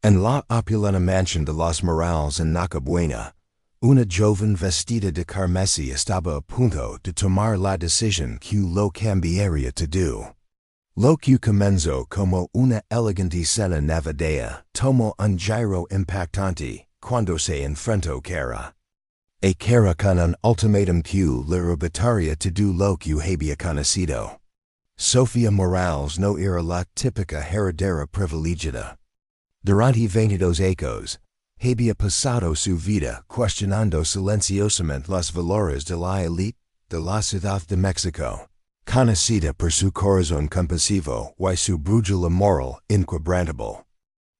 En la opulenta mansión de los Morales en Nochebuena, una joven vestida de carmesí estaba a punto de tomar la decisión que lo cambiaría todo. Lo que comenzó como una elegante cena navideña tomó un giro impactante cuando se enfrentó cara. Cara con un ultimátum que le arrebataría todo lo que había conocido. Sofia Morales no era la típica heredera privilegiada. Durante 22 años, había pasado su vida cuestionando silenciosamente los valores de la élite de la Ciudad de México, conocida por su corazón compasivo y su brújula moral inquebrantable.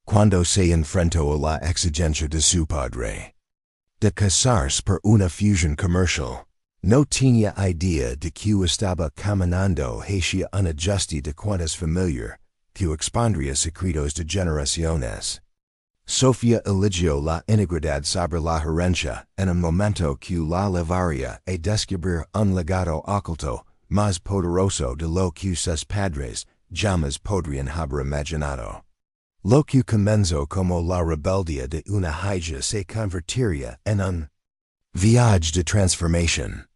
Cuando se enfrentó a la exigencia de su padre de casarse por una fusión comercial, no tenía idea de que estaba caminando hacia un ajuste de cuentas familiar que expondría secretos de generaciones. Sofia eligió la integridad sobre la herencia en un momento que la llevaría a descubrir un legado oculto más poderoso de lo que sus padres jamás podrían haber imaginado. Lo que comenzó como la rebeldía de una hija se convertiría en un viaje de transformación.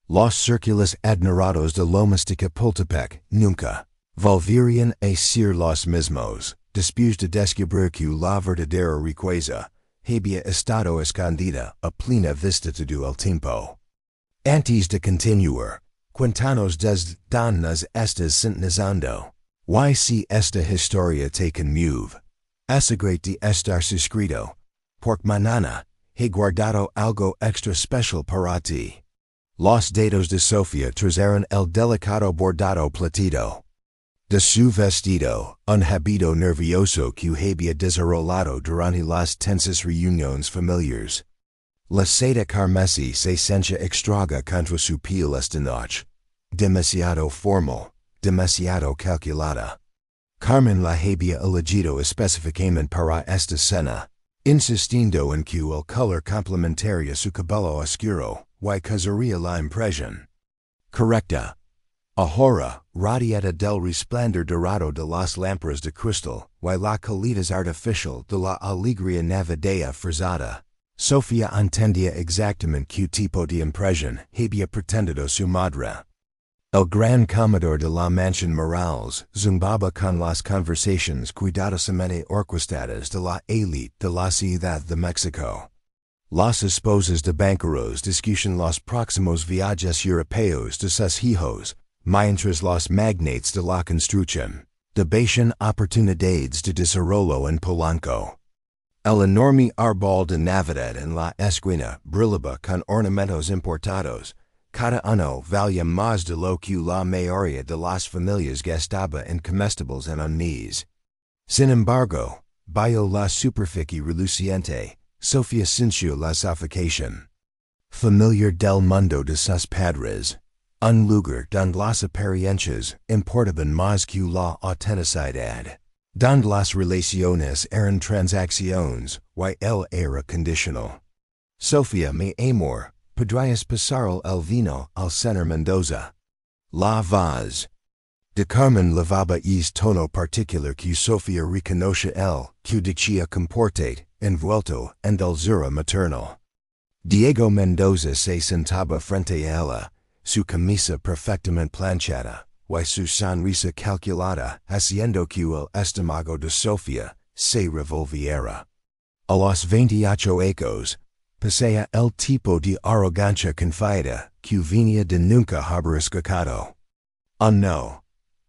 Los círculos admirados de Lomas de Chapultepec nunca volverían a ser los mismos, después de descubrir que la verdadera riqueza había estado escondida a plena vista todo el tiempo. Antes de continuar, cuéntanos desde dónde nos estás sintonizando. Y si esta historia te conmueve, asegúrate de estar suscrito, porque mañana he guardado algo extra especial para ti. Los dedos de Sofia trazaron el delicado bordado platido de su vestido, un hábito nervioso que había desarrollado durante las tensas reuniones familiares. La seda carmesí se sentía extraña contra su piel esta noche, demasiado formal, demasiado calculada. Carmen la había elegido específicamente para esta cena, insistiendo en que el color complementaría su cabello oscuro y causaría la impresión correcta. Ahora, radiada del resplandor dorado de las lámparas de cristal y la calidez artificial de la alegría navideña forzada, Sofia entendía exactamente qué tipo de impresión había pretendido su madre. El gran comedor de la mansión Morales zumbaba con las conversaciones cuidadosamente orquestadas de la élite de la Ciudad de México. Las esposas de banqueros discutían los próximos viajes europeos de sus hijos, mientras los magnates de la construcción debatían oportunidades de desarrollo en Polanco. El enorme árbol de Navidad en la esquina brillaba con ornamentos importados. Cada uno valía más de lo que la mayoría de las familias gastaba en comestibles en un mes. Sin embargo, bajo la superficie reluciente, Sofia sintió la suffocación familiar del mundo de sus padres, un lugar donde las apariencias importaban más que la autenticidad, donde las relaciones eran transacciones y él era condicional. Sofia, mi amor, ¿podrías pasar el vino al señor Mendoza? La voz de Carmen levaba ese tono particular que Sofia reconoce el que decía comportate, envuelto en dulzura maternal. Diego Mendoza se sentaba frente a ella, su camisa perfectamente planchada, y su sonrisa calculada, haciendo que el estómago de Sofia se revolviera. A los 28 años, posea el tipo de arrogancia confiada que venía de nunca haber escapado. No.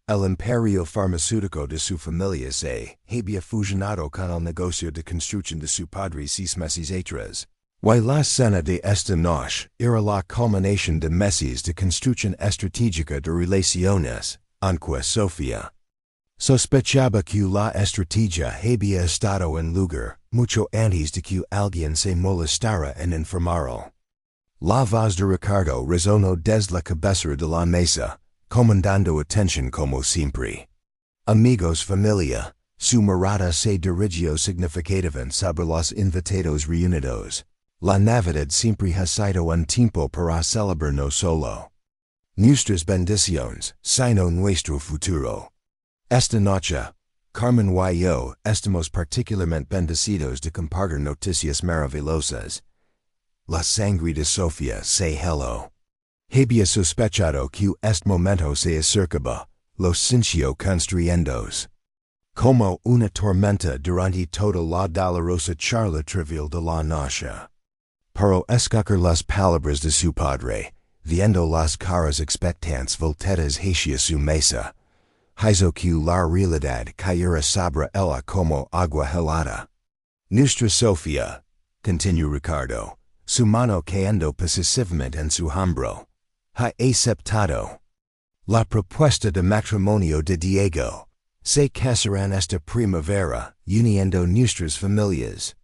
El imperio farmacéutico de su familia se había fusionado con el negocio de construcción de su padre 6 meses atrás. Y la cena de esta noche era la culminación de meses de construcción estratégica de relaciones, aunque Sofia sospechaba que la estrategia había estado en lugar mucho antes de que alguien se molestara en informarlo. La voz de Ricardo resonó desde la cabecera de la mesa, comandando atención como siempre. Amigos, familia, su mirada se dirigió significativamente sobre los invitados reunidos. La Navidad siempre ha sido un tiempo para celebrar no solo nuestras bendiciones, sino nuestro futuro. Esta noche, Carmen y yo estamos particularmente bendecidos de compartir noticias maravillosas. La sangre de Sofia say hello. Había sospechado que este momento se acercaba, lo sintió construyendos. Como una tormenta durante toda la dolorosa charla trivial de la noche. Pero escuchar las palabras de su padre, viendo las caras expectantes volteadas hacia su mesa, hizo que la realidad cayera sobre ella como agua helada. Nuestra Sofia, continuó Ricardo, su mano cayendo pasivamente en su hombro, ha aceptado la propuesta de matrimonio de Diego. Se casarán esta primavera, uniendo nuestras familias.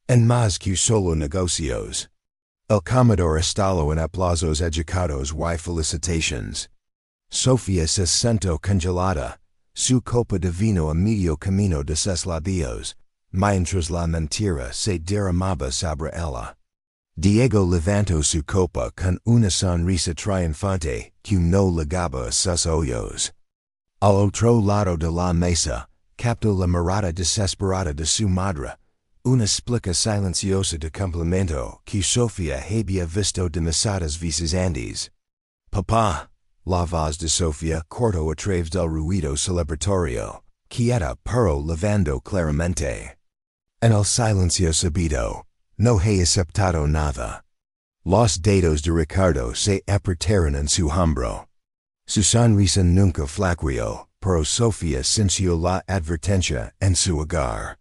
En más que solo negocios. El comedor estalo en aplausos educados y felicitations. Sofia se sentó congelada, su copa de vino a medio camino de sus labios, mientras la mentira se derramaba sobre ella. Diego levantó su copa con una sonrisa triunfante que no llegaba a sus ojos. Al otro lado de la mesa, captó la mirada desesperada de su madre, una explica silenciosa de complemento que Sofia había visto demasiadas veces antes. Papá, la voz de Sofia cortó a través del ruido celebratorio, quieta pero lavando claramente. En el silencio súbito, no he aceptado nada. Los dedos de Ricardo se apretaron en su hombro. Su sonrisa nunca flaqueó, pero Sofia sintió la advertencia en su hogar.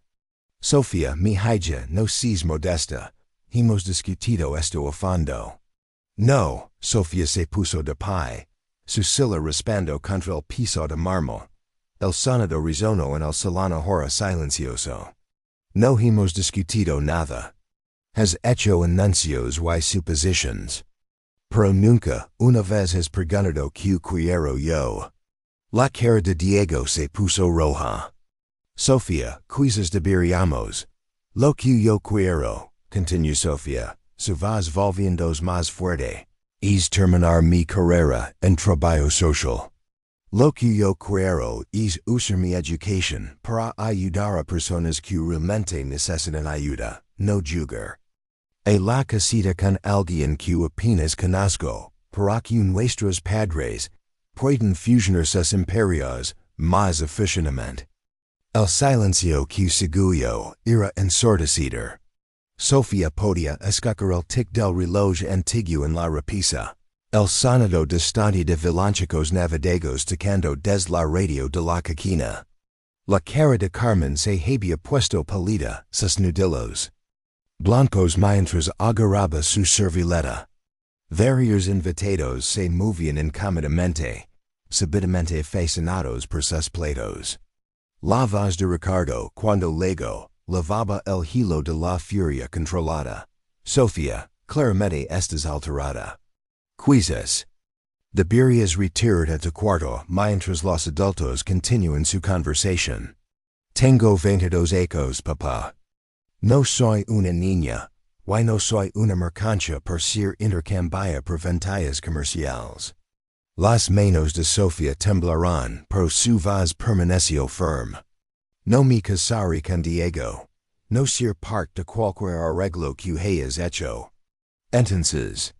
Sofia, mi hija, no seas modesta, hemos discutido esto a fondo. No, Sofia se puso de pie, su silla raspando contra el piso de mármol. El sonido resonó en el salón ahora silencioso. No hemos discutido nada. Has hecho anuncios y suposiciones. Pero nunca, una vez has preguntado que quiero yo. La cara de Diego se puso roja. Sofia, quizás deberíamos. Lo que yo quiero, continuó Sofia, su voz volviendo más fuerte, es terminar mi carrera en trabajo social. Lo que yo quiero es usar mi educación para ayudar a personas que realmente necesitan ayuda, no jugar. A la casita con alguien que apenas conozco, para que nuestros padres puedan fusionar sus imperios más eficientemente. El silencio que siguió era ensordecedor. Sofia podía escuchar el tic del reloj antiguo en la repisa, el sonido distante de villancicos navideños tocando desde la radio de la esquina. La cara de Carmen se había puesto pálida, sus nudillos blancos mientras agarraba su servilleta. Varios invitados se movían incómodamente, súbitamente fascinados por sus platos. La voz de Ricardo, cuando luego, lavaba el hilo de la furia controlada. Sofia, claramente estás alterada. Quizás deberías retirarte a tu cuarto mientras los adultos continúan su conversación. Tengo 22 años, papá. No soy una niña, y no soy una mercancía por ser intercambiada por ventas comerciales. Las manos de Sofia temblaron, pero su voz permaneció firme. No me casaré con Diego. No ser parte de cualquier arreglo que hayas hecho. Entonces,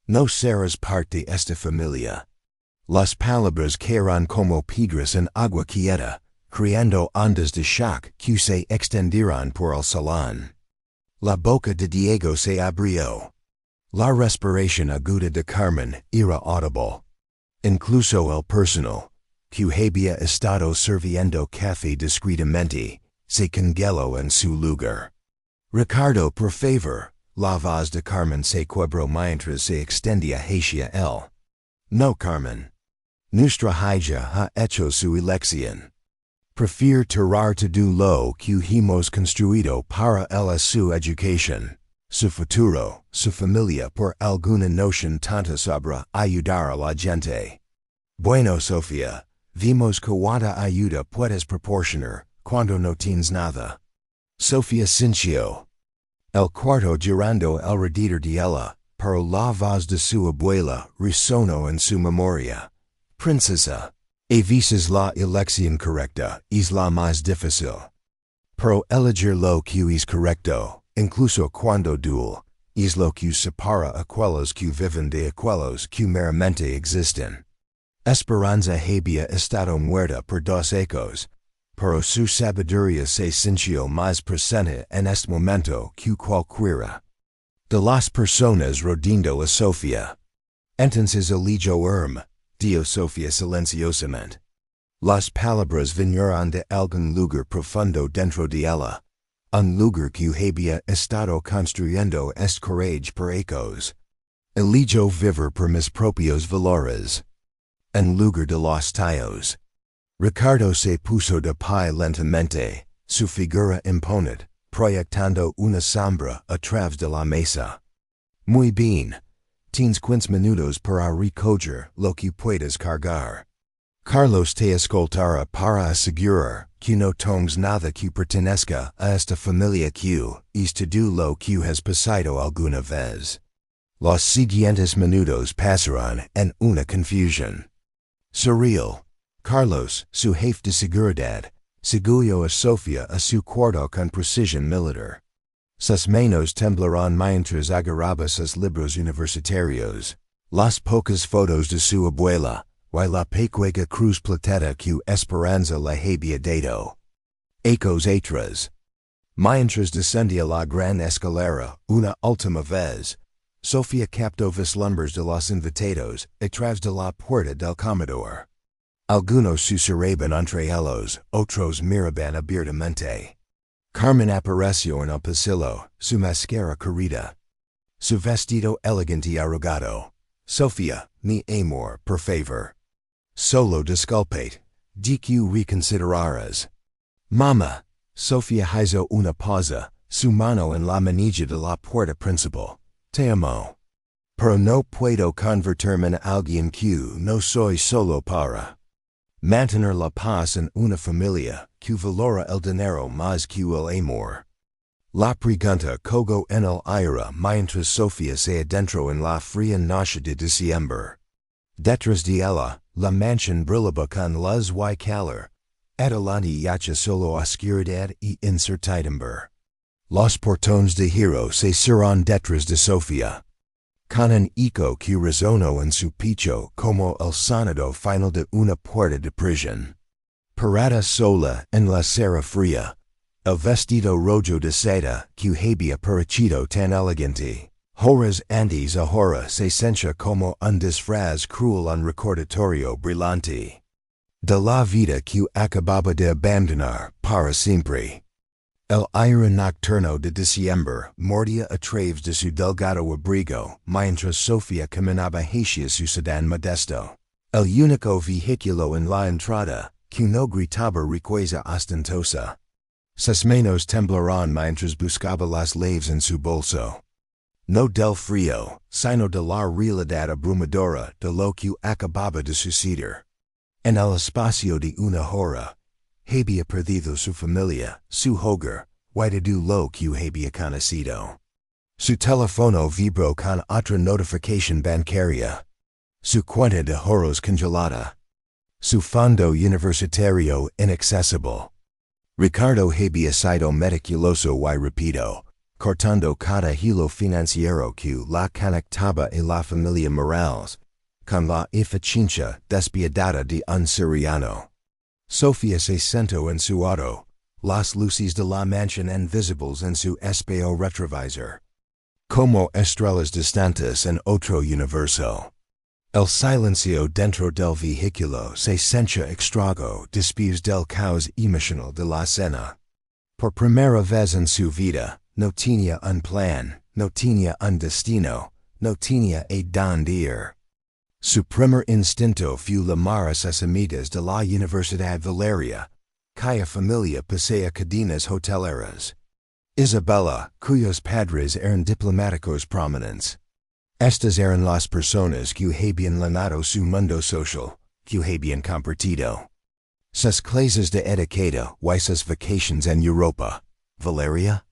no serás parte de esta familia. Las palabras caerán como piedras en agua quieta, creando ondas de shock que se extenderán por el salón. La boca de Diego se abrió. La respiración aguda de Carmen era audible. Incluso el personal, que había estado sirviendo café discretamente, se congeló en su lugar. Ricardo, por favor, la voz de Carmen se quebró mientras se extendía hacia él. No, Carmen. Nuestra hija ha hecho su elección. Prefiero tirar todo lo que hemos construido para ella, su educación, su futuro, su familia, por alguna noción tonta sobre ayudar a la gente. Bueno, Sofia, vimos cuánta ayuda puedes proporcionar cuando no tienes nada. Sofia sintió el cuarto girando alrededor de ella, pero la voz de su abuela resonó en su memoria. Princesa, A veces la elección correcta es la más difícil. Pero elegir lo que es correcto, incluso cuando duele, es lo que separa aquellos que viven de aquellos que meramente existen. Esperanza había estado muerta por 2 ecos, pero su sabiduría se sintió más presente en este momento que cualquiera de las personas rodeando a Sofia. Entonces eligió dijo Sofia silenciosamente. Las palabras vinieron de algún lugar profundo dentro de ella, un lugar que había estado construyendo este coraje por ecos. Eligió vivir por mis propios valores, en lugar de los tuyos. Ricardo se puso de pie lentamente, su figura imponente, proyectando una sombra a través de la mesa. Muy bien. Tienes 15 minutos para recoger lo que puedas cargar. Carlos te escoltará para asegurar que no tomes nada que pertenezca a esta familia que es todo lo que has pasado alguna vez. Los siguientes minutos pasarán en una confusión surreal. Carlos, su jefe de seguridad, siguió a Sofia a su cuarto con precisión militar. Sus manos temblarán mientras agarraba sus libros universitarios, las pocas fotos de su abuela, y la pequeña cruz plateada que Esperanza le había dado. Ecos atrás. Mientras descendía la gran escalera una última vez, Sofia captó vislumbres de los invitados detrás de la puerta del comedor. Algunos susurraban entre ellos, otros miraban abiertamente. Carmen apareció en el pasillo, su máscara corrida, su vestido elegante y arrugado. Sofia, mi amor, por favor. Solo disculpate, de que reconsiderarás. Mamá. Sofia hizo una pausa, su mano en la manilla de la puerta principal. Te amo. Pero no puedo convertirme en alguien que no soy solo para mantener la paz en una familia que valora el dinero más que el amor. La pregunta cogó en el aire mientras Sofia se adentró en la fría noche de diciembre. Detrás de ella, la mansión brillaba con luz y calor. Adelante yacha solo oscuridad y incertidumbre. Los portones de giro se cerraron detrás de Sofia, con un eco que resonó en su pecho como el sonido final de una puerta de prisión. Parada sola en la acera fría, el vestido rojo de seda que había parecido tan elegante, horas antes ahora se sentía como un disfraz cruel, un recordatorio brillante de la vida que acababa de abandonar para siempre. El aire nocturno de diciembre mordía a través de su delgado abrigo mientras Sofia caminaba hacia su sedán modesto, el único vehículo en la entrada que no gritaba riqueza ostentosa. Sus manos temblaron mientras buscaba las llaves en su bolso. No del frío, sino de la realidad abrumadora de lo que acababa de suceder. En el espacio de una hora, había perdido su familia, su hogar, y todo lo que había conocido. Su teléfono vibró con otra notificación bancaria. Su cuenta de ahorros congelada. Su fondo universitario inaccesible. Ricardo había sido meticuloso y rápido, cortando cada hilo financiero que la conectaba a la familia Morales, con la eficiencia despiadada de un siriano. Sofia se sentó en su auto, las luces de la mansión invisibles en su espejo retrovisor. Como estrellas distantes en otro universo. El silencio dentro del vehículo se sentía extraño después del caos emocional de la cena. Por primera vez en su vida, no tenía un plan, no tenía un destino, no tenía a dónde ir. Su primer instinto fue llamar a sus amigas de la Universidad Valeria, cuya familia posee cadenas hoteleras. Isabella, cuyos padres eran diplomáticos prominentes. Estas eran las personas que habían llenado su mundo social, que habían compartido sus clases de etiqueta y sus vacaciones en Europa. Valeria?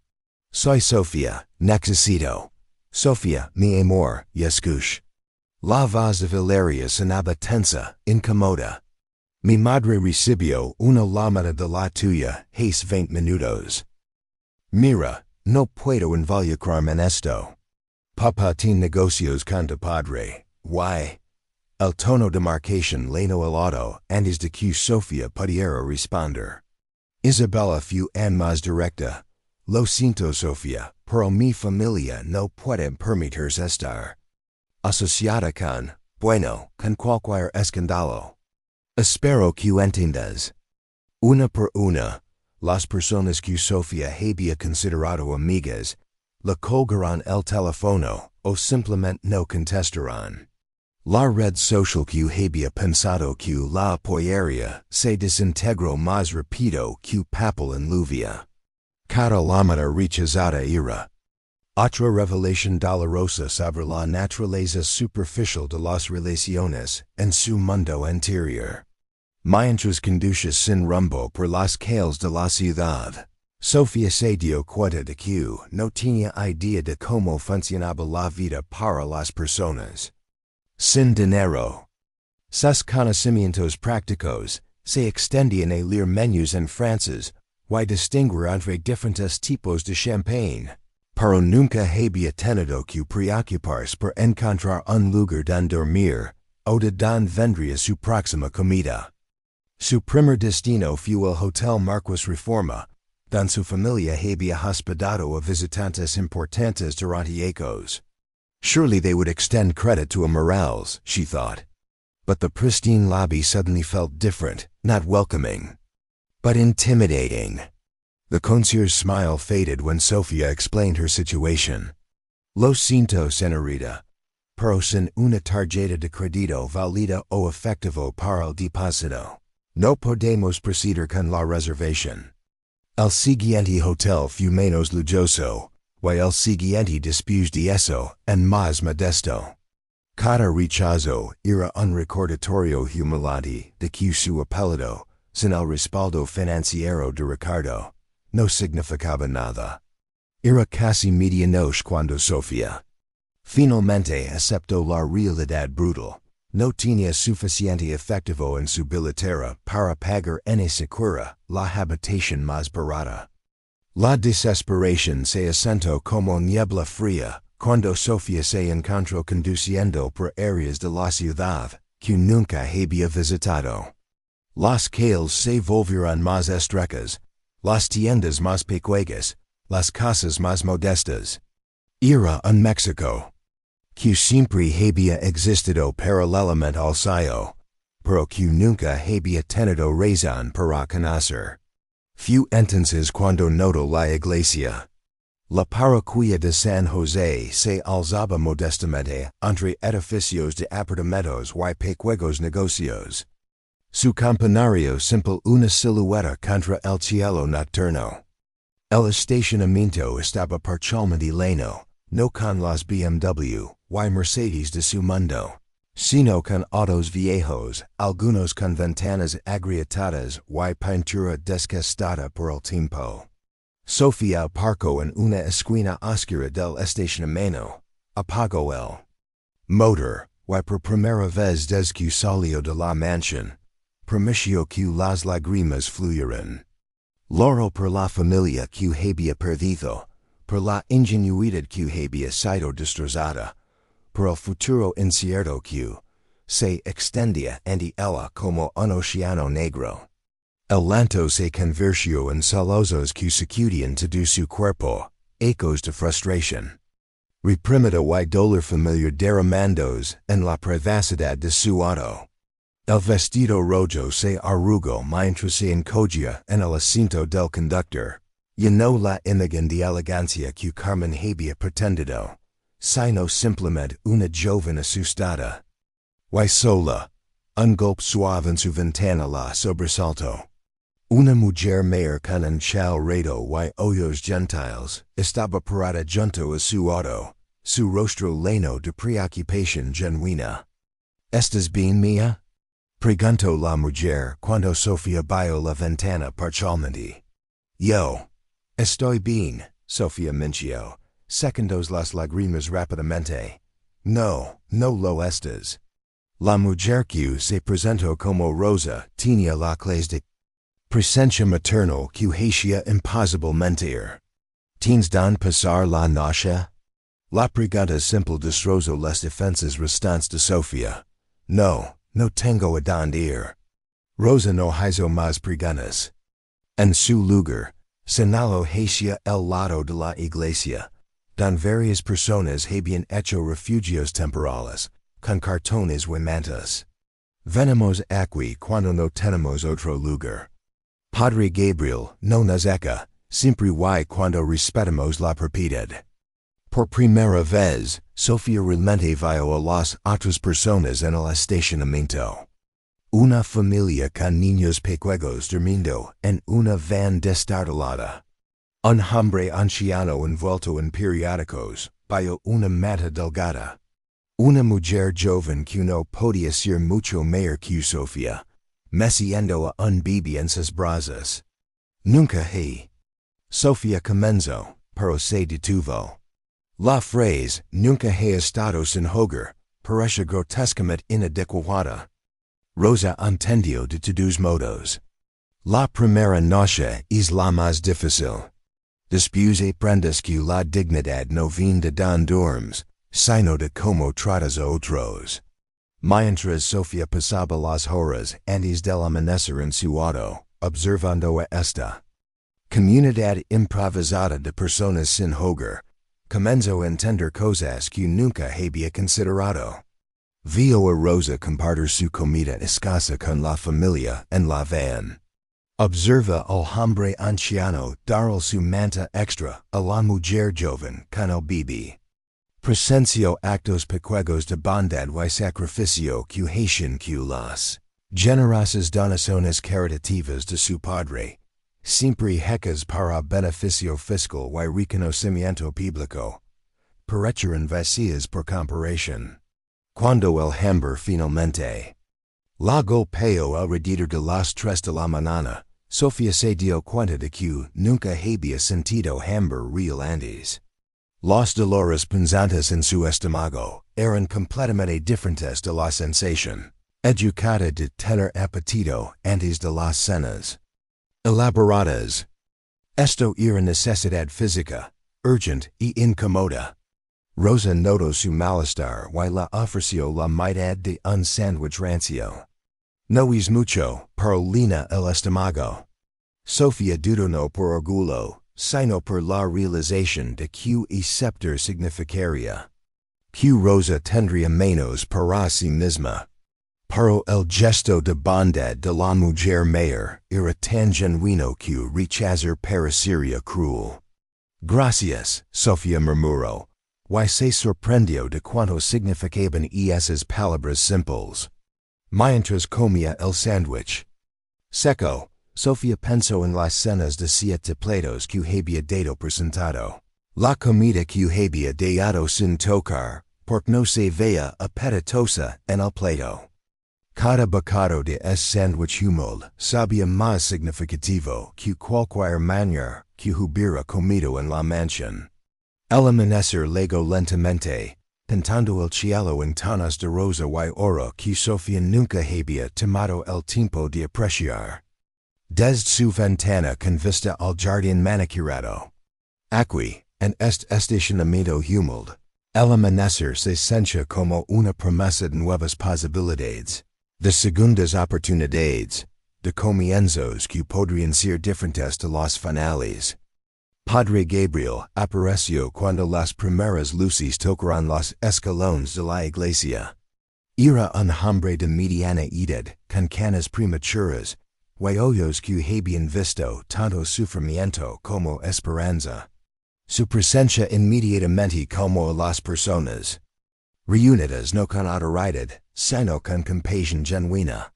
Soy Sofia, necesito. Sofia, mi amor, y escuch. La voz de Valeria sonaba tensa, incómoda. Mi madre recibió una llamada de la tuya hace 20 minutos. Mira, no puedo involucrarme en esto. Papá tiene negocios con tu padre. Why? El tono de marcación leno helado antes de que Sofia pudiera responder. Isabella fue aún más directa. Lo siento, Sofia, pero mi familia no puede permitirse estar asociada con cualquier escándalo. Espero que entiendas. Una por una, las personas que Sofia había considerado amigas le colgarán el teléfono o simplemente no contestarán. La red social que había pensado que la apoyaría se desintegró más rápido que papel en lluvia. Cada llamada rechazada era otra revelación dolorosa sobre la naturaleza superficial de las relaciones en su mundo interior. Mientras conducía sin rumbo por las calles de la ciudad, Sofia se dio cuenta de que no tenía idea de cómo funcionaba la vida para las personas sin dinero. Sus conocimientos prácticos se extendían a leer menús en francés y distinguir entre diferentes tipos de champagne, pero nunca había tenido que preocuparse por encontrar un lugar donde dormir o de donde vendría su próxima comida. Su primer destino fue el Hotel Marquis Reforma, donde su familia había hospedado a visitantes importantes durante años. Surely they would extend credit to a Morales, she thought. But the pristine lobby suddenly felt different, not welcoming, but intimidating. The concierge's smile faded when Sofia explained her situation. Lo siento, señorita, pero sin una tarjeta de crédito válida o efectivo para el depósito, no podemos proceder con la reservación. El siguiente hotel fue menos lujoso, y el siguiente después de eso, en más modesto. Cada rechazo era un recordatorio humilante de que su apellido, sin el respaldo financiero de Ricardo, no significaba nada. Era casi medianoche cuando Sofia finalmente aceptó la realidad brutal. No tenía suficiente efectivo en su billetera para pagar en segura la habitación más barata. La desesperación se asentó como niebla fría cuando Sofia se encontró conduciendo por áreas de la ciudad que nunca había visitado. Las calles se volvieron más estrechas, las tiendas más pequeñas, las casas más modestas. Era un México que siempre había existido paralelamente al suyo, pero que nunca había tenido razón para conocer. Fue entonces cuando notó la iglesia. La parroquia de San José se alzaba modestamente entre edificios de apartamentos y pequeños negocios. Su campanario simple una silueta contra el cielo nocturno. El estacionamiento estaba parcialmente lleno, no con las BMW y Mercedes de su mundo, sino con autos viejos, algunos con ventanas agrietadas y pintura desgastada por el tiempo. Sofia aparcó en una esquina oscura del estacionamiento, apagó el motor, y por primera vez desde que salió de la mansión, permitió que las lágrimas fluyeran. Lloró por la familia que había perdido, por la ingenuidad que había sido destrozada, por el futuro incierto que se extendía ante ella como un océano negro. El llanto se convirtió en sollozos que sacudían todo su cuerpo, ecos de frustración. Reprimida y dolor familiar derramándose en la privacidad de su auto. El vestido rojo se arrugó mientras se encogía en el asiento del conductor. Y no la imagen de elegancia que Carmen había pretendido, sino simplemente una joven asustada. Y sola, un golpe suave en su ventana la sobresaltó. Una mujer mayor con un chal redo y ojos gentiles estaba parada junto a su auto, su rostro lleno de preocupación genuina. ¿Estás bien, mía? Preguntó la mujer cuando Sofia bajó la ventana parcialmente. Yo estoy bien, Sofia mintió, secando las lágrimas rápidamente. No, no lo estás. La mujer que se presentó como Rosa tenía la clase de presencia maternal que hacía imposible mentir. ¿Tienes dan pasar la noche? La pregunta simple destrozó las defensas restantes de Sofia. No, no tengo a dónde ir. Rosa no hizo más preguntas. En su lugar, señaló hacia el lado de la iglesia, donde varias personas habían hecho refugios temporales, con cartones y mantas. Venimos aquí cuando no tenemos otro lugar. Padre Gabriel no nos echa, siempre y cuando respetamos la propiedad. Por primera vez, Sofia realmente vio a las otras personas en el estacionamiento. Una familia con niños pequeños durmiendo en una van destartalada. Un hombre anciano envuelto en periódicos, bajo una manta delgada. Una mujer joven que no podía ser mucho mayor que Sofia, meciendo a un bebé en sus brazos. Nunca he. Sofia comenzó, pero se detuvo. La frase, nunca he estado sin hogar, parece grotescamente inadecuada. Rosa entendió de todos modos. La primera noche es la más difícil. Después aprendes que la dignidad no viene de don dorms, sino de como tratas a otros. Mientras Sofia pasaba las horas antes del amanecer en su auto, observando a esta comunidad improvisada de personas sin hogar, comenzó a entender cosas que nunca había considerado. Vio a Rosa compartir su comida escasa con la familia en la van. Observa al hombre anciano dar su manta extra a la mujer joven con el bebé. Presenció actos pequeños de bondad y sacrificio que hacían que las generosas donaciones caritativas de su padre, siempre hechas para beneficio fiscal y reconocimiento público, parecieran vacías por comparación. Cuando el hambre finalmente la golpeó alrededor de las 3 de la mañana, Sofia se dio cuenta de que nunca había sentido hambre real antes. Los dolores punzantes en su estómago eran completamente diferentes de la sensación educada de tener apetito antes de las cenas elaboradas. Esto era necesidad física, urgente y incómoda. Rosa notó su malestar y le ofreció la mitad de un sándwich rancio. No es mucho, pero llena el estómago. Sofia dudó no por orgullo, sino por la realización de que aceptar significaría que Rosa tendría menos para sí misma. Pero el gesto de bondad de la mujer mayor era tan genuino que rechazar parecería cruel. Gracias, Sofia murmuró, y se sorprendió de cuánto significaban esas palabras simples. Mientras comía el sándwich seco, Sofia pensó en las cenas de 7 platos que había dado por sentado. La comida que había dado sin tocar, porque no se veía apetitosa en el plato. Cada bocado de ese sándwich humilde sabía más significativo que cualquier manjar que hubiera comido en la mansión. El amanecer llegó lentamente, pintando el cielo en tonos de rosa y oro que Sofia nunca había tomado el tiempo de apreciar. Desde su ventana con vista al jardín manicurado. Aquí, en este estacionamiento humilde, el amanecer se sentía como una promesa de nuevas posibilidades, de segundas oportunidades, de comienzos que podrían ser diferentes de los finales. Padre Gabriel apareció cuando las primeras luces tocaron los escalones de la iglesia. Era un hombre de mediana edad, con canas prematuras, y ojos que habían visto tanto sufrimiento como esperanza. Su presencia inmediatamente calmó a las personas, reunidas no con autoridad, sino con compasión genuina.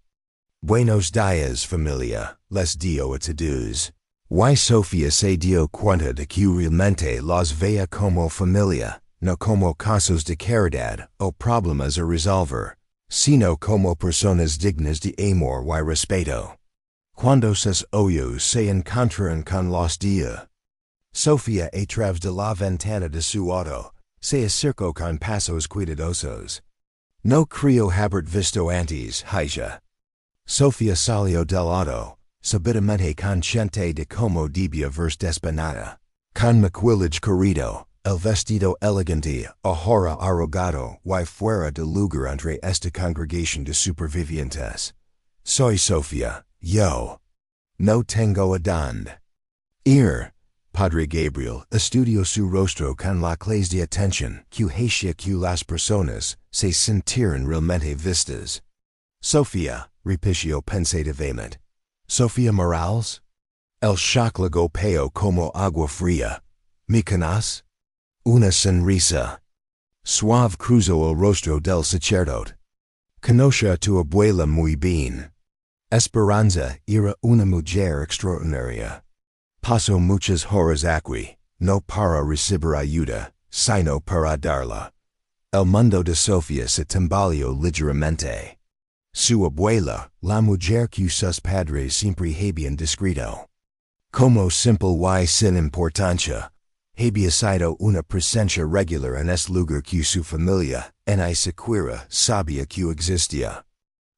Buenos días, familia, les dio a todos. Y Sofia se dio cuenta de que realmente los veía como familia, no como casos de caridad o problemas a resolver, sino como personas dignas de amor y respeto. Cuando sus ojos se encontraron con los de Sofia a través de la ventana de su auto, se acercó con pasos cuidadosos. No creo habert visto antes, Hija. Sofia salió del auto, subitamente consciente de como debía verse despeinada. Con maquillaje corrido, el vestido elegante, ahora arrugado, y fuera de lugar entre esta congregación de supervivientes. Soy Sofia, yo. No tengo edad. Ir. Padre Gabriel estudió su rostro con la clase de atención que hacía que las personas se sintieran realmente vistas. Sofia, repitió pensativamente. Sofia Morales? El shock le golpeó como agua fría. ¿Me conoce? Una sonrisa suave cruzó el rostro del sacerdote. Conoce a tu abuela muy bien. Esperanza era una mujer extraordinaria. Pasó muchas horas aquí, no para recibir ayuda, sino para darla. El mundo de Sofia se tambaleó ligeramente. Su abuela, la mujer que sus padres siempre habían descrito como simple y sin importancia, había sido una presencia regular en este lugar que su familia, ni siquiera sabía que existía.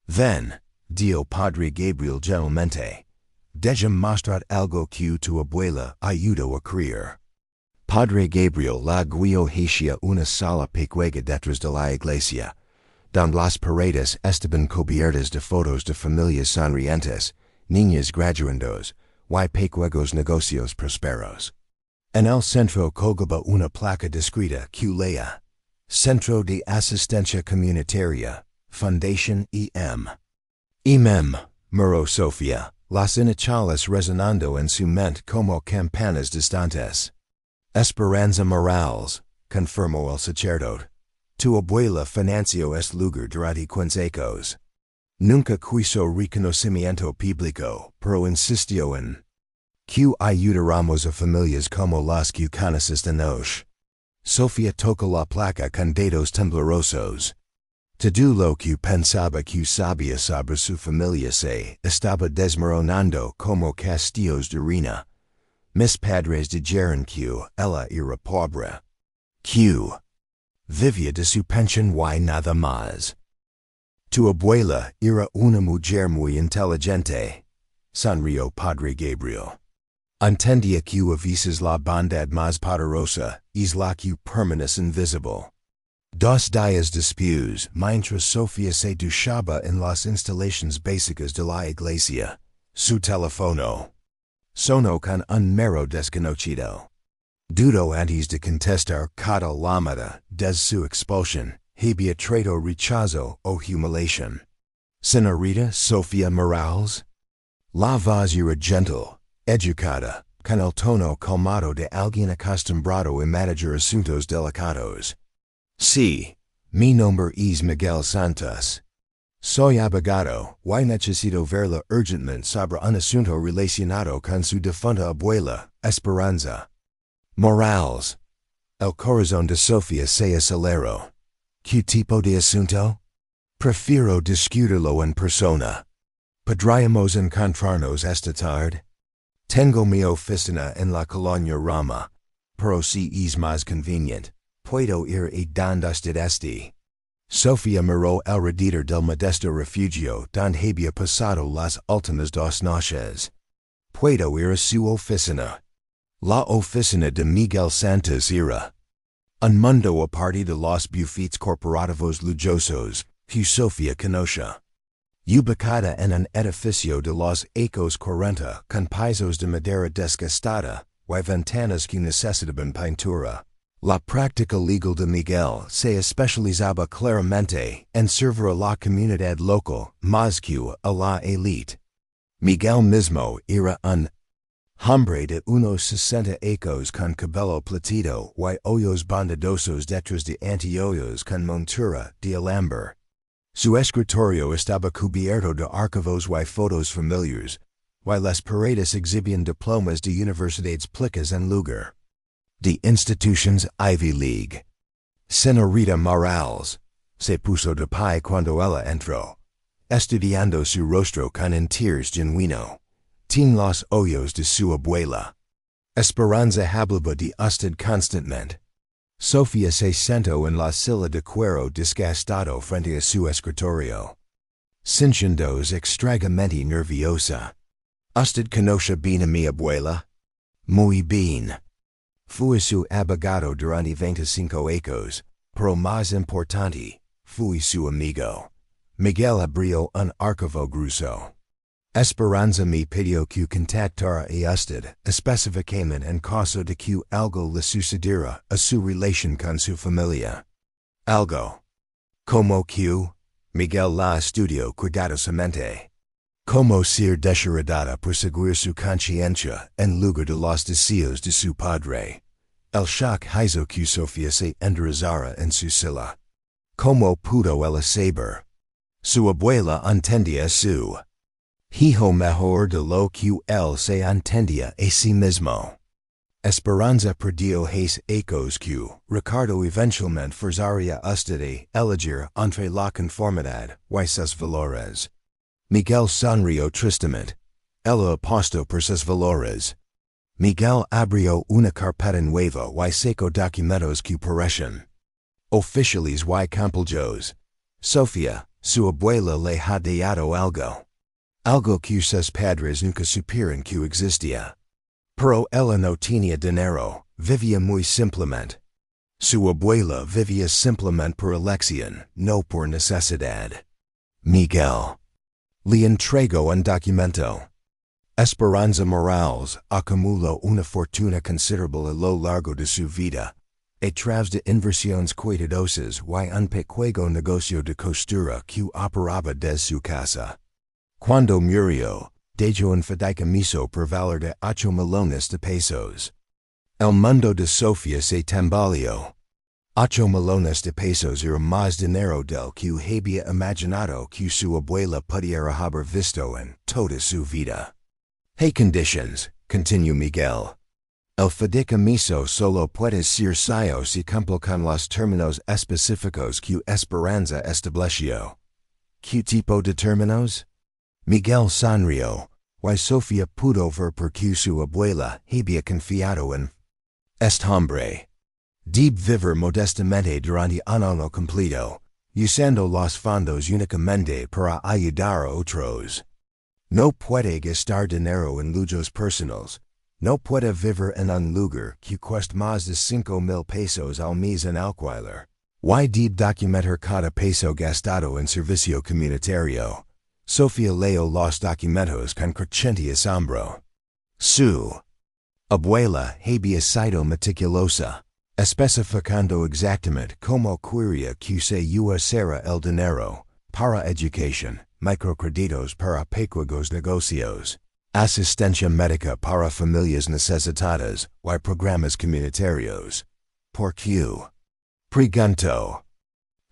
Ven, dijo Padre Gabriel gentilmente. Déjame mostrar algo que tu abuela ayudó a creer. Padre Gabriel la guió hacia una sala pequeña detrás de la iglesia, donde las paredes estaban cubiertas de fotos de familias sonrientes, niños graduandos, y pequeños negocios prosperos. En el centro colgaba una placa discreta que leía: Centro de Asistencia Comunitaria, Fundación EM. EMEM, murmuró Sofia, las iniciales resonando en su mente como campanas distantes. Esperanza Morales, confirmó el sacerdote. Tu abuela financió este lugar durante 15 años. Nunca quiso reconocimiento público, pero insistió en que ayudáramos a familias como las que conoces de noche. Sofia tocó la placa con dedos temblorosos. Todo lo que pensaba que sabía sobre su familia se estaba desmoronando como castillos de arena. Mis padres dijeron que ella era pobre. Que vivía de su pensión y nada más. Tu abuela era una mujer muy inteligente, sonrió Padre Gabriel. Entendía que a veces la bondad más poderosa es la que permanece invisible. 2 días después, mientras Sofia se duchaba en las instalaciones básicas de la iglesia, su teléfono sonó con un mero desconocido. Dudó antes de contestar cada llamada desde su expulsión, había traído rechazo o humiliación. Señorita Sofia Morales? La voz era gentle, educada, con el tono calmado de alguien acostumbrado a manejar asuntos delicados. Sí, mi nombre es Miguel Santos. Soy abogado, y necesito verla urgentemente sobre un asunto relacionado con su difunta abuela, Esperanza Morales. El corazón de Sofia se aceleró. ¿Qué tipo de asunto? Prefiero discutirlo en persona. ¿Podríamos encontrarnos esta tarde? Tengo mi oficina en la colonia Roma, pero si es más convenient, puedo ir a donde usted esté. Sofia miró alrededor del modesto refugio donde había pasado las últimas 2 noches. Puedo ir a su oficina. La oficina de Miguel Santos era un mundo aparte de los buffets corporativos lujosos que Sofia conocía. Ubicada en un edificio de los años 40 con pisos de madera desgastada y ventanas que necesitaban pintura. La práctica legal de Miguel se especializaba claramente en servir a la comunidad local más que a la élite. Miguel mismo era un hombre de unos 60 años con cabello platido y ojos bondadosos detrás de anteojos con montura de alambre. Su escritorio estaba cubierto de archivos y fotos familiares, y las paredes exhibían diplomas de universidades públicas en lugar de institutions Ivy League. Señorita Morales se puso de pie cuando ella entró, estudiando su rostro con interés genuino. Tiene los ojos de su abuela. Esperanza hablaba de usted constantemente. Sofia se sentó en la silla de cuero disgustado frente a su escritorio. Sintiéndose extrañamente nerviosa. ¿Usted conoce bien a mi abuela? Muy bien. Fui su abogado durante 25 años, pero más importante, fui su amigo. Miguel abrió un archivo grueso. Esperanza me pidió que contactara a usted, específicamente en caso de que algo le sucediera a su relación con su familia. Algo. ¿Cómo que? Miguel la estudió cuidadosamente. Como ser desheredada por seguir su conciencia en lugar de los deseos de su padre. El shock hizo que Sofia se enderezara en su silla. ¿Cómo pudo ella saber? Su abuela entendía su hijo mejor de lo que él se entendía a sí mismo. Esperanza perdió his ecos que Ricardo eventualmente forzaría usted a elegir entre la conformidad y sus valores. Miguel sonrió tristemente. Ella apostó por sus valores. Miguel abrió una carpeta nueva y sacó documentos que parecen oficiales y completos. Sofia, su abuela le ha dado algo. Algo que sus padres nunca supieron que existía. Pero ella no tenía dinero, vivía muy simplemente. Su abuela vivía simplemente por elección, no por necesidad. Miguel le entregó un documento. Esperanza Morales acumuló una fortuna considerable a lo largo de su vida, a través de inversiones cuidadosas y un pequeño negocio de costura que operaba desde su casa. Cuando murió, dejó un fideicomiso por valor de 8 millones de pesos. El mundo de Sofia se tambaleó. 8 millones de pesos era más dinero del que había imaginado que su abuela pudiera haber visto en toda su vida. Hay conditions, continuó Miguel. El fideicomiso solo puede ser suyo si cumple con los términos específicos que Esperanza estableció. ¿Qué tipo de términos? Miguel sonrió, y Sofia pudo ver por qué su abuela había confiado en este hombre. Debe vivir modestamente durante un año completo, usando los fondos únicamente para ayudar a otros. No puede gastar dinero en lujos personales. No puede vivir en un lugar que cuesta más de 5,000 pesos al mes en alquiler. Y debe documentar cada peso gastado en servicio comunitario. Sofia leyó los documentos con creciente asombro. Su abuela había sido meticulosa, especificando exactamente cómo quería que se usara el dinero, para educación, microcréditos para pequeños negocios, asistencia médica para familias necesitadas y programas comunitarios. ¿Por qué? Preguntó.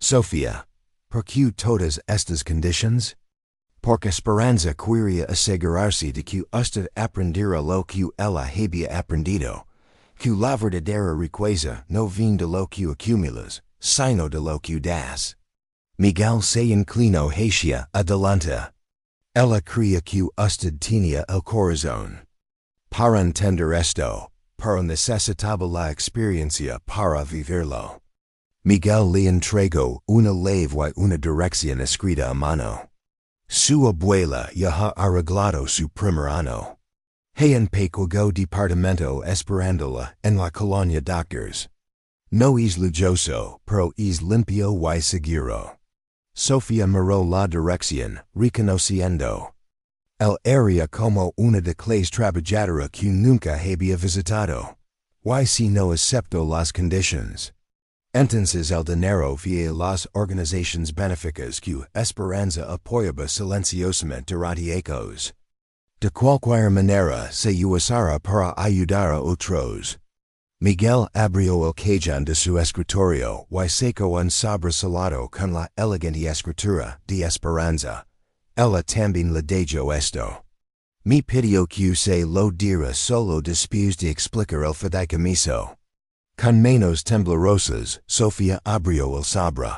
Sofia, ¿por qué todas estas conditions? Porque Esperanza quería asegurarse de que usted aprendiera lo que ella había aprendido, que la verdadera riqueza no viene de lo que acumulas, sino de lo que das. Miguel se inclinó hacia adelante. Ella creía que usted tenía el corazón para entender esto, pero necesitaba la experiencia para vivirlo. Miguel le entregó una llave y una dirección escrita a mano. Su abuela ya ha arreglado su primer año. Hay un pequeño departamento esperándola en la colonia Doctors. No es lujoso, pero es limpio y seguro. Sofia miró la dirección, reconociendo el área como una de las trabajadoras que nunca había visitado. Y si no aceptó las condiciones. Entonces el dinero vía las organizaciones benéficas que Esperanza apoyaba silenciosamente durante años. De cualquier manera se usara para ayudar a otros. Miguel abrió el cajón de su escritorio y sacó un sobresalado con la elegante escritura de Esperanza. Ella también le dejó esto. Me pidió que se lo diera solo después de explicar el fideicomiso. Con manos temblorosas, Sofia abrió el sobre.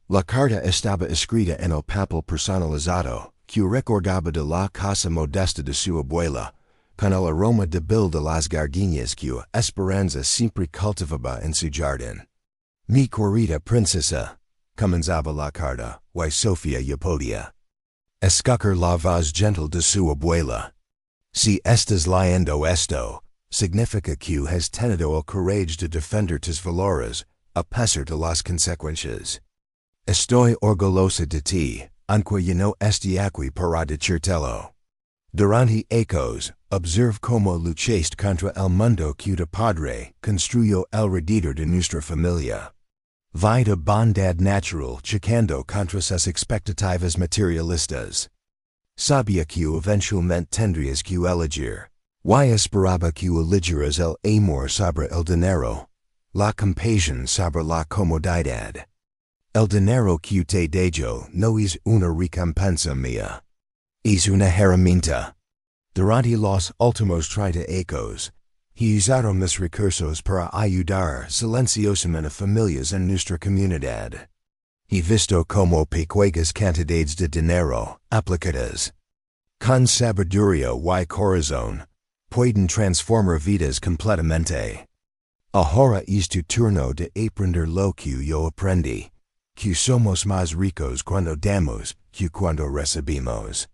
La carta estaba escrita en el papel personalizado, que recordaba de la casa modesta de su abuela, con el aroma débil de las gardenias que Esperanza siempre cultivaba en su jardín. Mi querida princesa, comenzaba la carta, y Sofia ya podía escuchar la voz gentle de su abuela. Si estás leyendo esto, significa que has tenido el courage de defender tus valores, a pesar de las consecuencias. Estoy orgullosa de ti, aunque yo no esté aquí para decírtelo. Durante ecos, observe cómo luchaste contra el mundo que tu padre construyó alrededor de nuestra familia. Vida bondad natural chocando contra sus expectativas materialistas. Sabía que eventualmente tendrías que elegir. Y esperaba que eligieras el amor sobre el dinero, la compasión sobre la comodidad. El dinero que te dejo no es una recompensa mía. Es una herramienta. Durante los últimos 30 años, he usado mis recursos para ayudar silenciosamente a familias en nuestra comunidad. He visto como pequeñas cantidades de dinero, aplicadas con sabiduría y corazón, pueden transformar vidas completamente. Ahora es tu turno de aprender lo que yo aprendí, que somos más ricos cuando damos que cuando recibimos.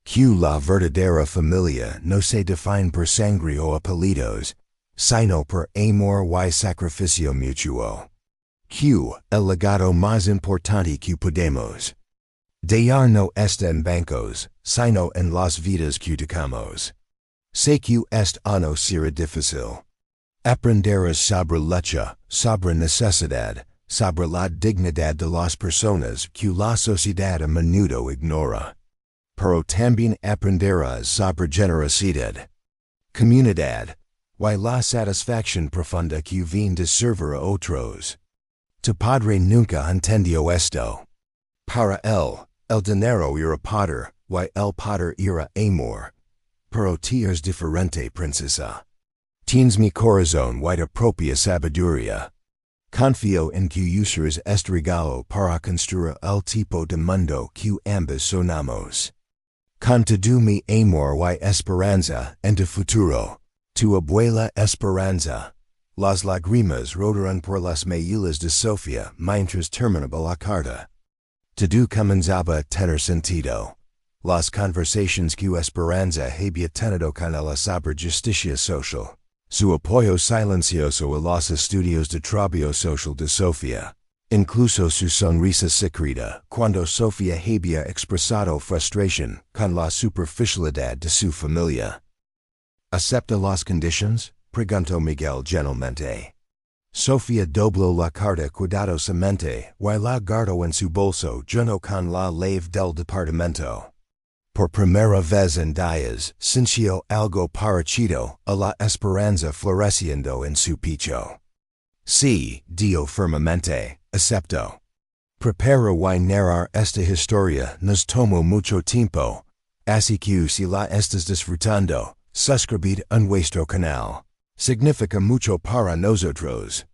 Que la verdadera familia no se define por sangre o apellidos, sino por amor y sacrificio mutuo. Que el legado más importante que podemos dejar no está en bancos, sino en las vidas que tocamos. Sé que este año será difícil. Aprenderás sobre lucha, sobre necesidad, sobre la dignidad de las personas que la sociedad a menudo ignora. Pero también aprenderás sobre generosidad, comunidad, y la satisfacción profunda que viene de servir a otros. Tu padre nunca entendió esto. Para él, el dinero era poder, y el poder era amor. Pero tú eres diferente, princesa. Tienes mi corazón y tu propia sabiduría. Confío en que usarás este regalo para construir el tipo de mundo que ambos soñamos. Con todo mi amor y esperanza en tu futuro, tu abuela Esperanza. Las lágrimas rodaron por las mejillas de Sofia mientras terminaba la carta. Todo comenzaba a tener sentido. Las conversaciones que Esperanza había tenido con ella sobre justicia social. Su apoyo silencioso a los estudios de trabajo social de Sofia. Incluso su sonrisa secreta cuando Sofia había expresado frustración con la superficialidad de su familia. ¿Acepta las condiciones?, preguntó Miguel gentilmente. Sofia dobló la carta cuidadosamente y la guardó en su bolso junto con la llave del departamento. Por primera vez en días sintió algo parecido a la esperanza floreciendo en su pecho. Sí, dijo firmemente, acepto. Prepara y narrar esta historia nos tomó mucho tiempo, así que si la estás disfrutando, suscribid a nuestro canal. Significa mucho para nosotros.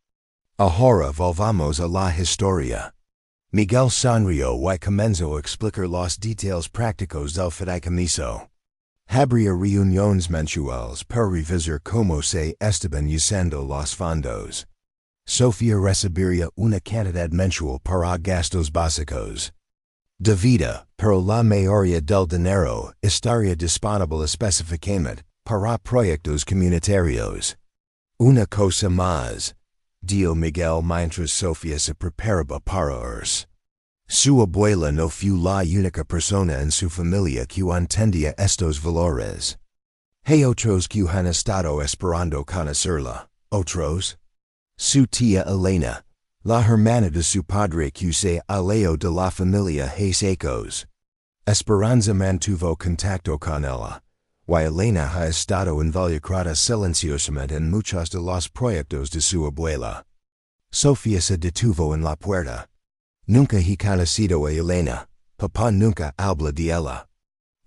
Ahora volvamos a la historia. Miguel sonrió y comenzó a explicar los detalles prácticos del fideicomiso. Habría reuniones mensuales para revisar cómo se estaban usando los fondos. Sofia recibiría una cantidad mensual para gastos básicos de vida, pero la mayoría del dinero estaría disponible específicamente para proyectos comunitarios. Una cosa más, dijo Miguel mientras Sofia se preparaba para irse. Su abuela no fue la única persona en su familia que entendía estos valores. Hay otros que han estado esperando conocerla. ¿Otros? Su tía Elena, la hermana de su padre que se alejó de la familia hace años. Esperanza mantuvo contacto con ella, y Elena ha estado involucrada silenciosamente en muchos de los proyectos de su abuela. Sofia se detuvo en la puerta. Nunca he conocido a Elena, papá nunca habla de ella.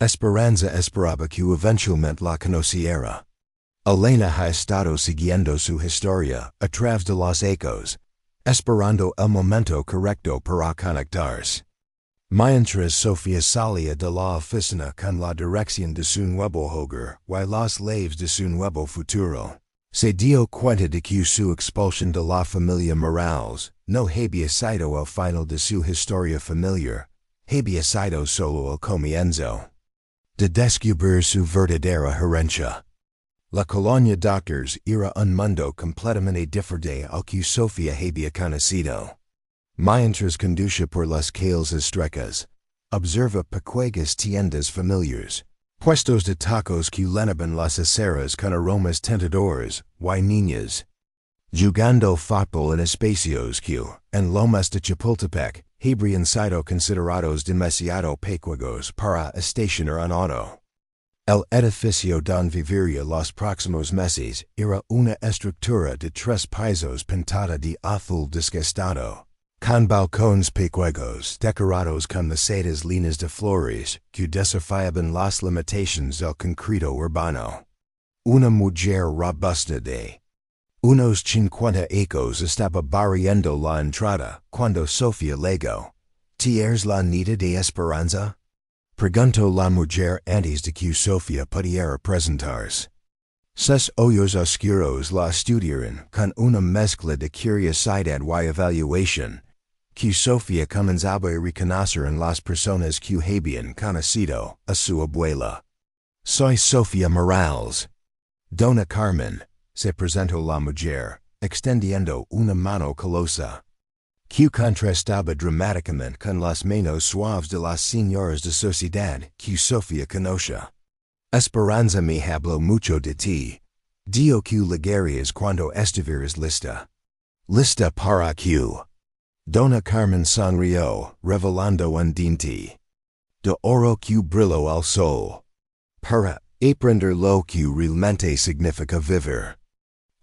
Esperanza esperaba que eventualmente la conociera. Elena ha estado siguiendo su historia a través de los ecos, esperando el momento correcto para conectarse. Mientras Sofia salía de la oficina con la dirección de su nuevo hogar, y los laves de su nuevo futuro, se dio cuenta de que su expulsión de la familia Morales no había sido el final de su historia familiar, había sido solo el comienzo de descubrir su verdadera herencia. La colonia Doctors era un mundo completamente diferente al que Sofia había conocido. Mientras conducía por las calles estrechas, observa pequeñas tiendas familiares, puestos de tacos que llenaban las aceras con aromas tentadores, y niñas jugando fútbol en espacios que, en lomas de Chapultepec, habrían sido considerados demasiado pequeños para estacionar un auto. El edificio donde viviría los próximos meses era una estructura de 3 pisos pintada de azul desgastado, con balcones pequeños decorados con macetas líneas de flores que desafiaban las limitaciones del concreto urbano. Una mujer robusta de unos 50 años estaba barriendo la entrada cuando Sofia llegó. ¿Tienes la nida de esperanza?, preguntó la mujer antes de que Sofia pudiera presentarse. Sus ojos oscuros la estudiaron con una mezcla de curiosidad y evaluación, que Sofia comenzaba a reconocer en las personas que habían conocido a su abuela. Soy Sofia Morales. Dona Carmen, se presentó la mujer, extendiendo una mano calosa, que contrastaba dramáticamente con las manos suaves de las señoras de sociedad que Sofia conocía. Esperanza me habló mucho de ti. Dio que llegarías cuando estuvieras lista. ¿Lista para qué? Dona Carmen sonrió, revelando un diente de oro que brilló al sol. Para aprender lo que realmente significa vivir.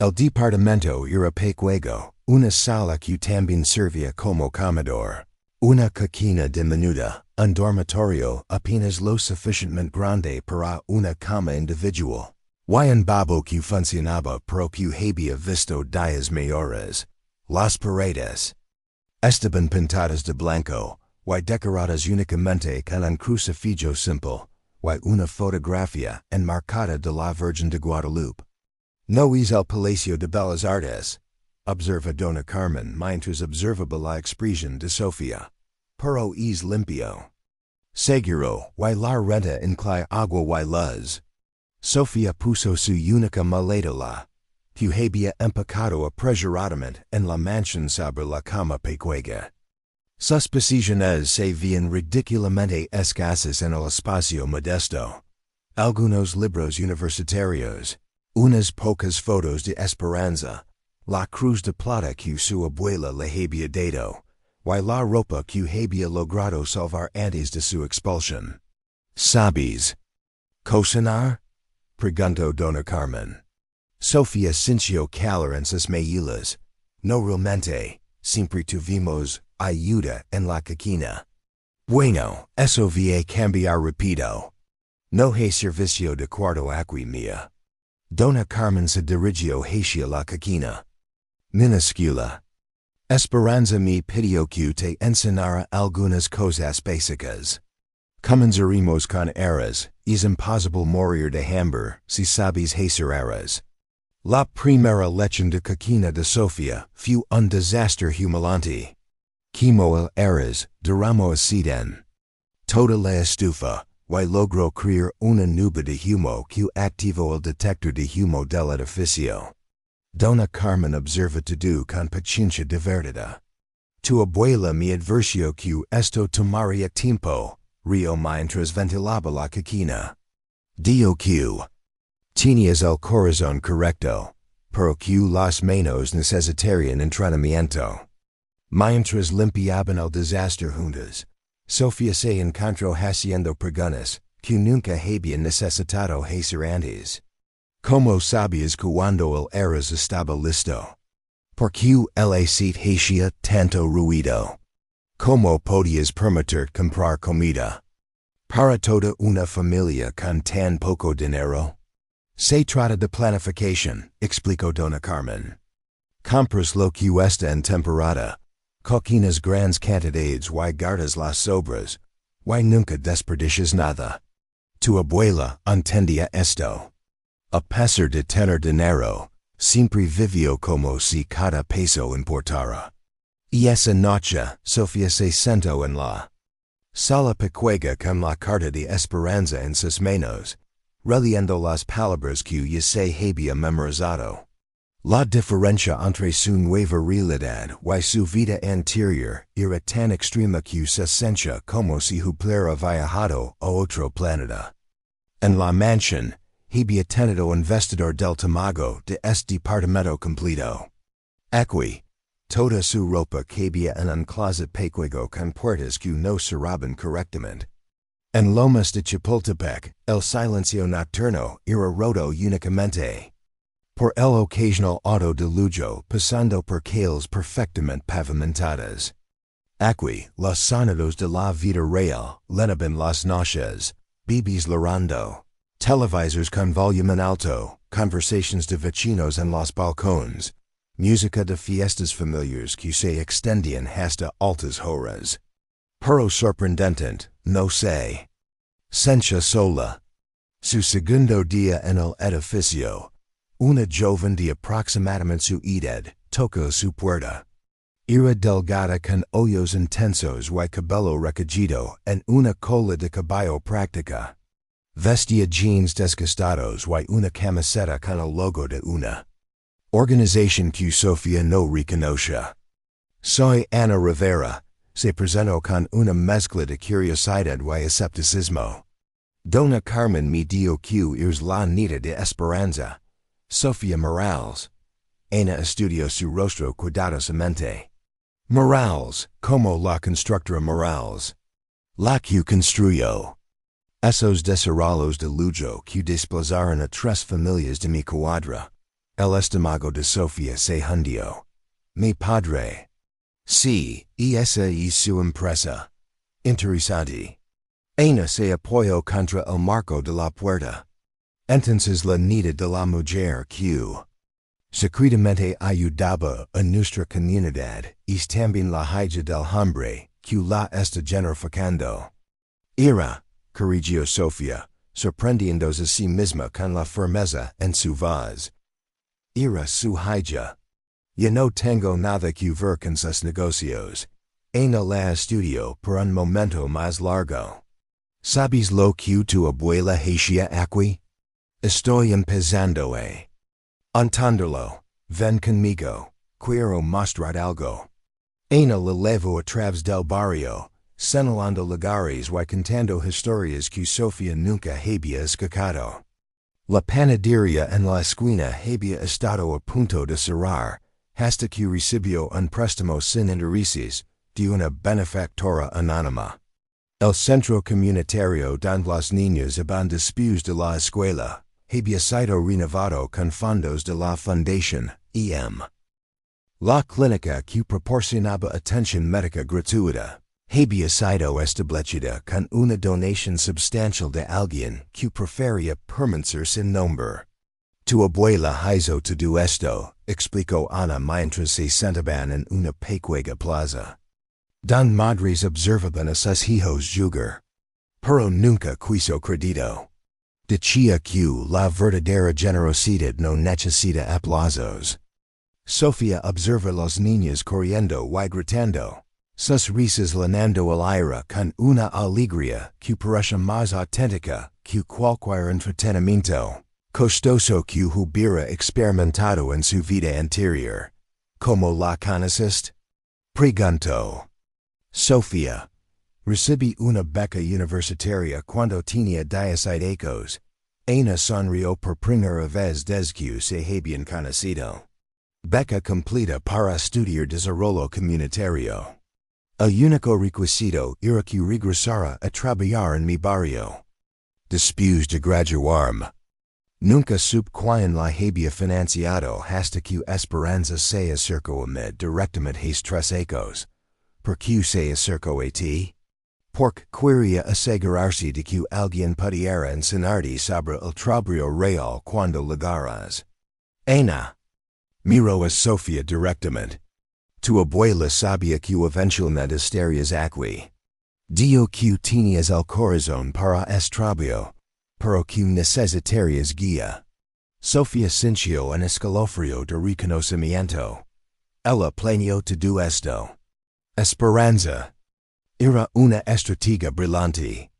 El departamento era pequeño, una sala que también servía como comedor, una cocina diminuta, un dormitorio apenas lo suficientemente grande para una cama individual, y un baño que funcionaba pero que había visto días mayores. Las paredes estaban pintadas de blanco, y decoradas únicamente con un crucifijo simple, y una fotografía enmarcada de la Virgen de Guadalupe. No es el Palacio de Bellas Artes, observa Dona Carmen mientras observaba la expresión de Sofia. Pero es limpio. Seguro, y la renta incluye agua y luz. Sofia puso su única maleta que había empacado apresuradamente en la mansión sobre la cama pequeña. Sus posesiones se veían ridículamente escasas en el espacio modesto. Algunos libros universitarios, unas pocas fotos de esperanza, la cruz de plata que su abuela le había dado, y la ropa que había logrado salvar antes de su expulsión. ¿Sabes cocinar?, preguntó Dona Carmen. Sofia sintió calor en sus mejillas. No realmente, siempre tuvimos ayuda en la cocina. Bueno, eso va a cambiar rápido. No hay servicio de cuarto aquí mía. Dona Carmen se dirigió hacia la cocina minúscula. Esperanza me pidió que te enseñara algunas cosas básicas. Comenzaremos con eras. Es imposible morir de hambre si sabes hacer eras. La primera lección de cocina de Sofia fue un desastre humillante. Quemó el eras, derramó aceite toda la estufa, y logró crear una nube de humo que activó el detector de humo del edificio. Dona Carmen observa todo con paciencia divertida. Tu abuela me advirtió que esto tomaría tiempo, rió mientras ventilaba la cocina. Dio que tenías el corazón correcto, pero que las manos necesitarían entrenamiento. Mientras limpiaban el desastre juntas, Sofia se encontró haciendo preguntas que nunca había necesitado hacer antes. ¿Cómo sabías cuando el eras estaba listo? ¿Por qué el aceite hacía tanto ruido? ¿Cómo podías permitir comprar comida para toda una familia con tan poco dinero? Se trata de planificación, explicó Dona Carmen. Compras lo que está en temporada, Coquinas grandes cantidades y guardas las sobras, y nunca desperdicias nada. Tu abuela entendía esto. A pesar de tener dinero, siempre vivió como si cada peso importara. Y esa noche, Sofia se sentó en la sala pequeña con la carta de esperanza en sus manos, releyendo las palabras que ya se había memorizado. La diferencia entre su nueva realidad y su vida anterior era tan extrema que se sentía como si hubiera viajado a otro planeta. En la mansión, había tenido un vestidor del tamago de este departamento completo. Aquí, toda su ropa cabía en un closet pequeño con puertas que no cerraban correctamente. En Lomas de Chapultepec, el silencio nocturno era roto únicamente por el ocasional auto de lujo pasando por calles perfectamente pavimentadas. Aquí, los sonidos de la vida real llenaban las noches, bebés llorando, televisores con volumen alto, conversations de vecinos en los balcones, música de fiestas familiares que se extendían hasta altas horas. Pero sorprendente, no se sencha sola. Su segundo día en el edificio, una joven de aproximadamente su edad tocó su puerta. Era delgada con ojos intensos y cabello recogido en una cola de caballo práctica. Vestía jeans desgastados y una camiseta con el logo de una organización que Sofia no reconocía. Soy Ana Rivera, se presentó con una mezcla de curiosidad y escepticismo. Dona Carmen me dio que es la nieta de Esperanza, Sofia Morales. Ana estudió su rostro cuidadosamente. Morales, como la constructora Morales. La que construyó. Esos desarrollos de lujo que desplazaron a tres familias de mi cuadra. El estómago de Sofia se hundió. Mi padre. Sí, y esa es su empresa. Interesante. Ana se apoyó contra el marco de la puerta. Entonces la nieta de la mujer que secretamente ayudaba a nuestra comunidad es también la hija del hombre que la está gentrificando. Era, corrigió Sofia, sorprendiéndose a sí misma con la firmeza en su voz. Era su hija. Ya no tengo nada que ver con sus negocios. Ana la estudió por un momento más largo. ¿Sabes lo que tu abuela hacía aquí? Estoy empezando a entenderlo. Ven conmigo. Quiero mostrar algo. Ana la llevó a través del barrio, señalando lugares y contando historias que Sofia nunca había escuchado. La panadería en la esquina había estado a punto de cerrar, hasta que recibió un préstamo sin intereses de una benefactora anónima. El centro comunitario donde los niños iban después de la escuela había sido renovado con fondos de la Fundación EM. La clínica que proporcionaba atención médica gratuita había sido establecida con una donación substancial de alguien que prefería permanecer sin nombre. Tu abuela hizo todo esto, explicó Ana mientras se sentaban en una pequeña plaza. Don madres observaban a sus hijos jugar. Pero nunca quiso crédito. Decía que la verdadera generosidad no necesita aplausos. Sofia observa los niños corriendo y gritando, sus risas llenando el aire con una alegría que parece más auténtica que cualquier entretenimiento costoso que hubiera experimentado en su vida anterior. ¿Cómo la conoces? Preguntó. Sofía. Recibí una beca universitaria cuando tenía 17 años. Ana sonrió por primera vez desde que se habían conocido. Beca completa para estudiar desarrollo comunitario. El único requisito era que regresara a trabajar en mi barrio. Después de graduarme. Nunca supe quién la había financiado hasta que Esperanza se acercó a mí directamente hace 3 años. ¿Por qué se acercó a ti? Porque quería asegurarse de que alguien pudiera enseñarte sobre el trabajo real cuando llegaras. Ana. Miró a Sofia directamente. Tu abuela sabia que eventualmente estarías aquí. Dio que tenías el corazón para estrabio, pero que necesitarías guía. Sofia sintió un escalofrío de reconocimiento. Ella planeó todo esto. Esperanza. Era una estrategia brillante.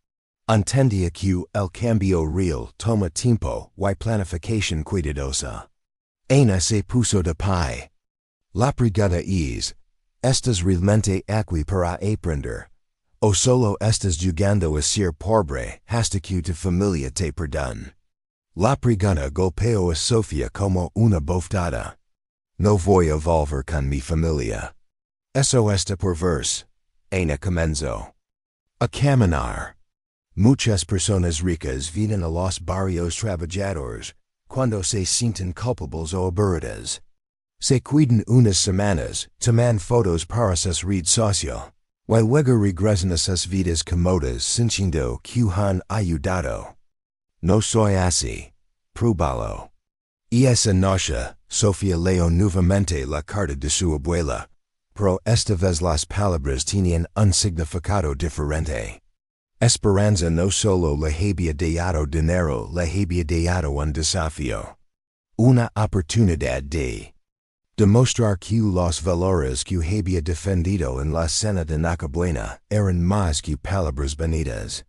Entendía que el cambio real toma tiempo y planificación cuidadosa. Ana se puso de pie. La pregunta es, ¿estás realmente aquí para aprender? ¿O solo estás jugando a ser pobre hasta que tu familia te perdone? La pregunta golpeó a Sofia como una bofetada. No voy a volver con mi familia. Eso está perverso. Ana comenzó a caminar. Muchas personas ricas viven a los barrios trabajadores cuando se sienten culpables o aburridas. Se cuidan unas semanas, toman fotos para sus redes sociales, y luego regresan a sus vidas cómodas sintiendo que han ayudado. No soy así. Pruébalo. Y esa noche, Sofia leyó nuevamente la carta de su abuela, pero esta vez las palabras tenían un significado diferente. Esperanza no solo le había dado dinero, le había dado un desafío. Una oportunidad de demostrar que los valores que había defendido en la cena de Nochebuena eran más que palabras bonitas.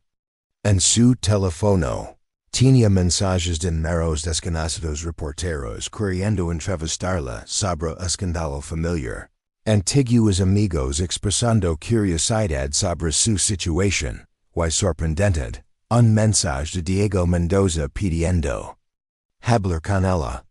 En su teléfono, tenía mensajes de números desconocidos reporteros queriendo entrevistarla sobre escándalo familiar. Antiguos amigos expresando curiosidad sobre su situación. Y sorprendente, un mensaje de Diego Mendoza pidiendo hablar con ella.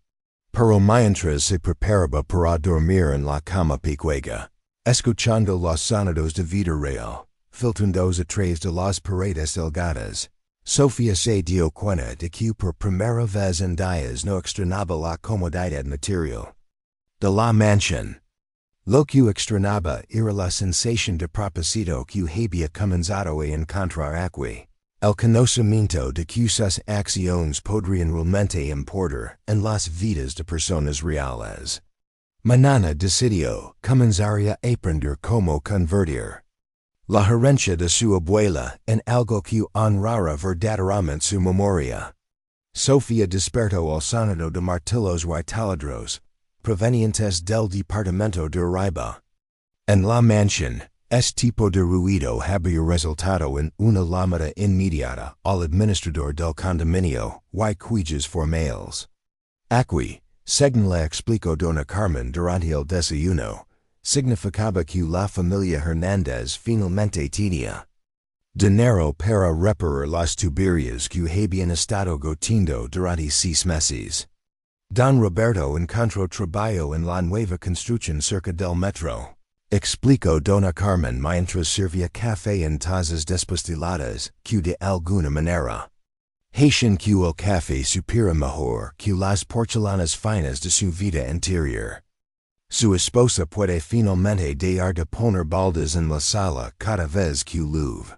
Pero mientras se preparaba para dormir en la cama pequeña, escuchando los sonidos de vida real, filtrando a través de las paredes delgadas, Sofia se dio cuenta de que por primera vez en días no extrañaba la comodidad material de la mansión. Lo que extrañaba era la sensación de propósito que había comenzado a encontrar aquí, el conocimiento de que sus acciones podrían realmente importar en las vidas de personas reales. Mañana decidió comenzaría a aprender cómo convertir la herencia de su abuela en algo que honrara verdaderamente su memoria. Sofia despertó al sonido de martillos y taladros, provenientes del departamento de arriba. En la mansión, este tipo de ruido había resultado en una llamada inmediata al administrador del condominio y quejas formales. Aquí, según le explicó Dona Carmen durante el desayuno, significaba que la familia Hernández finalmente tenía dinero para reparar las tuberías que habían estado goteando durante 6 meses. Don Roberto encontró trabajo en la nueva construcción cerca del metro, explicó Dona Carmen mientras servía café en tazas despastilladas que de alguna manera hacían que el café supiera mejor que las porcelanas finas de su vida anterior. Su esposa puede finalmente dejar de poner baldas en la sala cada vez que llueve.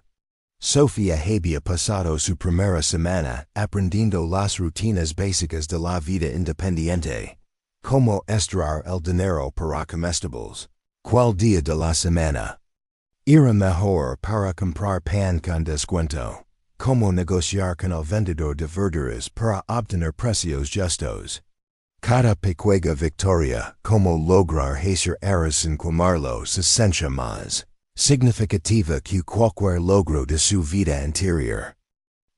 Sofia había pasado su primera semana aprendiendo las rutinas básicas de la vida independiente, como estrar el dinero para comestibles, cuál día de la semana era mejor para comprar pan con descuento, cómo negociar con el vendedor de verduras para obtener precios justos. Cada pequeña victoria, como lograr hacer arroz sin quemarlo, se sentia más significativa que cualquier logro de su vida anterior.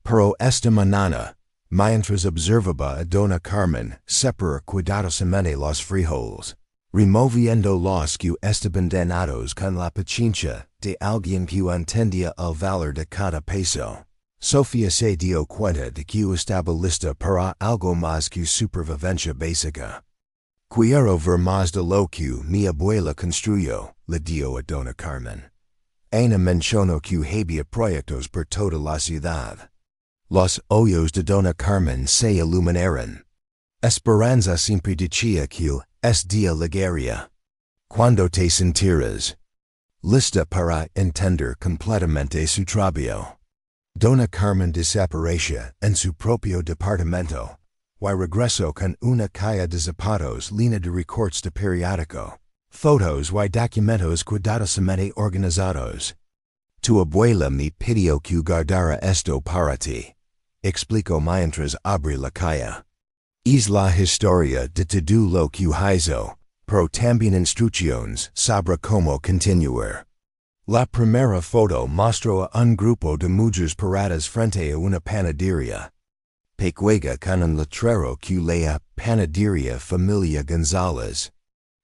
Pero esta mañana, mientras observaba a Dona Carmen separar cuidadosamente los frijoles, removiendo los que estaban dañados con la paciencia de alguien que entendía el valor de cada peso, Sofia se dio cuenta de que estaba lista para algo más que supervivencia básica. Quiero ver más de lo que mi abuela construyó, le dio a Dona Carmen. Ana mencionó que había proyectos por toda la ciudad. Los ojos de Dona Carmen se iluminaron. Esperanza siempre decía que es día llegaría. Cuando te sentirás lista para entender completamente su trabajo. Dona Carmen desapareció en su propio departamento, y regresó con una caja de zapatos llena de recortes de periódico, Fotos y documentos cuidadosamente organizados. Tu abuela me pidió que guardara esto para ti. Explico mientras abrí la calle. Es la historia de todo lo que hizo, pero también instrucciones sobre cómo continuar. La primera foto mostró a un grupo de mujeres paradas frente a una panadería. Pequeña con un letrero que leía Panadería Familia González.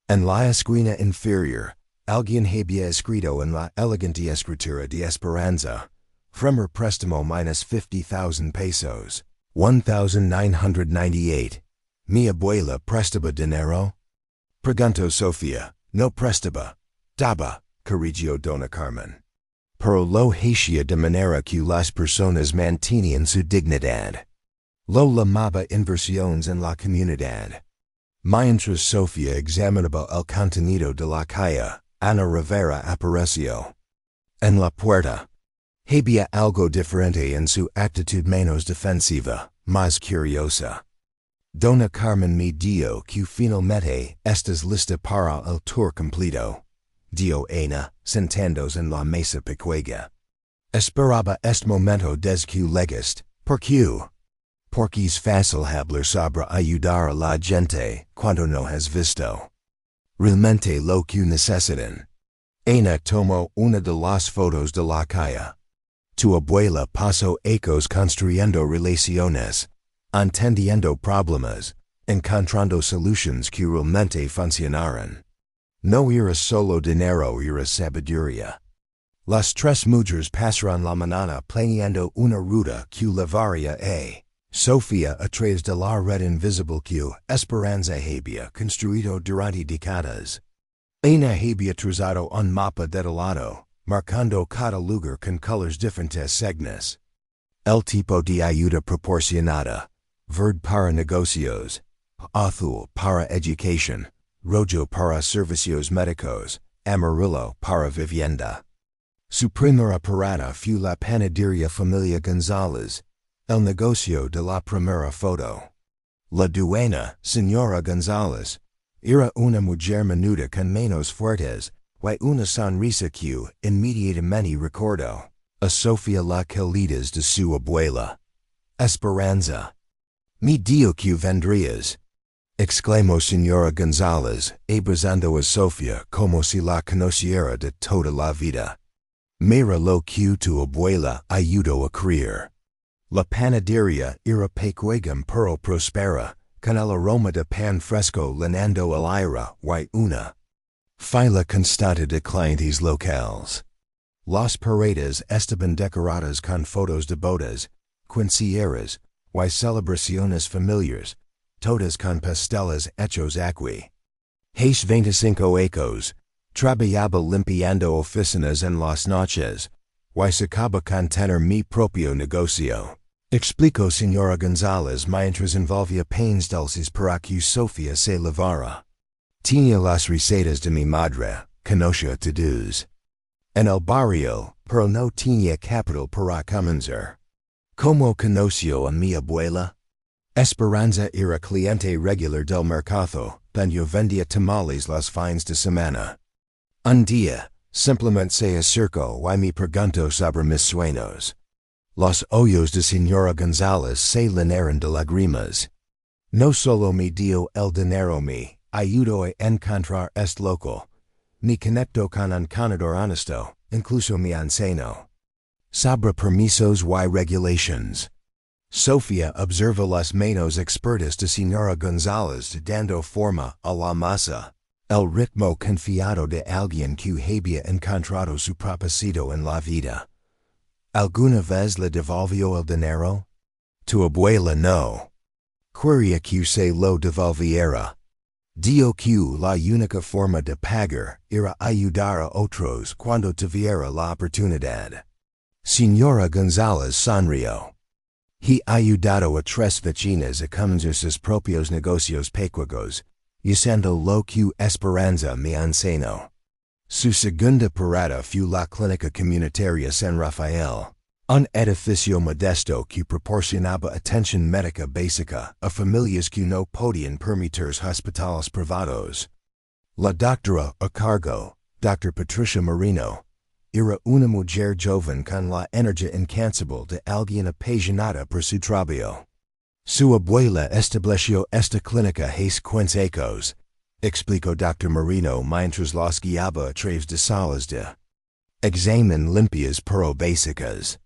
En la esquina inferior, alguien había escrito en la elegante escritura de esperanza, Fremer préstamo minus 50,000 pesos, 1,998. Mi abuela prestaba dinero? Preguntó Sofia. No prestaba. Daba, corrigió Dona Carmen. Pero lo hacía de manera que las personas mantenían su dignidad. Lo llamaba inversiones en la comunidad. Mientras Sofia examinaba el contenido de la calle, Ana Rivera apareció. En la puerta. Había algo diferente en su actitud menos defensiva, más curiosa. Dona Carmen me dijo que finalmente estás lista para el tour completo. Dijo Ana, sentándose en la mesa pequeña. Esperaba este momento desde que llegaste. ¿Por qué? Porque es fácil hablar sobre ayudar a la gente cuando no has visto realmente lo que necesitan. Ana tomó una de las fotos de la calle. Tu abuela pasó años construyendo relaciones, entendiendo problemas, encontrando soluciones que realmente funcionaron. No era solo dinero, era sabiduría. Las tres mujeres pasaron la mañana planeando una ruta que llevaría a Sofia a través de la red invisible que Esperanza había construido durante décadas. Ana había trazado un mapa detallado, marcando cada lugar con colores diferentes según el tipo de ayuda proporcionada: verde para negocios, azul para educación, rojo para servicios médicos, amarillo para vivienda. Su primera parada fue la panadería Familia González, el negocio de la primera foto. La dueña, señora González, era una mujer menuda con manos fuertes y una sonrisa que inmediatamente recordó a Sofia las queridas de su abuela. Esperanza. Me dijo que vendrías, exclamó señora González, abrazando a Sofia como si la conociera de toda la vida. Mira lo que tu abuela ayudó a crear. La panadería era pequeña pero próspera, con el aroma de pan fresco llenando el aire y una fila constante de clientes locales. Las paredes estaban decoradas con fotos de bodas, quinceañeras y celebraciones familiares, todas con pasteles hechos aquí. Hace 25 años, trabajaba limpiando oficinas en las noches, y sacaba con tener mi propio negocio. Explicó señora González mientras envolvía panes dulces para que Sofia se lavara. Tenía las recetas de mi madre, conocía todos. En el barrio, pero no tenía capital para comenzar. ¿Cómo conoció a mi abuela? Esperanza era cliente regular del mercado, donde yo vendía tamales los fines de semana. Un día, simplemente se acercó y me preguntó sobre mis sueños. Los ojos de señora González se llenaron de lágrimas. No solo me dio el dinero, me ayudó a encontrar este local. Me conectó con un conador honesto, incluso me enseñó sobre permisos y regulations. Sofia observa las manos expertas de señora González dando forma a la masa. El ritmo confiado de alguien que había encontrado su propósito en la vida. ¿Alguna vez le devolvió el dinero? Tu abuela no. Quería que se lo devolviera. Dijo que la única forma de pagar era ayudar a otros cuando tuviera la oportunidad. Señora González sonrió. He ayudado a tres vecinas a comenzar sus propios negocios pequeños, usando lo que Esperanza me enseñó. Su segunda parada fue la Clínica Comunitaria San Rafael, un edificio modesto que proporcionaba atención médica básica a familias que no podían permitirse hospitales privados. La doctora a cargo, Dr. Patricia Marino, era una mujer joven con la energía incansable de alguien apasionada por su trabajo. Su abuela estableció esta clínica hace 15 años, explicó Dr. Marino mientras los guiaba a través de salas de examen limpias pero básicas.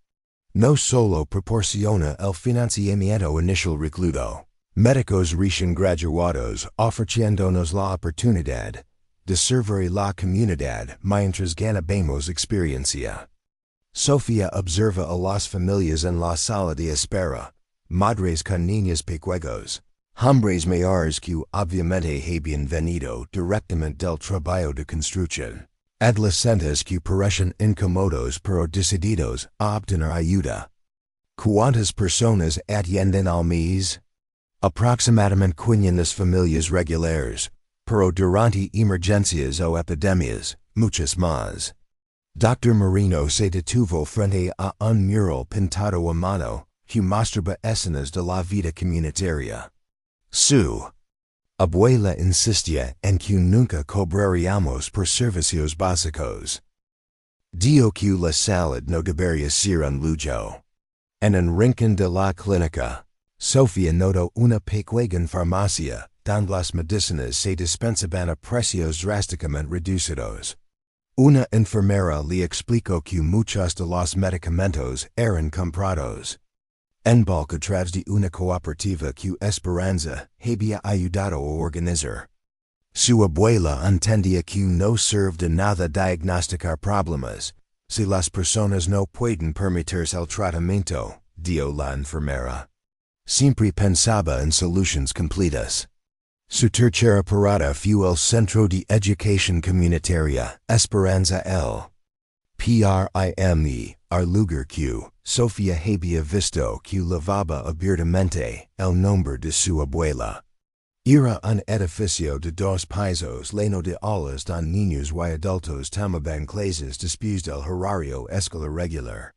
No solo proporciona el financiamiento inicial recludo, médicos recién graduados ofreciéndonos la oportunidad de servir la comunidad mientras ganamos experiencia. Sofia observa a las familias en la sala de espera, madres con niños pequeños, hombres mayores que obviamente habían venido directamente del trabajo de construcción, adolescentes que parecen incómodos pero decididos a obtener ayuda. ¿Cuántas personas atienden al mes? Aproximadamente 500 familias regulares, pero durante emergencias o epidemias, muchas más. Dr. Marino se detuvo frente a un mural pintado a mano que mostraba escenas de la vida comunitaria. Su abuela insistía en que nunca cobraríamos por servicios básicos. Dijo que la salud no debería ser un lujo. En un rincón de la clínica, Sofia notó una pequeña farmacia donde las medicinas se dispensaban a precios drásticamente reducidos. Una enfermera le explicó que muchos de los medicamentos eran comprados en bulk a través de una cooperativa que Esperanza había ayudado a organizar. Su abuela entendía que no sirve de nada diagnosticar problemas si las personas no pueden permitirse el tratamiento, dijo la enfermera. Siempre pensaba en soluciones completas. Su tercera parada fue el Centro de Educación Comunitaria, Esperanza el Prime, al lugar que Sofia había visto que lavaba abiertamente el nombre de su abuela. Era un edificio de 2 pisos lleno de aulas donde niños y adultos tomaban clases después del horario escolar regular.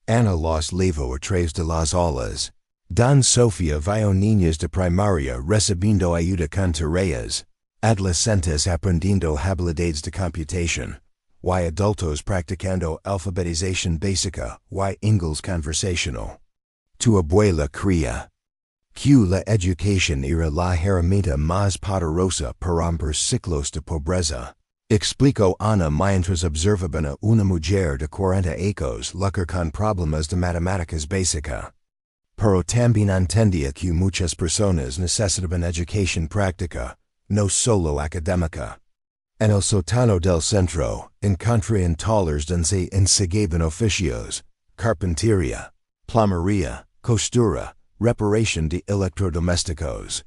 Ana los llevó a través de las aulas. Don Sofia vio niños de primaria recibiendo ayuda con tareas, adolescentes aprendiendo habilidades de computación, y adultos practicando alfabetización básica y inglés conversacional. Tu abuela creía que la educación era la herramienta más poderosa para romper ciclos de pobreza, explicó Ana mientras observaban a una mujer de 40 años luchar con problemas de matemáticas básica. Pero también entendía que muchas personas necesitaban educación práctica, no solo académica. En el sótano del centro, encontraron talleres donde se enseñaban oficios, carpintería, plomería, costura, reparación de electrodomésticos.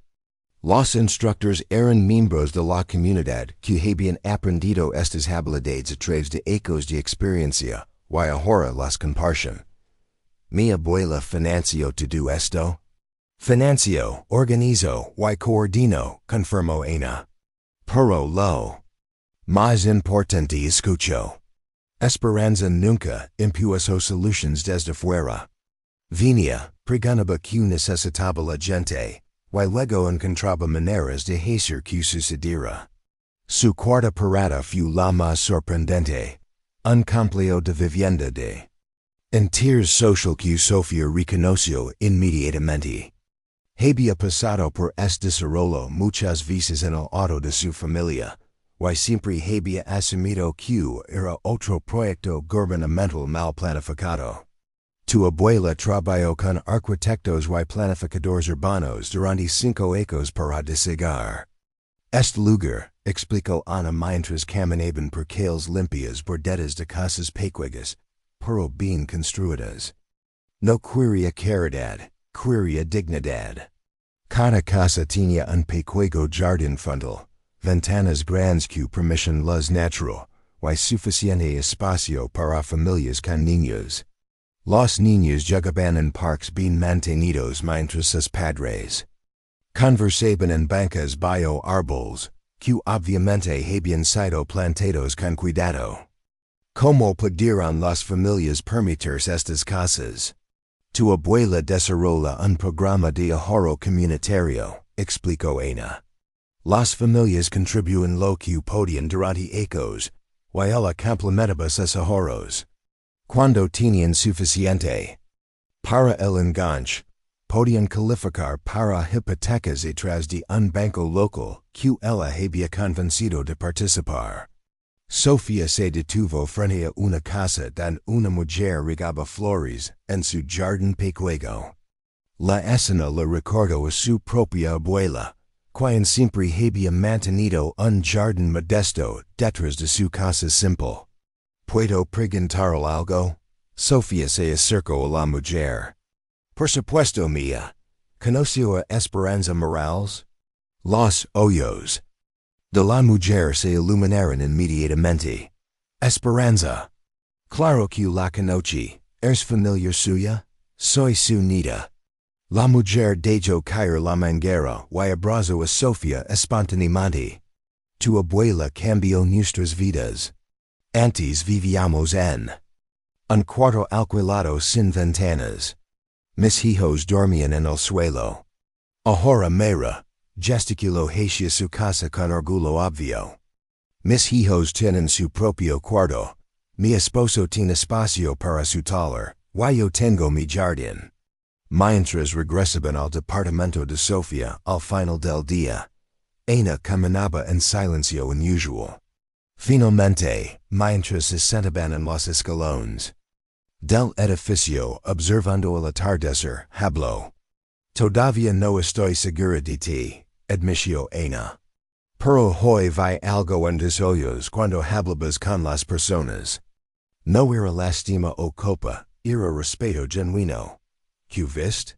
Los instructores eran miembros de la comunidad que habían aprendido estas habilidades a través de años de experiencia, y ahora las compartían. Mi abuela financió todo esto. Financió, organizó y coordinó, confirmó Ana. Pero lo más importante escuchó. Esperanza nunca impuso soluciones desde fuera. Venía, preguntaba que necesitaba la gente, y luego encontraba maneras de hacer que sucediera. Su cuarta parada fue la más sorprendente, un complejo de vivienda de interés social que Sofia reconoció inmediatamente. Había pasado por este desarrollo muchas veces en el auto de su familia, y siempre había asumido que era otro proyecto gubernamental mal planificado. Tu abuela trabajó con arquitectos y planificadores urbanos durante 5 años para decidir este lugar, explicó Ana mientras caminaban por calles limpias bordeadas de casas pequeñas, pero bien construidas. No quería caridad, quería dignidad. Cada casa tenía un pequeño jardín frontal, ventanas grandes que permitían luz natural, y suficiente espacio para familias con niños. Los niños jugaban en parques bien mantenidos mientras sus padres conversaban en bancas bajo árboles, que obviamente habían sido plantados con cuidado. ¿Cómo pudieron las familias permitirse estas casas? Tu abuela desarrolla un programa de ahorro comunitario, explicó Ana. Las familias contribuyen lo que podían durante ecos, y ella complementaba sus ahorros. Cuando tenían suficiente para el enganche, podían calificar para hipotecas a través de un banco local que ella había convencido de participar. Sofia se detuvo frente a una casa donde una mujer regaba flores en su jardín pequeño. La escena le recordó a su propia abuela, quien siempre había mantenido un jardín modesto detrás de su casa simple. ¿Puedo preguntar algo? Sofia se acercó a la mujer. Por supuesto, mía. ¿Conoció a Esperanza Morales? Los ojos de la mujer se iluminaron inmediatamente. Esperanza. Claro que la conocí. ¿Es familiar suya? Soy su nieta. La mujer dejó caer la manguera y abrazó a Sofia espontáneamente. Tu abuela cambió nuestras vidas. Antes vivíamos en un cuarto alquilado sin ventanas. Mis hijos dormían en el suelo. Ahora mira, gesticuló hacia su casa con orgullo obvio. Mis hijos tienen su propio cuarto. Mi esposo tiene espacio para su taller, y yo tengo mi jardín. Mientras regresaban al departamento de Sofia al final del día, Ana caminaba en silencio unusual. Finalmente, mientras se sentaban en los escalones del edificio observando el atardecer, habló. Todavía no estoy segura de ti, admitió Ana. Pero hoy vi algo en tus ojos cuando hablabas con las personas. No era lástima o culpa, era respeto genuino. ¿Qué viste?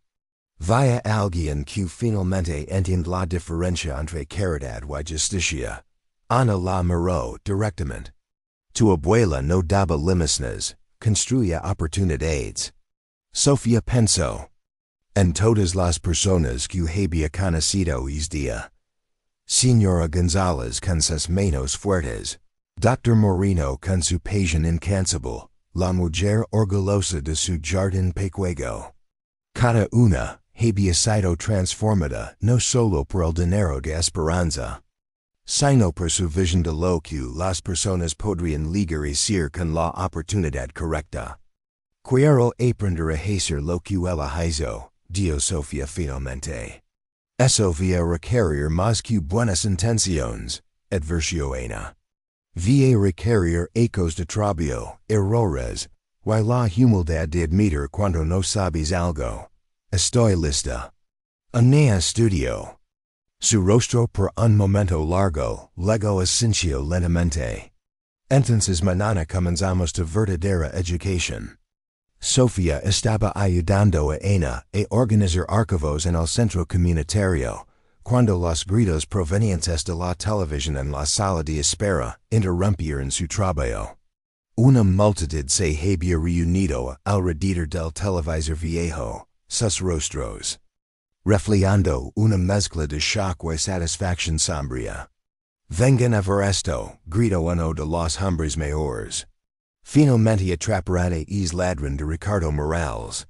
Vi a alguien que finalmente entiende la diferencia entre caridad y justicia. Ana la miró directamente. Tu abuela no daba limosnas, construía oportunidades. Sofia pensó en todas las personas que había conocido ese día. Señora González con sus manos fuertes, Dr. Moreno con su pasión incansable, la mujer orgullosa de su jardín pequeño. Cada una había sido transformada no solo por el dinero de Esperanza, sino por su visión de lo que las personas podrían ligar hacer con la oportunidad correcta. Quiero aprender a hacer lo que ella hizo, dijo Sofía finalmente. Eso va a requerir más que buenas intenciones, advirtió Ana. Va a requerir ecos de trabajo, errores, y la humildad de admitir cuando no sabes algo. Estoy lista. Ana estudió. Su rostro por un momento largo, luego asintió lentamente. Entonces mañana comenzamos tu verdadera educación. Sofia estaba ayudando a Ana a organizar archivos en el centro comunitario, cuando los gritos provenientes de la televisión en la sala de espera interrumpieron su trabajo. Una multitud se había reunido alrededor del televisor viejo, sus rostros reflejando una mezcla de shock y satisfacción sombría. Vengan a ver esto, gritó uno de los hombres mayores. Finalmente atraparán a es ladrón de Ricardo Morales.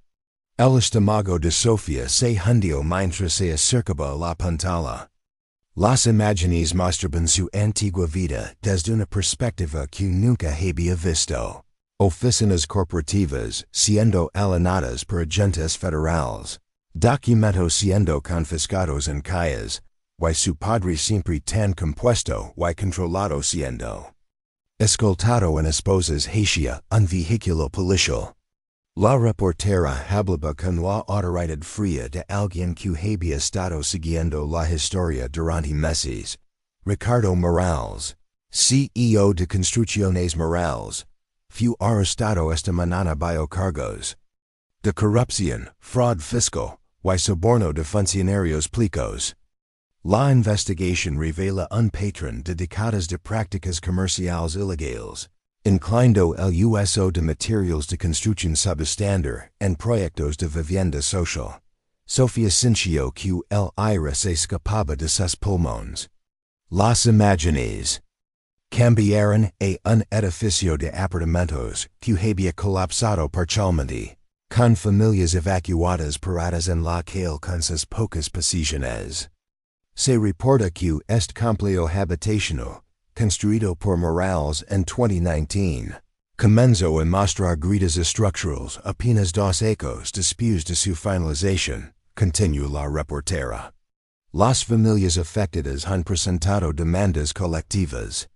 El estómago de Sofia se hundió mientras se acercaba a la pantalla. Las imágenes mostraban su antigua vida desde una perspectiva que nunca había visto. Oficinas corporativas siendo alienadas por agentes federales. Documentos siendo confiscados en calles, y su padre siempre tan compuesto y controlado siendo escoltado en esposas hacia un vehículo policial. La reportera hablaba con la autoridad fría de alguien que había estado siguiendo la historia durante meses. Ricardo Morales, CEO de Construcciones Morales, fue arrestado esta mañana bajo cargos de corrupción, fraude fiscal, y soborno de funcionarios públicos. La investigación revela un patrón de décadas de prácticas comerciales ilegales, incluyendo el uso de materiales de construcción subestándar en proyectos de vivienda social. Sofia sintió que el aire se escapaba de sus pulmones. Las imágenes cambiaron a un edificio de apartamentos que había colapsado parcialmente, con familias evacuadas paradas en la calle con sus pocas posesiones. Se reporta que este complejo habitacional, construido por Morales en 2019, comenzó a mostrar gritas estructurales apenas 2 ecos después de su finalización, continuó la reportera. Las familias afectadas han presentado demandas colectivas.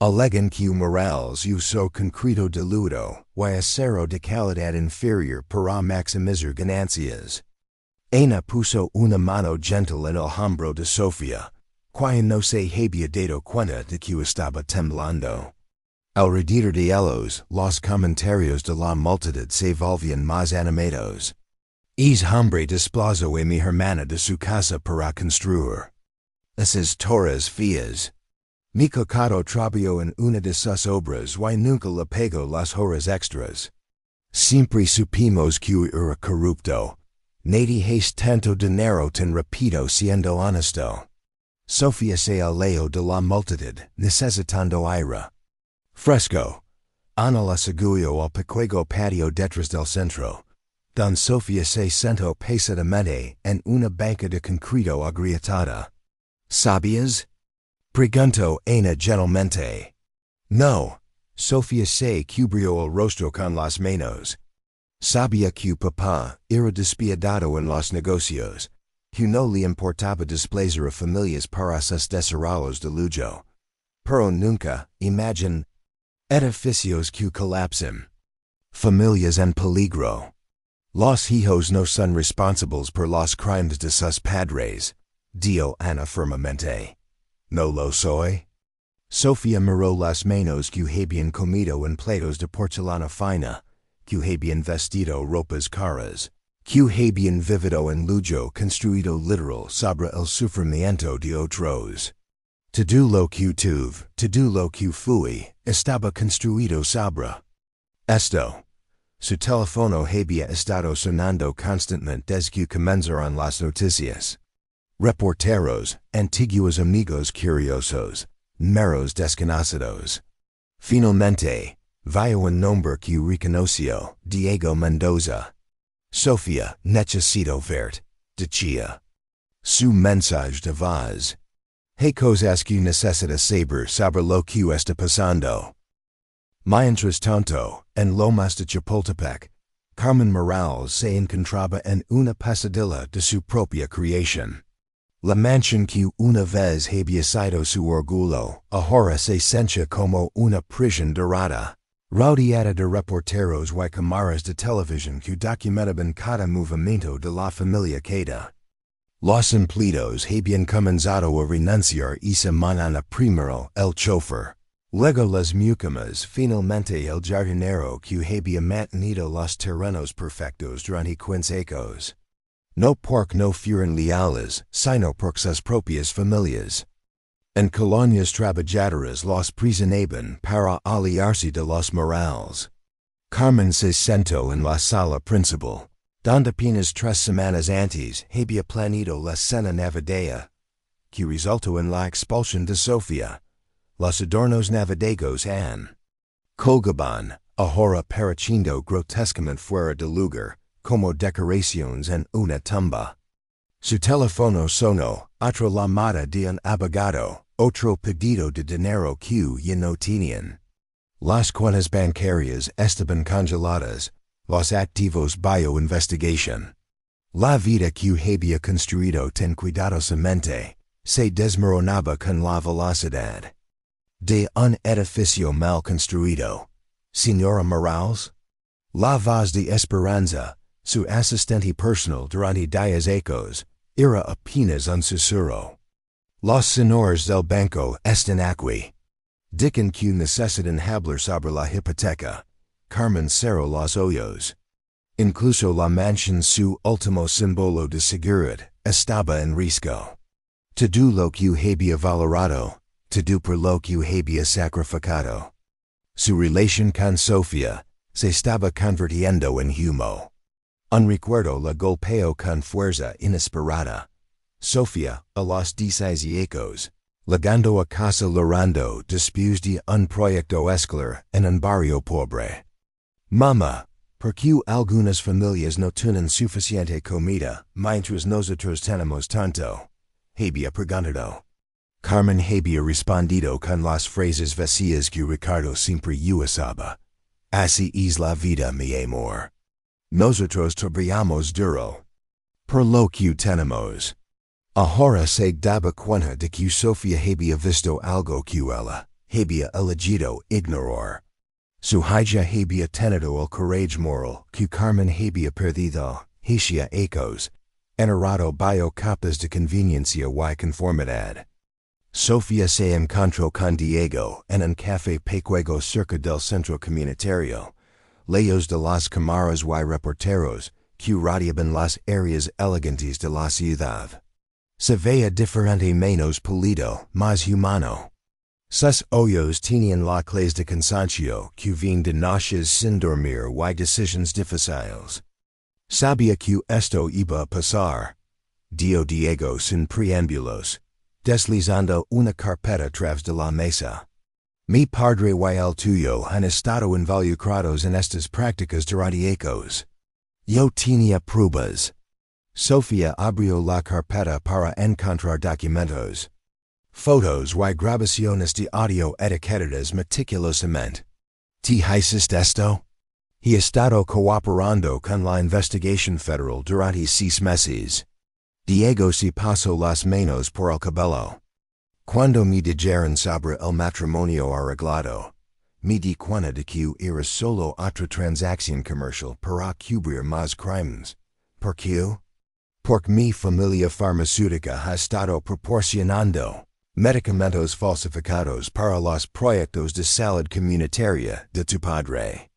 Alegan que Morales usó concreto diluido y acero de calidad inferior para maximizar ganancias. Ena puso una mano gentle en el hombro de Sofia, quien no se había dado cuenta de que estaba temblando. Alrededor de ellos, los comentarios de la multitud se volvían más animados. Es hombre desplazó a mi hermana de su casa para construir. Esas torres feas. Mi cocado trabajó en una de sus obras y nunca le pagó las horas extras. Siempre supimos que era corrupto. Nadie hace tanto dinero tan rápido siendo honesto. Sofia se alejó de la multitud, necesitando aire fresco. Ana la siguió al pequeño patio detrás del centro. Don Sofia se sentó pesadamente en una banca de concreto agrietada. ¿Sabías? Preguntó Ana gentilmente. No. Sofia se cubrió el rostro con las manos. Sabía que papá era despiadado en los negocios, que no le importaba desplazar a familias para sus desarrollos de lujo. Pero nunca, imagine, edificios que colapsan. Familias en peligro. Los hijos no son responsables por los crímenes de sus padres, dijo Ana firmemente. ¿No lo soy? Sofia miró las manos que habían comido en platos de porcelana fina, que habían vestido ropas caras, que habían vivido en lujo construido literal sobre el sufrimiento de otros. Todo lo que tuve, todo lo que fui, estaba construido sobre esto. Su teléfono había estado sonando constantemente desde que comenzaron las noticias. Reporteros, antiguos amigos curiosos, meros desconocidos. Finalmente, vio un nombre que reconoció, Diego Mendoza. Sofia, necesito verte, decía. Su mensaje de voz. Hay cosas que necesita saber sobre lo que está pasando. Mientras tanto, en Lomas de Chapultepec, Carmen Morales se encontraba en una pesadilla de su propia creación. La mansión que una vez había sido su orgullo, ahora se sentía como una prisión dorada, rodeada de reporteros y cámaras de televisión que documentaban cada movimiento de la familia Queda. Los empleados habían comenzado a renunciar esa mañana primero el chofer. Luego las mucamas, finalmente el jardinero que había mantenido los terrenos perfectos durante 15 años. No porque no fueran leales, sino por sus propias familias. En colonias trabajadoras los presionaban para aliarse de los Morales. Carmen se sentó en la sala principal, donde apenas 3 semanas antes había planeado la cena navideña, que resultó en la expulsión de Sofia. Los adornos navideños han colgaban, ahora pareciendo grotescamente fuera de lugar, como decoraciones en una tumba. Su teléfono sonó, otra llamada de un abogado, otro pedido de dinero que ya no tenían. Las cuentas bancarias estaban congeladas, los activos bajo investigación. La vida que había construido tan cuidadosamente, se desmoronaba con la velocidad de un edificio mal construido. Señora Morales? La voz de Esperanza, su asistente personal durante 10 años, era apenas un susurro. Los señores del banco están aquí. Dicen que necesitan hablar sobre la hipoteca. Carmen cerró los ojos. Incluso la mansión, su último símbolo de seguridad, estaba en riesgo. Todo lo que había valorado, todo por lo que había sacrificado. Su relación con Sofia se estaba convirtiendo en humo. Un recuerdo la golpeó con fuerza inesperada. Sofia, a los 16 años, llegando a casa llorando después de un proyecto escolar en un barrio pobre. Mamá, ¿por qué algunas familias no tienen suficiente comida, mientras nosotros tenemos tanto? había preguntado. Carmen había respondido con las frases vacías que Ricardo siempre usaba. Así es la vida, mi amor. Nosotros trabajamos duro. Por lo que tenemos. Ahora se daba cuenta de que Sofia había visto algo que ella había elegido ignorar. Su hija había tenido el courage moral que Carmen había perdido, hacía ecos, enarrado bio capas de conveniencia y conformidad. Sofia se encontró con Diego en un café pequeño cerca del centro comunitario, lejos de las cámaras y reporteros que radiaban las áreas elegantes de la ciudad. Se veía diferente, menos pulido, más humano. Sus ojos tenían la clase de cansancio que viene de noches sin dormir y decisiones difíciles. Sabía que esto iba a pasar. Diego sin preámbulos, deslizando una carpeta tras de la mesa. Mi padre y el tuyo han estado involucrados en estas prácticas durante años. Yo tenía pruebas. Sofia abrió la carpeta para encontrar documentos. Fotos y grabaciones de audio etiquetadas meticulosamente. ¿Te hiciste esto? He estado cooperando con la investigación federal durante 6 meses. Diego se pasó las manos por el cabello. Cuando me dijeron sobre el matrimonio arreglado, me di cuenta de que era solo otra transacción comercial para cubrir más crímenes. ¿Por qué? Porque mi familia farmacéutica ha estado proporcionando medicamentos falsificados para los proyectos de salud comunitaria de tu padre.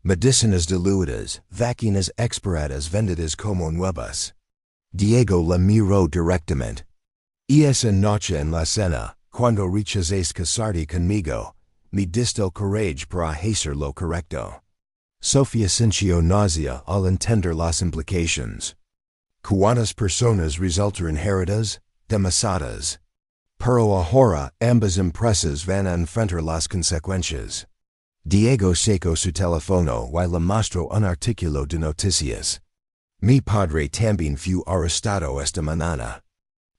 Medicinas diluidas, vacunas expiradas vendidas como nuevas. Diego la miró directamente. Y esa noche en la cena, cuando rechazaste casarte conmigo, me diste el courage para hacer lo correcto. Sofia sintió náusea al entender las implicaciones. ¿Cuántas personas resultaron heridas? Demasiadas. Pero ahora ambas empresas van a enfrentar las consecuencias. Diego sacó su teléfono y le mostró un artículo de noticias. Mi padre también fue arrestado esta mañana.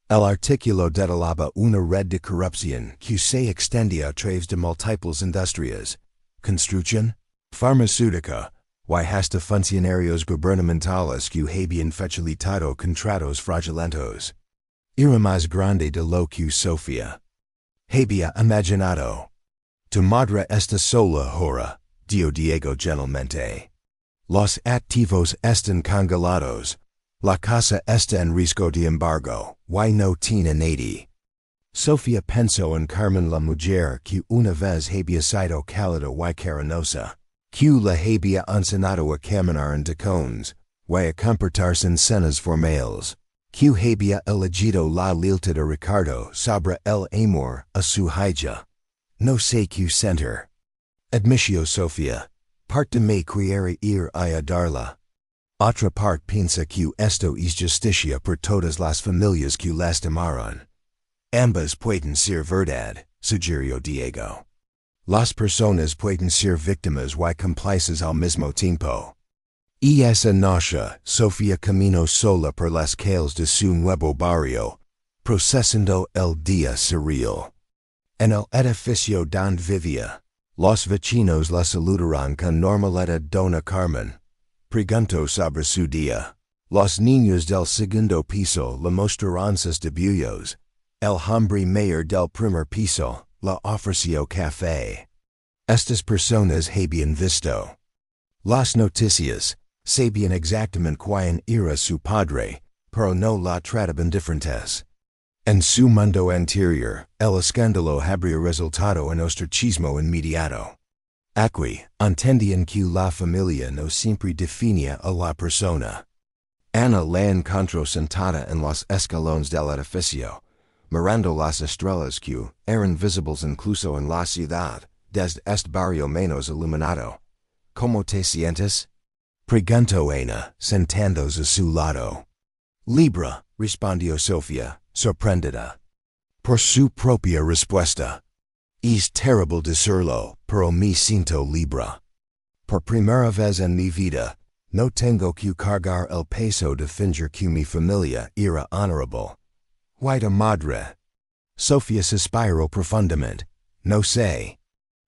El artículo detalaba una red de corrupción que se extendía a través de múltiples industrias, construcción, farmacéutica, y hasta funcionarios gubernamentales que habían facilitado contratos fraudulentos. Era más grande de lo que Sofia había imaginado. Tu madre está sola ahora, Diego gentilmente. Los activos están congelados. La casa está en riesgo de embargo, y no tiene nadie. Sofia pensó en Carmen, la mujer que una vez había sido cálida y cariñosa, que la había enseñado a caminar en tacones, y a comportarse en cenas formales, que había elegido la lealtad a Ricardo sobre el amor a su hija. No sé qué sentir. Admitió Sofia. Parte de me quiere ir a ayudarla. Otra parte piensa que esto es justicia por todas las familias que lastimaron. Ambas pueden ser verdad, sugirió Diego. Las personas pueden ser víctimas y cómplices al mismo tiempo. Y esa noche, Sofia caminó sola por las calles de su nuevo barrio, procesando el día surreal. En el edificio donde vivía, los vecinos la saludaron con normalidad. Dona Carmen preguntó sobre su día. Los niños del segundo piso le mostraron sus dibujos. El hombre mayor del primer piso le ofreció café. Estas personas habían visto las noticias, sabían exactamente quién era su padre, pero no la trataban diferentes. En su mundo anterior, el escándalo habría resultado en ostracismo inmediato. Aquí, entendían que la familia no siempre definía a la persona. Ana la encontró sentada en los escalones del edificio, mirando las estrellas que eran visibles incluso en la ciudad, desde este barrio menos iluminado. ¿Cómo te sientes? Preguntó Ana, sentándose a su lado. Libra, respondió Sofia, sorprendida por su propia respuesta. Es terrible decirlo, pero me siento libra. Por primera vez en mi vida, no tengo que cargar el peso de fingir que mi familia era honorable. White madre. Sofia suspiro profundamente. No sé.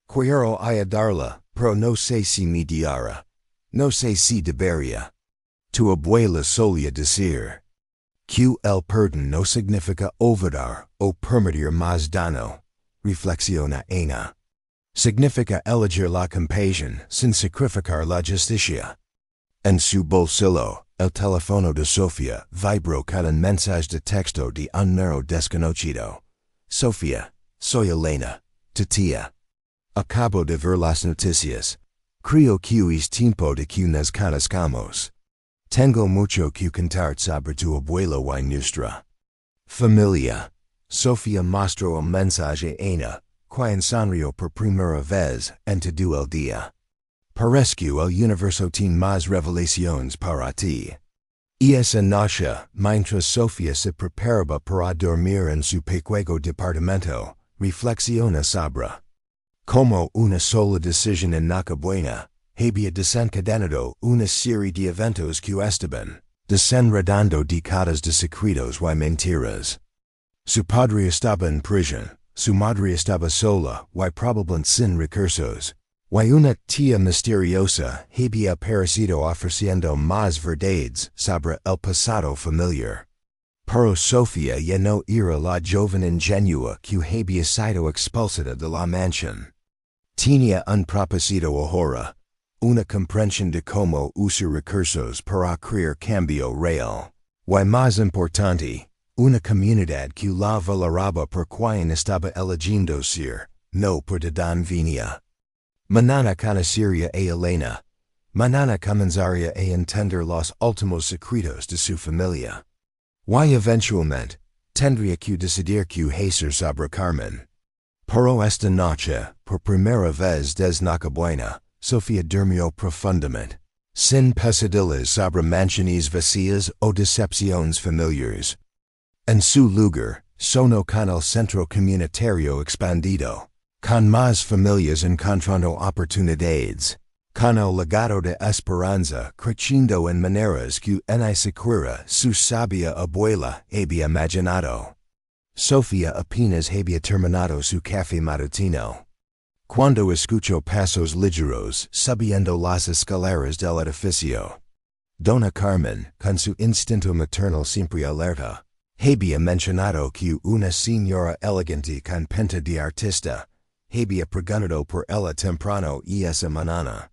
Quiero ayudarla, pero no sé si me diara. No sé si debería. Tu abuela solía decir. Que el perdón no significa olvidar o permitir más daño. Reflexiona ena. Significa elegir la compasión sin sacrificar la justicia. En su bolsillo, el teléfono de Sofia vibró con un mensaje de texto de un número desconocido. Sofia, soy Elena, tu tía. Acabo de ver las noticias. Creo que es tiempo de que nos conozcamos. Tengo mucho que contar sobre tu abuelo y nuestra familia. Sofia mostró el mensaje Ana, quien sonrió por primera vez en todo el día. Parezco el universo tiene más revelaciones para ti. Y esa noche, mientras Sofia se preparaba para dormir en su pequeño departamento, reflexiona sobre como una sola decisión en Nochebuena había desencadenado una serie de eventos que estaban desenredando décadas de secretos y mentiras. Su padre estaba en prisión, su madre estaba sola y probablemente sin recursos, y una tía misteriosa había aparecido ofreciendo más verdades sobre el pasado familiar. Pero Sofia ya no era la joven ingenua que había sido expulsada de la mansión. Tenía un propósito ahora, una comprensión de cómo usar recursos para crear cambio real. Y más importante, una comunidad que la valoraba por quien estaba eligiendo ser, no por de don venía. Mañana conocería a Elena. Mañana comenzaría a entender los últimos secretos de su familia. Y eventualmente, tendría que decidir qué hacer sobre Carmen. Pero esta noche, por primera vez desde Nochebuena, Sofia durmió profundamente, sin pesadillas sobre mansiones vacías o decepciones familiares. En su lugar, sonó con el centro comunitario expandido, con más familias encontrando oportunidades, con el legado de esperanza creciendo en maneras que ni siquiera su sabia abuela había imaginado. Sofia apenas había terminado su café matutino, cuando escuchó pasos ligeros subiendo las escaleras del edificio. Dona Carmen, con su instinto maternal siempre alerta, había mencionado que una señora elegante con pinta de artista había preguntado por ella temprano y esa mañana.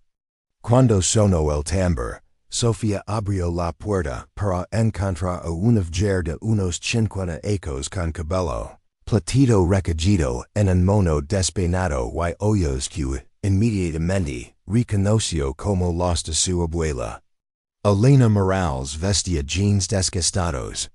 Cuando sonó el tambor, Sofia abrió la puerta para encontrar a una mujer de unos 50 años con cabello plateado recogido en un mono despeinado y ojos que, inmediatamente, reconoció como los de su abuela. Elena Morales vestía jeans desgastados,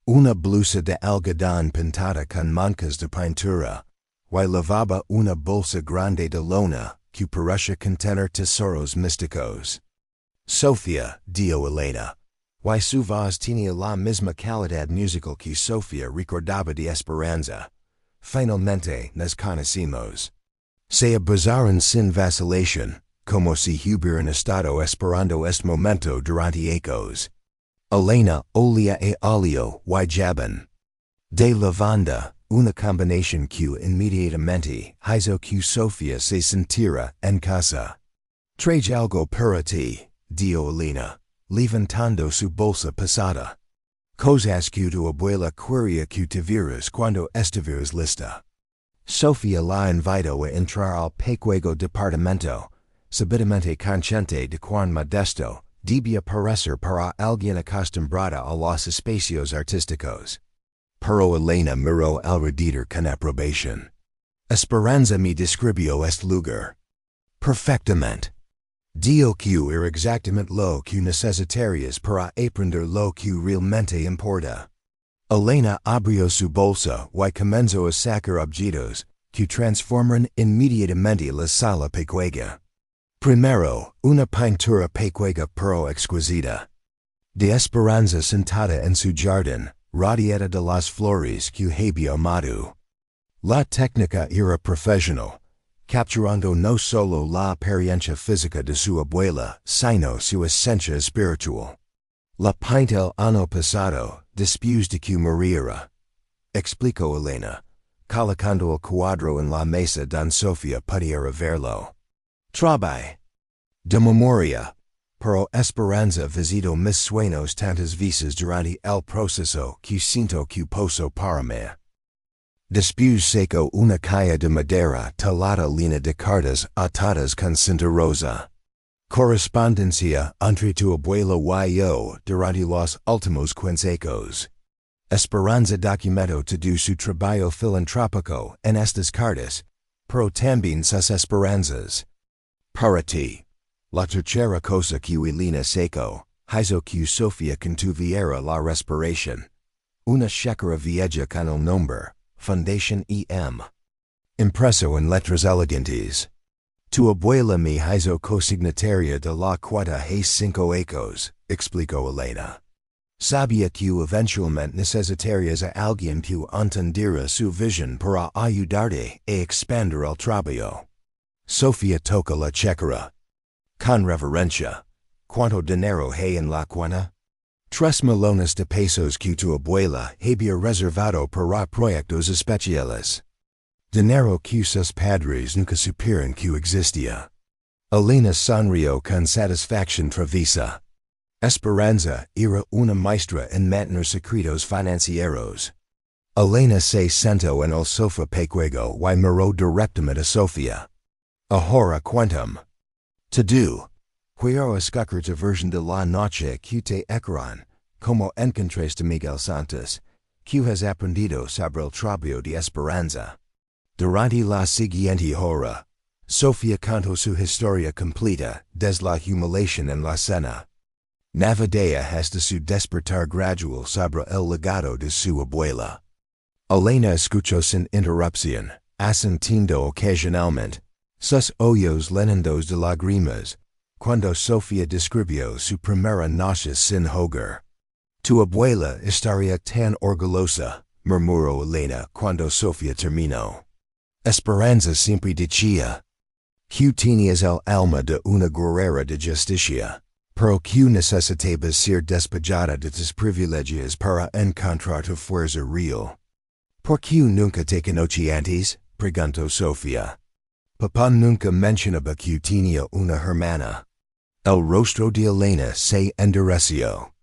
una blusa de algodón pintada con manchas de pintura, y llevaba una bolsa grande de lona que parecía contener tesoros místicos. Sofia, dijo Elena, y su voz tenía la misma calidad musical que Sofia recordaba de Esperanza. Finalmente nos conocimos. Se abrazaron sin vacilación, como si hubieran estado esperando este momento durante años. Elena olía a óleo y jabón de lavanda, una combinación que inmediatamente hizo que Sofia se sintiera en casa. Trae algo para ti, dijo Elena, levantando su bolsa pesada. Cosas que tu abuela quería que te vieras cuando estuvieras lista. Sofia la invitó a entrar al pequeño departamento, súbitamente consciente de cuán modesto debía parecer para alguien acostumbrada a los espacios artísticos. Pero Elena miró alrededor con aprobación. Esperanza me describió este lugar perfectamente. Dijo que era exactamente lo que necesitarías para aprender lo que realmente importa. Elena abrió su bolsa y comenzó a sacar objetos que transforman inmediatamente la sala pequeña. Primero, una pintura pequeña pero exquisita de Esperanza sentada en su jardín, rodeada de las flores que había amado. La técnica era profesional, capturando no solo la apariencia física de su abuela, sino su esencia espiritual. La pinta el año pasado, después de que muriera, explicó Elena, colocando el cuadro en la mesa don Sofia pudiera verlo. Trabai. De memoria, pero esperanza visito mis sueños tantas veces durante el proceso que siento que poso para mí. Después saco una caja de madera talada llena de cartas atadas con cinta rosa. Correspondencia entre tu abuelo y yo durante los últimos 15 años. Esperanza documento todo su trabajo filantrópico en estas cartas, pero también sus esperanzas. Para ti, la tercera cosa que Elena saco, hizo que Sofia contuviera la respiración. Una chequera vieja con el nombre, Fundación EM. Impreso en letras elegantes. Tu abuela me hizo cosignataria de la cuota hace 5 años, explicó Elena. Sabía que eventualmente necesitarías a alguien que entendiera su visión para ayudarte a expandir el trabajo. Sofía toca la chequera. Con reverencia. ¿Cuánto dinero hay en la cuenta? 3 millones de pesos que tu abuela había reservado para proyectos especiales. Dinero que sus padres nunca supieron que existía. Elena sonrió con satisfacción travesa. Esperanza era una maestra en mantener secretos financieros. Elena se sentó en el sofá pequeño y miró directamente a Sofia. Ahora cuéntame. Todo. Quiero escuchar tu versión de la noche que te Echaron, como encontraste Miguel Santos, que has aprendido sobre el trabajo de Esperanza. Durante la siguiente hora, Sofia contó su historia completa desde la humiliación en la cena. Navidad hasta su despertar gradual sobre el legado de su abuela. Elena escuchó sin interrupción, asintiendo ocasionalmente, sus ojos llenos de lágrimas, cuando Sofia describió su primera noche sin hogar. Tu abuela estaría tan orgullosa, murmuró Elena cuando Sofia terminó. Esperanza siempre decía que tenías el alma de una guerrera de justicia, pero que necesitabas ser despojada de tus privilegios para encontrar tu fuerza real. ¿Por qué nunca te conocí antes? Preguntó Sofia. Papá nunca mencionaba que tenía una hermana. El rostro de Elena se endureció.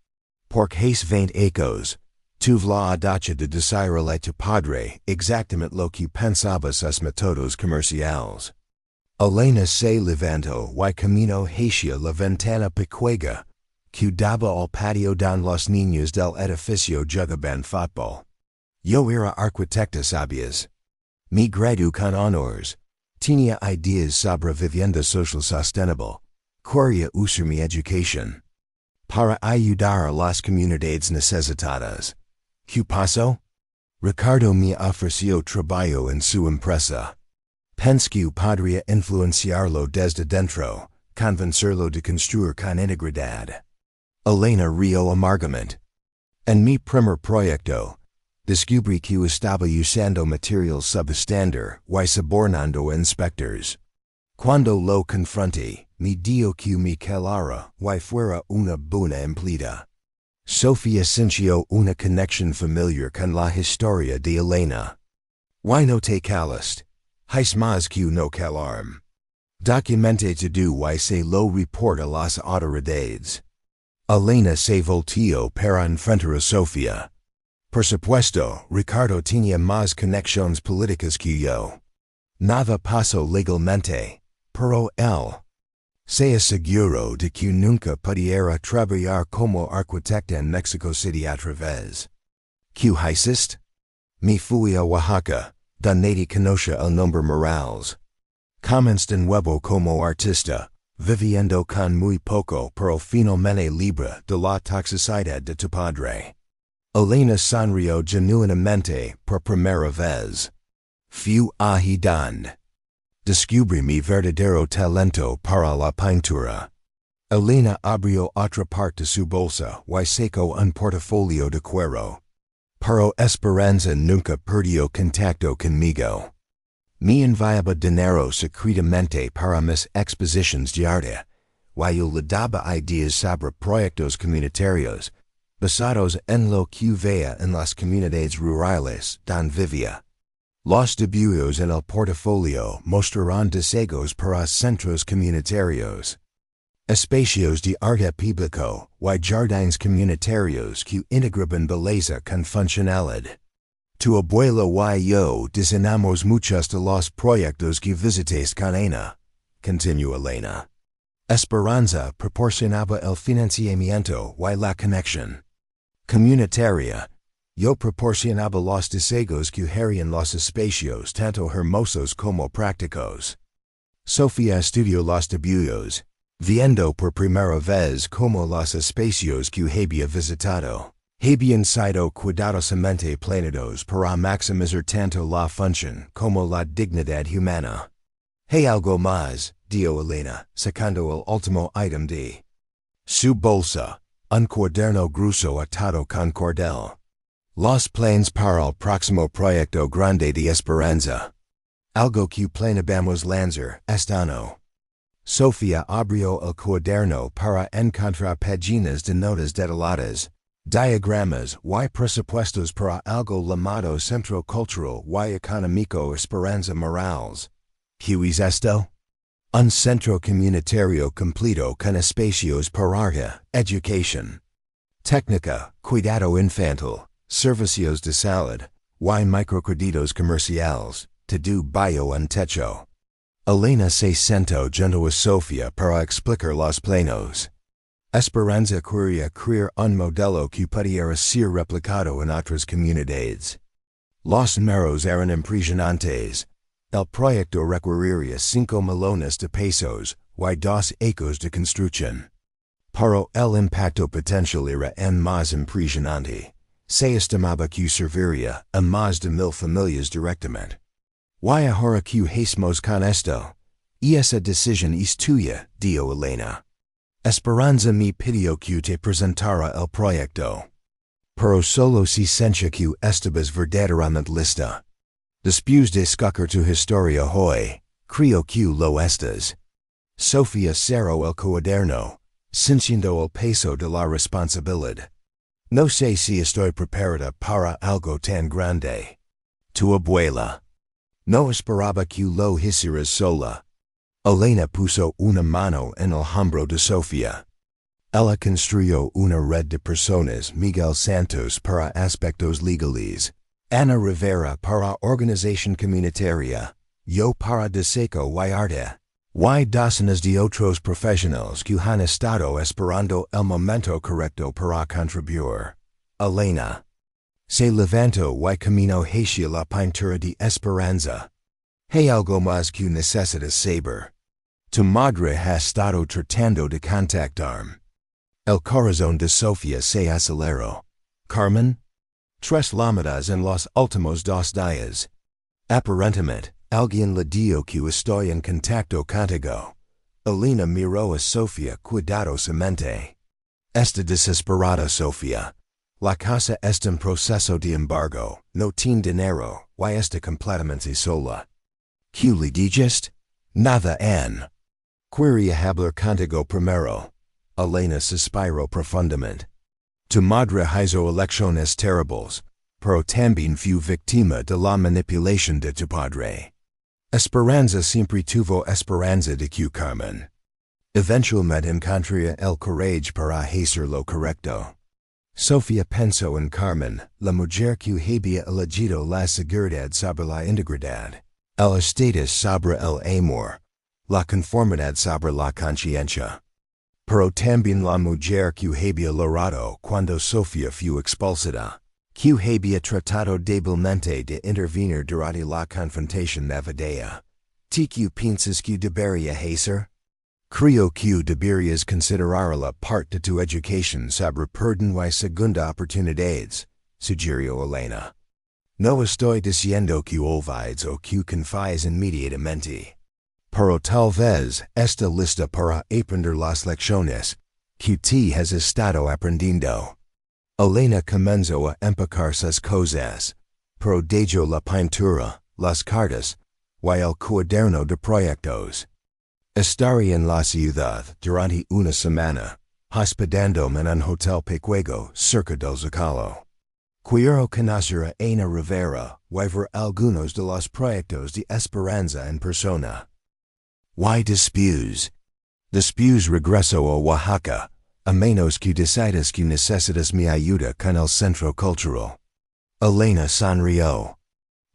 Por hace 20 años, tuve la audacia de decirle a tu padre exactamente lo que pensaba sus métodos comerciales. Elena se levantó y caminó hacia la ventana pequeña, que daba al patio donde los niños del edificio jugaban fútbol. Yo era arquitecta, ¿sabías? Me gradué con honors. Tenía ideas sobre vivienda social sostenible. Quería usar mi educación para ayudar a las comunidades necesitadas. ¿Qué pasó? Ricardo me ofreció trabajo en su empresa. Pensé que podría influenciarlo desde dentro, convencerlo de construir con integridad. Elena rió amargamente. En mi primer proyecto, descubrí que estaba usando material subestándar y sobornando a inspectores. Cuando lo confronté, me dijo que me calara y fuera una buena empleada. Sofia sintió una conexión familiar con la historia de Elena. ¿Why no te calaste? Hais más que no calarme. Documenté todo y se lo report a las autoridades. Elena se volteó para enfrentar a Sofia. Por supuesto, Ricardo tenía más conexiones políticas que yo. Nada pasó legalmente, pero él se aseguró de que nunca pudiera trabajar como arquitecta en Mexico City a través. ¿Qué hiciste? Me fui a Oaxaca, donde conocí el nombre Morales. Comencé de nuevo como artista, viviendo con muy poco pero finalmente libre de la toxicidad de tu padre. Elena sonrió genuinamente por primera vez. Fui agitando. Descubrí mi verdadero talento para la pintura. Elena abrió otra parte de su bolsa y sacó un portafolio de cuero. Pero Esperanza nunca perdió contacto conmigo. Me enviaba dinero secretamente para mis exposiciones de arte, y yo le daba ideas sobre proyectos comunitarios, Basados en lo que vea en las comunidades rurales, dan vivia. Los dibujos en el portafolio mostrarán deseos para centros comunitarios. Espacios de arte público y jardines comunitarios que integraban belleza con funcionalidad. Tu abuelo y yo diseñamos muchos de los proyectos que visites con Ana, continuó Elena. Esperanza proporcionaba el financiamiento y la conexión comunitaria. Yo proporcionaba los deseos que harían los espacios tanto hermosos como prácticos. Sofía estudió los dibujos, viendo por primera vez como los espacios que había visitado habían sido cuidadosamente planeados para maximizar tanto la función como la dignidad humana. Hay algo más, dijo Elena, sacando el último ítem de su bolsa, un cuaderno grueso atado con cordel. Los planes para el próximo proyecto grande de Esperanza. Algo que planeamos lanzar este año. Sofía abrió el cuaderno para encontrar páginas de notas detalladas, diagramas y presupuestos para algo llamado Centro Cultural y Económico Esperanza Morales. ¿Qué es esto? Un centro comunitario completo con espacios para arte, educación, técnica, cuidado infantil, servicios de salud, y microcréditos comerciales, todo bajo un techo. Elena se sentó junto a Sofía para explicar los planos. Esperanza quería crear un modelo que pudiera ser replicado en otras comunidades. Los números eran impresionantes. El proyecto requeriría 5 millones de pesos y 2 acres de construcción. Pero el impacto potencial era en más impresionante. Se estimaba que serviría a más de 1,000 familias directamente. Y ahora que hacemos con esto, y esa decisión es tuya, dijo Elena. Esperanza me pidió que te presentara el proyecto. Pero solo si sentía que estabas verdaderamente lista. Después de escuchar tu historia hoy, creo que lo estás. Sofía cerró el cuaderno, sintiendo el peso de la responsabilidad. No sé si estoy preparada para algo tan grande. Tu abuela. No esperaba que lo hicieras sola. Elena puso una mano en el hombro de Sofía. Ella construyó una red de personas: Miguel Santos para aspectos legales, Ana Rivera para organización comunitaria, yo para diseño y arte, y docenas de otros profesionales que han estado esperando el momento correcto para contribuir. Elena se levantó y caminó hacia la pintura de Esperanza. Hay algo más que necesitas saber. Tu madre ha estado tratando de contactarme. El corazón de Sofía se aceleró. Carmen? 3 llamadas en los últimos 2 días. Aparentemente, alguien le dijo que estoy en contacto contigo. Elena miró a Sofía cuidadosamente. Está desesperada, Sofía. La casa está en proceso de embargo, no tiene dinero, y está completamente sola. ¿Qué le dijiste? Nada en. Quería hablar contigo primero. Elena suspiró profundamente. Tu madre hizo elecciones terribles, pero también fue víctima de la manipulación de tu padre. Esperanza siempre tuvo esperanza de que Carmen eventualmente encontraría el coraje para hacer lo correcto. Sofía pensó en Carmen, la mujer que había elegido la seguridad sobre la integridad, el estatus sobre el amor, la conformidad sobre la conciencia. Pero también la mujer que había logrado cuando Sofía fue expulsada, que había tratado débilmente de intervenir durante la confrontación navideña. ¿Tú qué piensas que debería hacer? Creo que deberías considerarla parte de tu educación sobre perdón y segunda oportunidades, sugirió Elena. No estoy diciendo que olvides o que confíes inmediatamente. Pero tal vez está lista para aprender las lecciones que te has estado aprendiendo. Elena comenzó a empacar sus cosas, pero dejó la pintura, las cartas, y el cuaderno de proyectos. Estaré en la ciudad durante una semana, hospedandome en un hotel pequeño cerca del Zocalo. Quiero conocer a Ana Rivera, y ver algunos de los proyectos de esperanza en persona. Y después regreso a Oaxaca, a menos que decidas que necesitas mi ayuda con el centro cultural. Elena sonrió.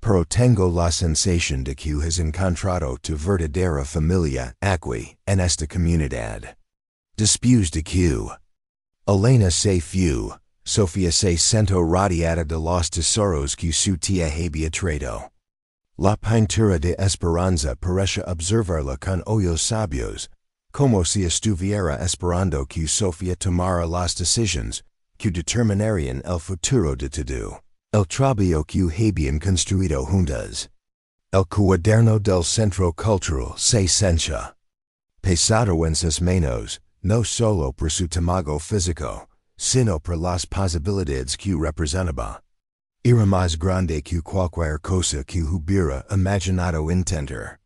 Pero tengo la sensación de que has encontrado tu verdadera familia aquí, en esta comunidad. Después de que Elena se fue, Sofia se sentó rodeada de los tesoros que su tía había traído. La pintura de esperanza parece observarla con ojos sabios, como si estuviera esperando que Sofia tomara las decisiones que determinarían el futuro de todo. El trabajo que habían construido juntas. El cuaderno del centro cultural se sencha. Pesado en sus manos, no solo por su tamaño físico, sino por las posibilidades que representaba. Era más grande que cualquier cosa que hubiera imaginado intentar.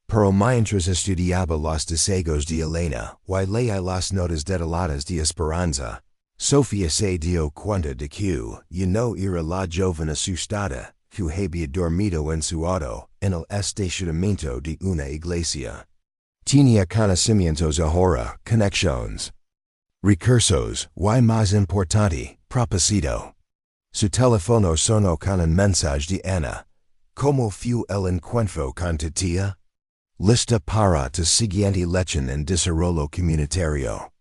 Pero mientras estudiaba los deseos de Elena y leía las notas detalladas de esperanza, Sofia se dio cuenta de que ya no era la joven asustada que había dormido en su auto en el estacionamiento de una iglesia. Tenía conocimientos ahora, conexiones, recursos, y más importante, propósito. Su teléfono sonó con un mensaje de Ana. ¿Cómo fue el encuentro con tu tía? Lista para tu siguiente lección en desarrollo comunitario.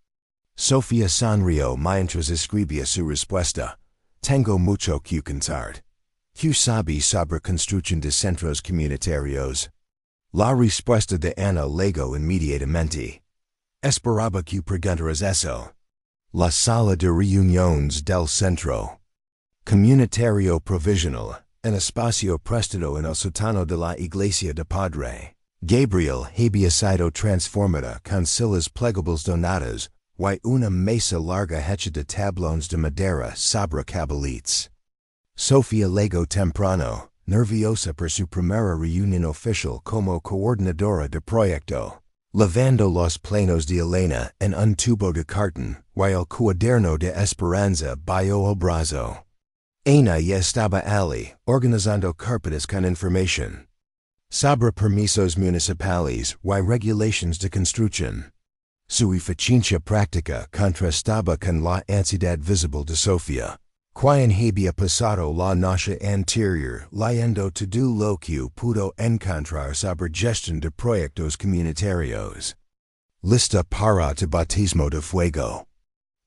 Sofia sonrió mientras escribía su respuesta. Tengo mucho que contar. ¿Qué sabes sobre construcción de centros comunitarios? La respuesta de Ana llegó inmediatamente. Esperaba que preguntaras eso. La sala de reuniones del centro comunitario provisional, en espacio prestado en el sótano de la iglesia de Padre Gabriel había sido transformada con sillas plegables donadas y una mesa larga hecha de tablones de madera sobre caballets. Sofia llegó temprano, nerviosa por su primera reunión oficial como coordinadora de proyecto, lavando los planos de Elena en un tubo de cartón y el cuaderno de esperanza bajo el brazo. Ana ya estaba allí, organizando carpetas con información sobre permisos municipales y regulaciones de construcción. Su eficiencia práctica contrastaba con la ansiedad visible de Sofia, quien había pasado la noche anterior leyendo todo lo que pudo encontrar sobre gestión de proyectos comunitarios. Lista para tu bautismo de fuego.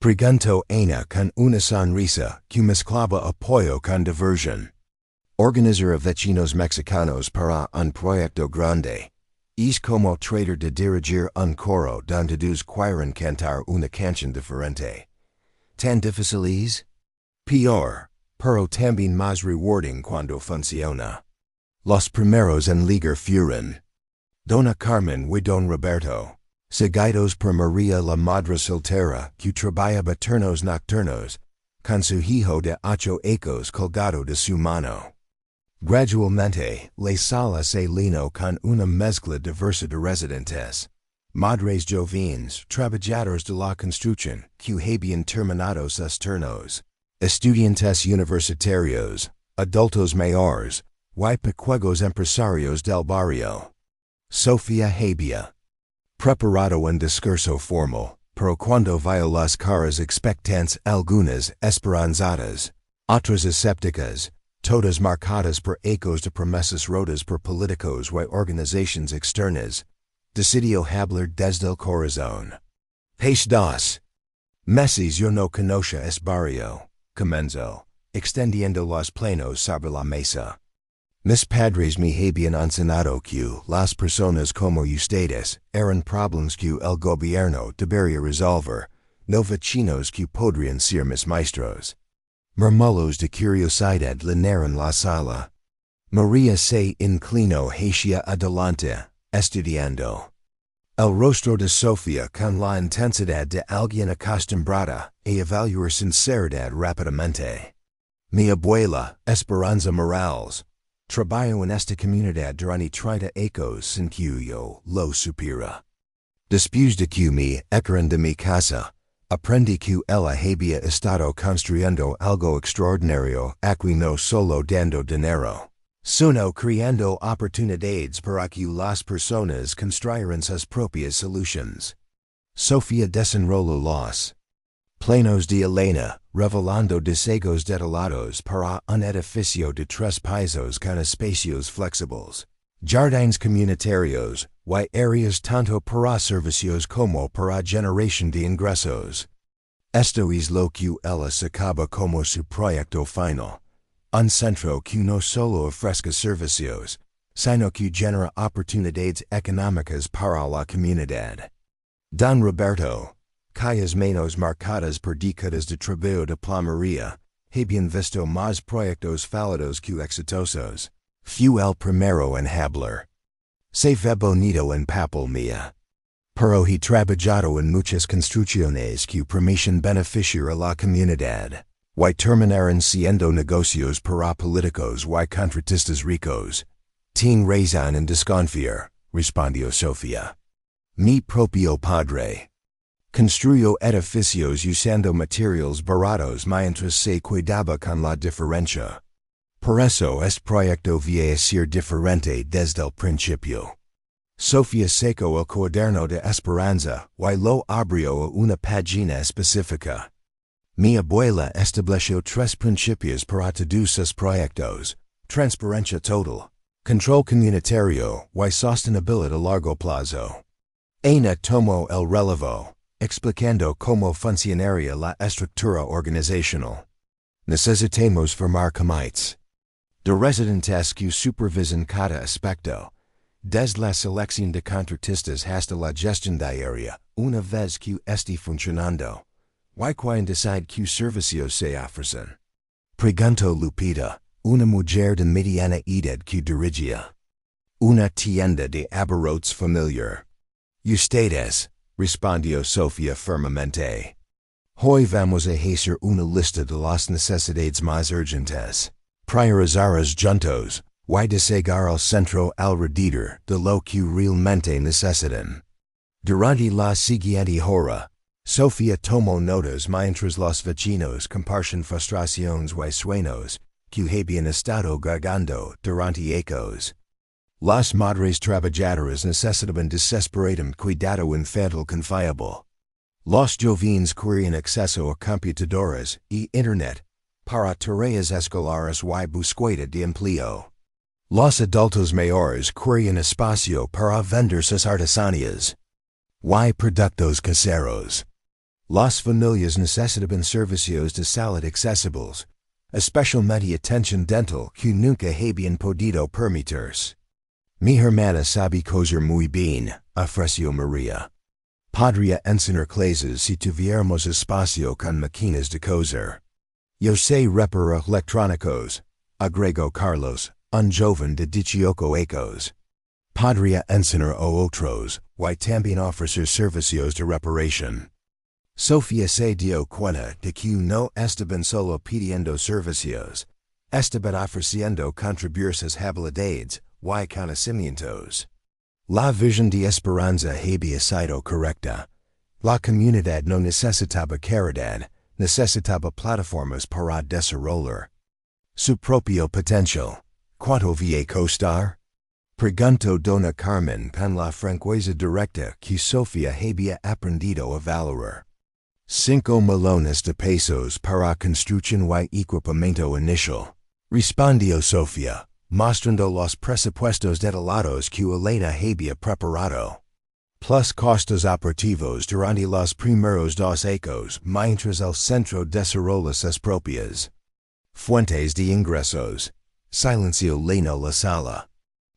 Preguntó Ana con una sonrisa que mezclaba apoyo con diversión. Organizar a vecinos mexicanos para un proyecto grande. Es como tratar de dirigir un coro donde todos quieren cantar una canción diferente. ¿Tan difícil es? Peor, pero también más rewarding cuando funciona. Los primeros en ligar fueron Dona Carmen y Don Roberto, seguidos por María la madre soltera que trabajaba turnos nocturnos, con su hijo de 8 años colgado de su mano. Gradualmente, la sala se llenó con una mezcla diversa de residentes, madres jóvenes, trabajadores de la construcción que habían terminado sus turnos, estudiantes universitarios, adultos mayores, y pequeños empresarios del barrio. Sofia había preparado un discurso formal, pero cuando vio las caras expectantes algunas esperanzadas, otras escépticas, todas marcadas por ecos de promesas rotas por políticos y organizaciones externas, decidió hablar desde el corazón. Page 2. Meses yo no conozco este barrio, comenzó, extendiendo los planos sobre la mesa. Mis padres me habían enseñado que las personas como ustedes eran problemas que el gobierno debería resolver, no vecinos que podrían ser mis maestros. Murmullos de curiosidad llenaron la sala. María se inclinó hacia adelante, estudiando. El rostro de Sofia con la intensidad de alguien acostumbrada a evaluar sinceridad rápidamente. Mi abuela, Esperanza Morales, trabajó en esta comunidad durante 30 años sin que yo lo supiera. Después de que me echaron de mi casa, Aprendí que ella había estado construyendo algo extraordinario aquí no solo dando dinero, sino creando oportunidades para que las personas construyeran sus propias solutions. Sofia desenrolló los planos de Elena, revelando deseos detallados para un edificio de 3 pisos con espacios flexibles, jardines comunitarios, y áreas tanto para servicios como para generación de ingresos. Esto es lo que ella sacaba como su proyecto final. Un centro que no solo ofrezca servicios, sino que genera oportunidades económicas para la comunidad. Don Roberto, calles menos marcadas por décadas de trabajo de plomería, habían visto más proyectos fallidos que exitosos. Fue el primero en hablar. Se ve bonito en papel mía. Pero he trabajado en muchas construcciones que prometen beneficiar a la comunidad, y terminaron siendo negocios para políticos y contratistas ricos. Tiene razón en desconfiar, respondió Sofia. Mi propio padre construyó edificios usando materiales baratos mientras se cuidaba con la diferencia. Por eso este proyecto va a ser diferente desde el principio. Sofia sacó el cuaderno de esperanza y lo abrió a una página específica. Mi abuela estableció 3 principios para todos sus proyectos: transparencia total, control comunitario y sostenibilidad a largo plazo. Ana tomó el relevo, explicando cómo funcionaría la estructura organizacional. Necesitamos formar comités de residentes que supervisan cada aspecto, desde la selección de contratistas hasta la gestión de área, una vez que esté funcionando. ¿Y quién decide qué servicios se ofrecen? Preguntó Lupita, una mujer de mediana edad que dirigía una tienda de abarrotes familiar. Ustedes, respondió Sofia firmemente. Hoy vamos a hacer una lista de las necesidades más urgentes. Priorizarlas juntos, y desegar el centro alrededor de lo que realmente necesitan. Durante la siguiente hora, Sofia tomó notas mientras los vecinos compartían frustraciones y sueños que habían estado gargando durante ecos. Las madres trabajadoras necesitaban desesperadamente cuidado infantil confiable. Los jóvenes querían acceso a computadoras y internet para tareas escolares y búsqueda de empleo. Los adultos mayores querían espacio para vender sus artesanías y productos caseros. Las familias necesitaban servicios de salud accesibles, especialmente atención dental que nunca habían podido permitirse. Mi hermana sabe coser muy bien, ofreció María. Podría enseñar clases si tuviéramos espacio con máquinas de coser. Yo sé reparar electrónicos, agregó Carlos, un joven de 18 años. Podría enseñar a otros, y también ofrecer servicios de reparación. Sofia se dio cuenta de que no estaban solo pidiendo servicios, estaban ofreciendo contribuir sus habilidades y conocimientos. La visión de esperanza había sido correcta. La comunidad no necesitaba caridad, necesitaba plataformas para desarrollar su propio potencial. ¿Cuánto va a costar? Preguntó Dona Carmen con la franqueza directa que Sofia había aprendido a valorar. 5 millones de pesos para construcción y equipamiento inicial, respondió Sofia, mostrando los presupuestos detallados que Elena había preparado. Plus costos operativos durante los primeros 2 años mientras el centro desarrolla sus propias fuentes de ingresos. Silencio llenó la sala.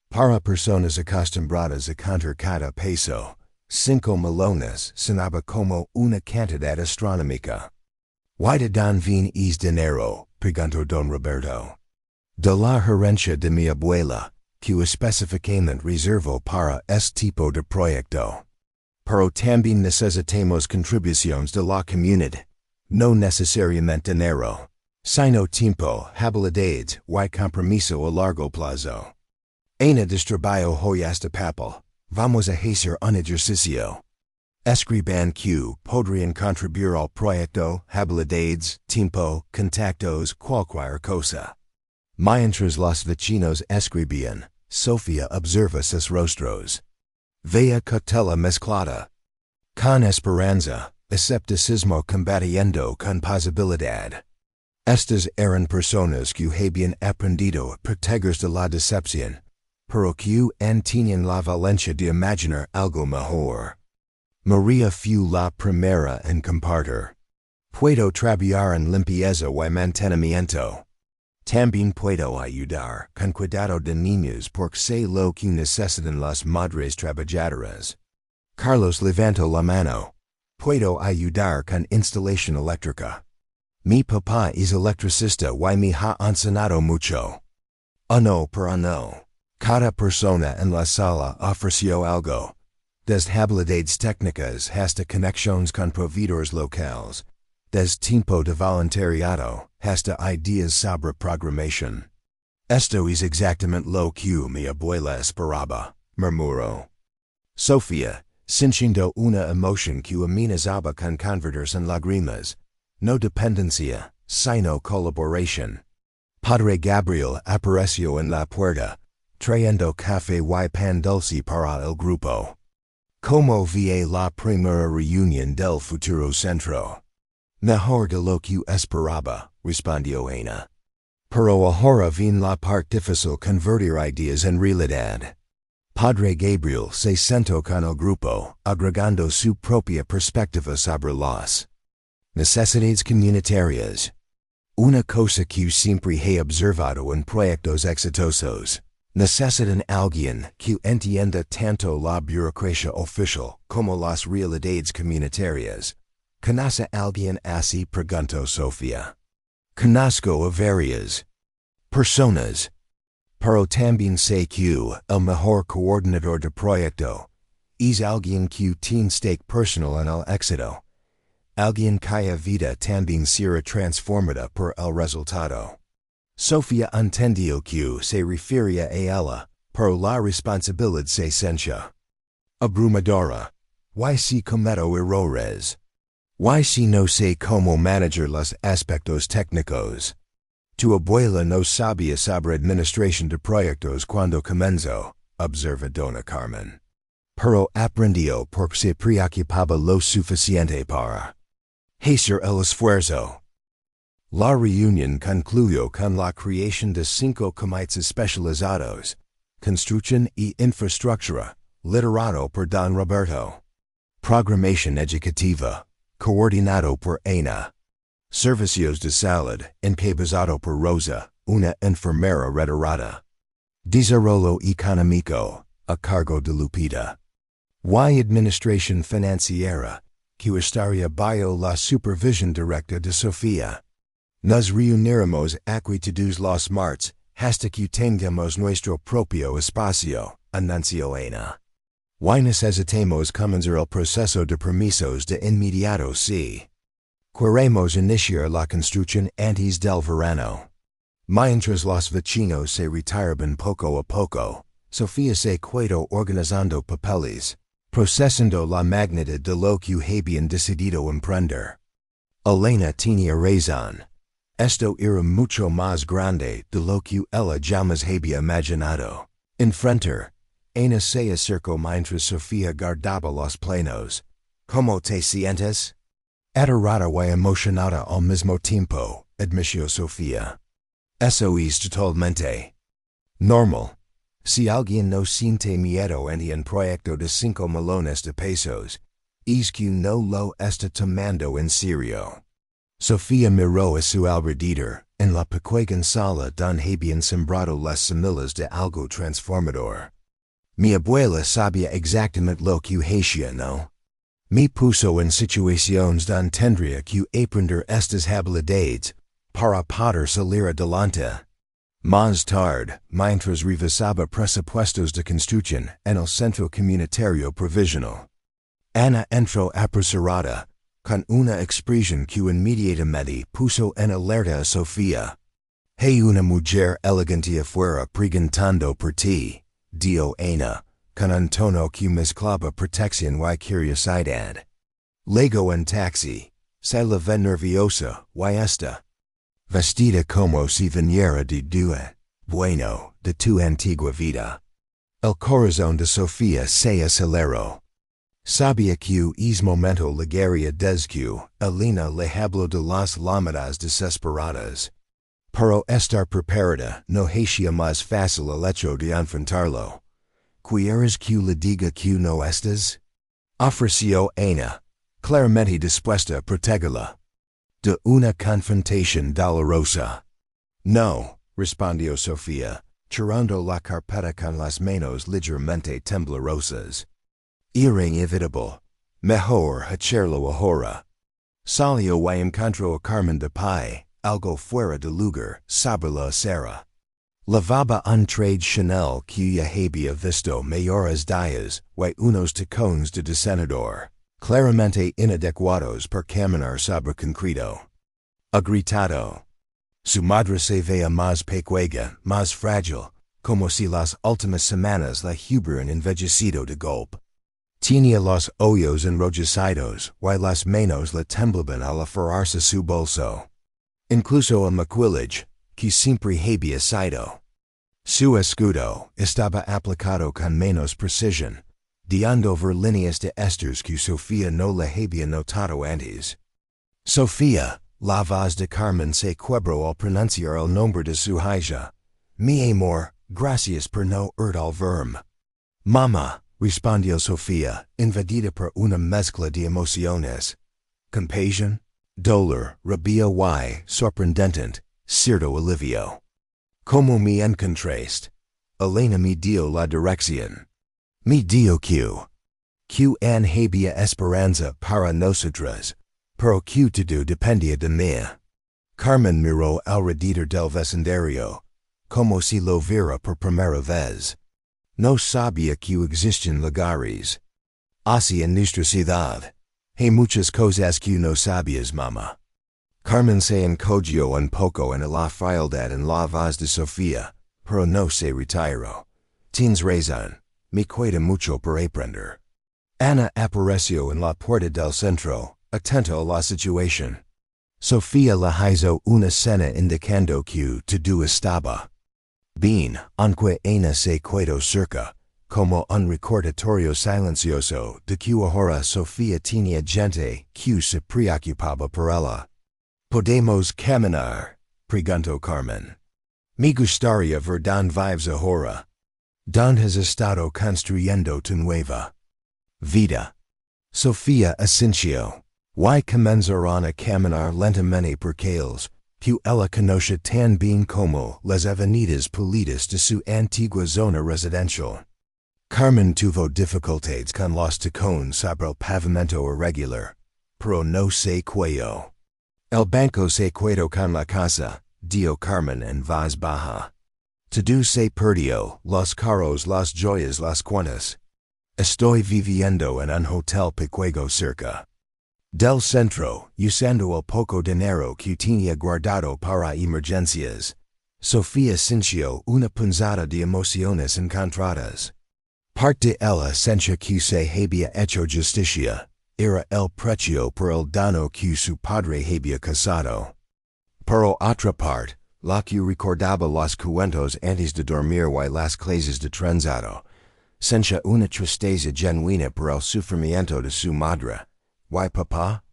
Para personas acostumbradas a contar cada peso, 5 millones sonaba como una cantidad astronómica. ¿Y de dónde viene ese dinero? Preguntó don Roberto. De la herencia de mi abuela, que específicamente reservó para este tipo de proyecto. Pero también necesitamos contribuciones de la comunidad, no necesariamente dinero, sino tiempo, habilidades y compromiso a largo plazo. Ana de trabajo hoy hasta papel, vamos a hacer un ejercicio. Escriban que podrían contribuir al proyecto habilidades, tiempo, contactos, cualquier cosa. Mientras los vecinos escribían, Sofia observa sus rostros. Veía cautela mezclada con esperanza, escepticismo combatiendo con posibilidad. Estas eran personas que habían aprendido a protegerse de la decepción, pero que tenían la valencia de imaginar algo mejor. María fue la primera en compartir. Puedo trabajar en limpieza y mantenimiento. También puedo ayudar con cuidado de niños porque sé lo que necesitan las madres trabajadoras. Carlos levantó la mano. Puedo ayudar con instalación eléctrica. Mi papá es electricista y me ha enseñado mucho. Uno por uno. Cada persona en la sala ofreció algo. Desde habilidades técnicas hasta conexiones con proveedores locales. Desde tiempo de voluntariado hasta ideas sobre programación. Esto es exactamente lo que mi abuela esperaba, murmuró. Sofía, sintiendo una emoción que amenazaba con convertirse en lágrimas. No dependencia, sino colaboración. Padre Gabriel apareció en la puerta, trayendo café y pan dulce para el grupo. Como vi la primera reunión del futuro centro. Mejor de lo que esperaba, respondió Ana. Pero ahora viene la parte difícil convertir ideas en realidad. Padre Gabriel se sentó con el grupo, agregando su propia perspectiva sobre las necesidades comunitarias. Una cosa que siempre he observado en proyectos exitosos. Necesitan alguien que entienda tanto la burocracia oficial como las realidades comunitarias. ¿Conoce a alguien así? Preguntó Sofía. Conozco a varias personas. Pero también sé que el mejor coordinador de proyecto es alguien que tiene stake personal en el éxito. Alguien cuya vida también será transformada por el resultado. Sofía entendió que se refería a ella, pero la responsabilidad se sentía abrumadora. ¿Y si cometo errores? ¿Y si no sé cómo manejar los aspectos técnicos? Tu abuela no sabía sobre administración de proyectos cuando comenzó, observa Dona Carmen. Pero aprendió porque se preocupaba lo suficiente para hacer el esfuerzo. La reunión concluyó con la creación de 5 comités especializados, construcción y infraestructura, liderado por Don Roberto. Programación educativa, coordinado por Ana. Servicios de salud, encabezado por Rosa, una enfermera retirada. Desarrollo económico, a cargo de Lupita. Y administración financiera, que estaría bajo la supervisión directa de Sofía. Nos reuniremos aquí todos los martes, hasta que tengamos nuestro propio espacio, anunció Ana. Y necesitamos comenzar el proceso de permisos de inmediato si queremos iniciar la construcción antes del verano. Mientras los vecinos se retiraban poco a poco, Sofía se quedó organizando papeles, procesando la magnitud de lo que habían decidido emprender. Elena tenía razón. Esto era mucho más grande de lo que ella jamás había imaginado. Enfrentar. Ana se acercó mientras Sofía guardaba los planos. ¿Cómo te sientes? Aterrada y emocionada al mismo tiempo, admitió Sofía. Eso es totalmente normal. Si alguien no siente miedo ante un proyecto de 5 millones de pesos, es que no lo está tomando en serio. Sofía miró a su alrededor, en la pequeña sala donde habían sembrado las semillas de algo transformador. Mi abuela sabía exactamente lo que hacía, ¿no? Me puso en situaciones donde tendría que aprender estas habilidades para poder salir adelante. Más tarde, mientras revisaba presupuestos de construcción en el Centro Comunitario Provisional, Ana entró apresurada, con una expresión que inmediatamente puso en alerta a Sofía. Hay una mujer elegante afuera preguntando por ti, dijo Ana, con un tono que mezclaba protección y curiosidad. Lego en taxi, se la ve nerviosa, y está vestida como si viniera de due, bueno, de tu antigua vida. El corazón de Sofía se aceleró. Sabía que es momento llegaría desde Elena le habló de las llamadas desesperadas. Pero estar preparada no hacía más fácil el hecho de enfrentarlo. ¿Quieres que le diga que no estás? Ofreció Ana, claramente dispuesta a protegerla de una confrontación dolorosa. No, respondió Sofía, tirando la carpeta con las manos ligeramente temblorosas. Era inevitable. Mejor hacerlo ahora. Salió y encontró a Carmen de pie, algo fuera de lugar, sobre la acera. Lavaba un traje Chanel que ya había visto mayores días, y unos tacones de diseñador, claramente inadecuados para caminar sobre concreto. Ha gritado. Su madre se veía más pequeña, más frágil, como si las últimas semanas la hubieran envejecido de golpe. Tenía los ojos enrojecidos, y las manos le temblaban al aferrarse su bolso. Incluso el maquillage, que siempre había sido. Su escudo estaba aplicado con menos precisión, dando ver líneas de estos que Sofía no le había notado antes. Sofía, la voz de Carmen se quebró al pronunciar el nombre de su hija. Mi amor, gracias por no al verme. Mamá, respondió Sofía, invadida por una mezcla de emociones. Compasión, dolor, rabia y, sorprendente, cierto alivio. Como me encontraste. Elena me dio la dirección. Me dio que an había esperanza para nosotras, pero que todo dependía de mí. Carmen miró alrededor del vecindario, como si lo viera por primera vez. No sabía que existen lugares así en nuestra ciudad. Hay muchas cosas que no sabías, mamá. Carmen se encogió un poco en la frialdad en la voz de Sofía, pero no se retiró. Tienes razón, me queda mucho por aprender. Ana apareció en la puerta del centro, atenta a la situación. Sofía le hizo una seña indicando que todo estaba bien, aunque Ana se quedó cerca, como un recordatorio silencioso de que ahora Sofía tenía gente que se preocupaba por ella. ¿Podemos caminar?, preguntó Carmen. Me gustaría ver dónde vives ahora. ¿Dónde has estado construyendo tu nueva vida? Sofía asintió. Y comenzaron a caminar lentamente por calles que ella conoce tan bien como las avenidas pulidas de su antigua zona residencial. Carmen tuvo dificultades con los tacones sobre el pavimento irregular, pero no se quedó. El banco se quedó con la casa, dijo Carmen en voz baja. Todo se perdió, los carros, las joyas, las cuentas. Estoy viviendo en un hotel pequeño cerca del centro, usando el poco dinero que tenía guardado para emergencias. Sofía sintió una punzada de emociones encontradas. Parte de ella sentía que se había hecho justicia. Era el precio por el daño que su padre había causado. Por otra parte, la que recordaba los cuentos antes de dormir y las clases de trenzado, sentía una tristeza genuina por el sufrimiento de su madre. ¿Y papá?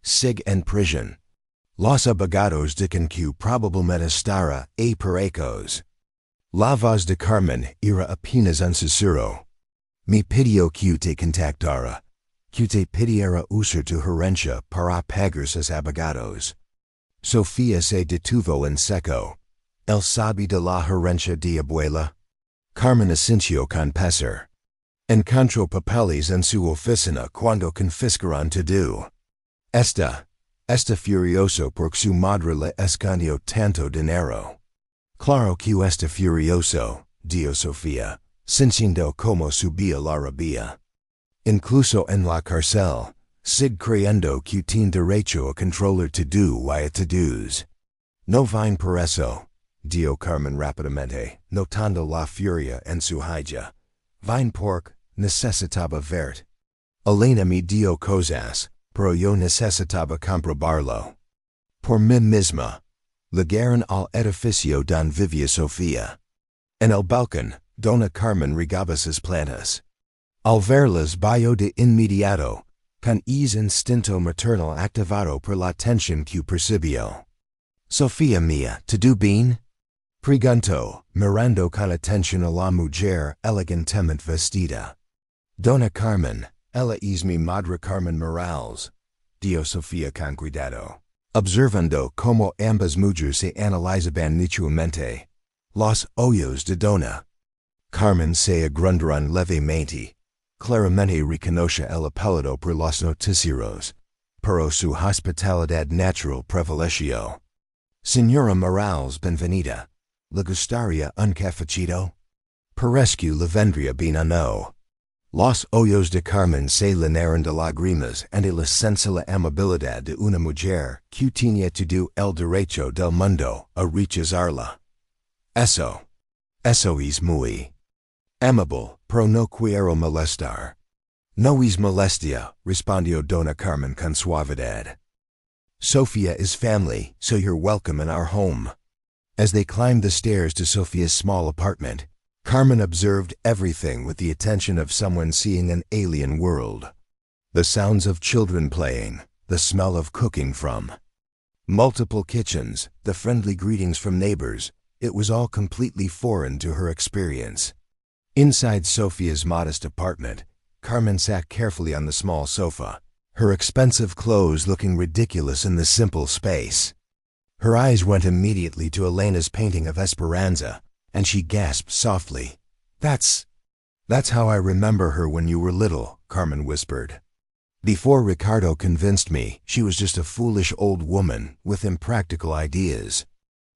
Sig en prisión. Los abogados dicen que probablemente estará a pericos. La voz de Carmen era apenas un susurro. Me pidió que te contactara, que te pidiera usar tu herencia para pagar sus abogados. Sofía se detuvo en seco. ¿El sabe de la herencia de abuela? Carmen asintió con pesar. Encontró papeles en su oficina cuando confiscaron todo. Está furioso porque su madre le escondió tanto dinero. Claro que está furioso, dijo Sofía, sintiendo como subía la rabia. Incluso en la cárcel, sigue creyendo que tiene derecho a controlar todo y a todos. No vain por eso, dijo Carmen rápidamente, notando la furia en su hija. Vine pork, necessitaba vert. Elena mi dio cosas, pero yo necessitaba comprobarlo. Por mí misma. Llegaron al edificio don vivía Sofía. En el balcón, dona Carmen regaba sus plantas. Al verlas vio de inmediato, con instinto maternal activado por la tensión que percibió. Sofía mía, ¿todo bien? Preguntó, mirando con atención a la mujer elegantemente vestida. Dona Carmen, ella es mi madre Carmen Morales, dijo Sofía con cuidado, observando cómo ambas mujeres se analizaban mutuamente. Los ojos de Dona Carmen se agrandaron levemente. Claramente reconoce el apellido por los noticieros, pero su hospitalidad natural prevaleció. Señora Morales, benvenida. ¿Le gustaría un cafecito? Parezco le vendría bien o no. Los ojos de Carmen se llenaron de lágrimas ante la sencilla amabilidad de una mujer que tenía todo el derecho del mundo a rechazarla. Eso es muy amable, pero no quiero molestar. No es molestia, respondió Dona Carmen con suavidad. Sofia is family, so you're welcome in our home. As they climbed the stairs to Sofia's small apartment, Carmen observed everything with the attention of someone seeing an alien world. The sounds of children playing, the smell of cooking from multiple kitchens, the friendly greetings from neighbors, it was all completely foreign to her experience. Inside Sofia's modest apartment, Carmen sat carefully on the small sofa, her expensive clothes looking ridiculous in the simple space. Her eyes went immediately to Elena's painting of Esperanza, and she gasped softly. That's how I remember her when you were little, Carmen whispered. Before Ricardo convinced me, she was just a foolish old woman with impractical ideas.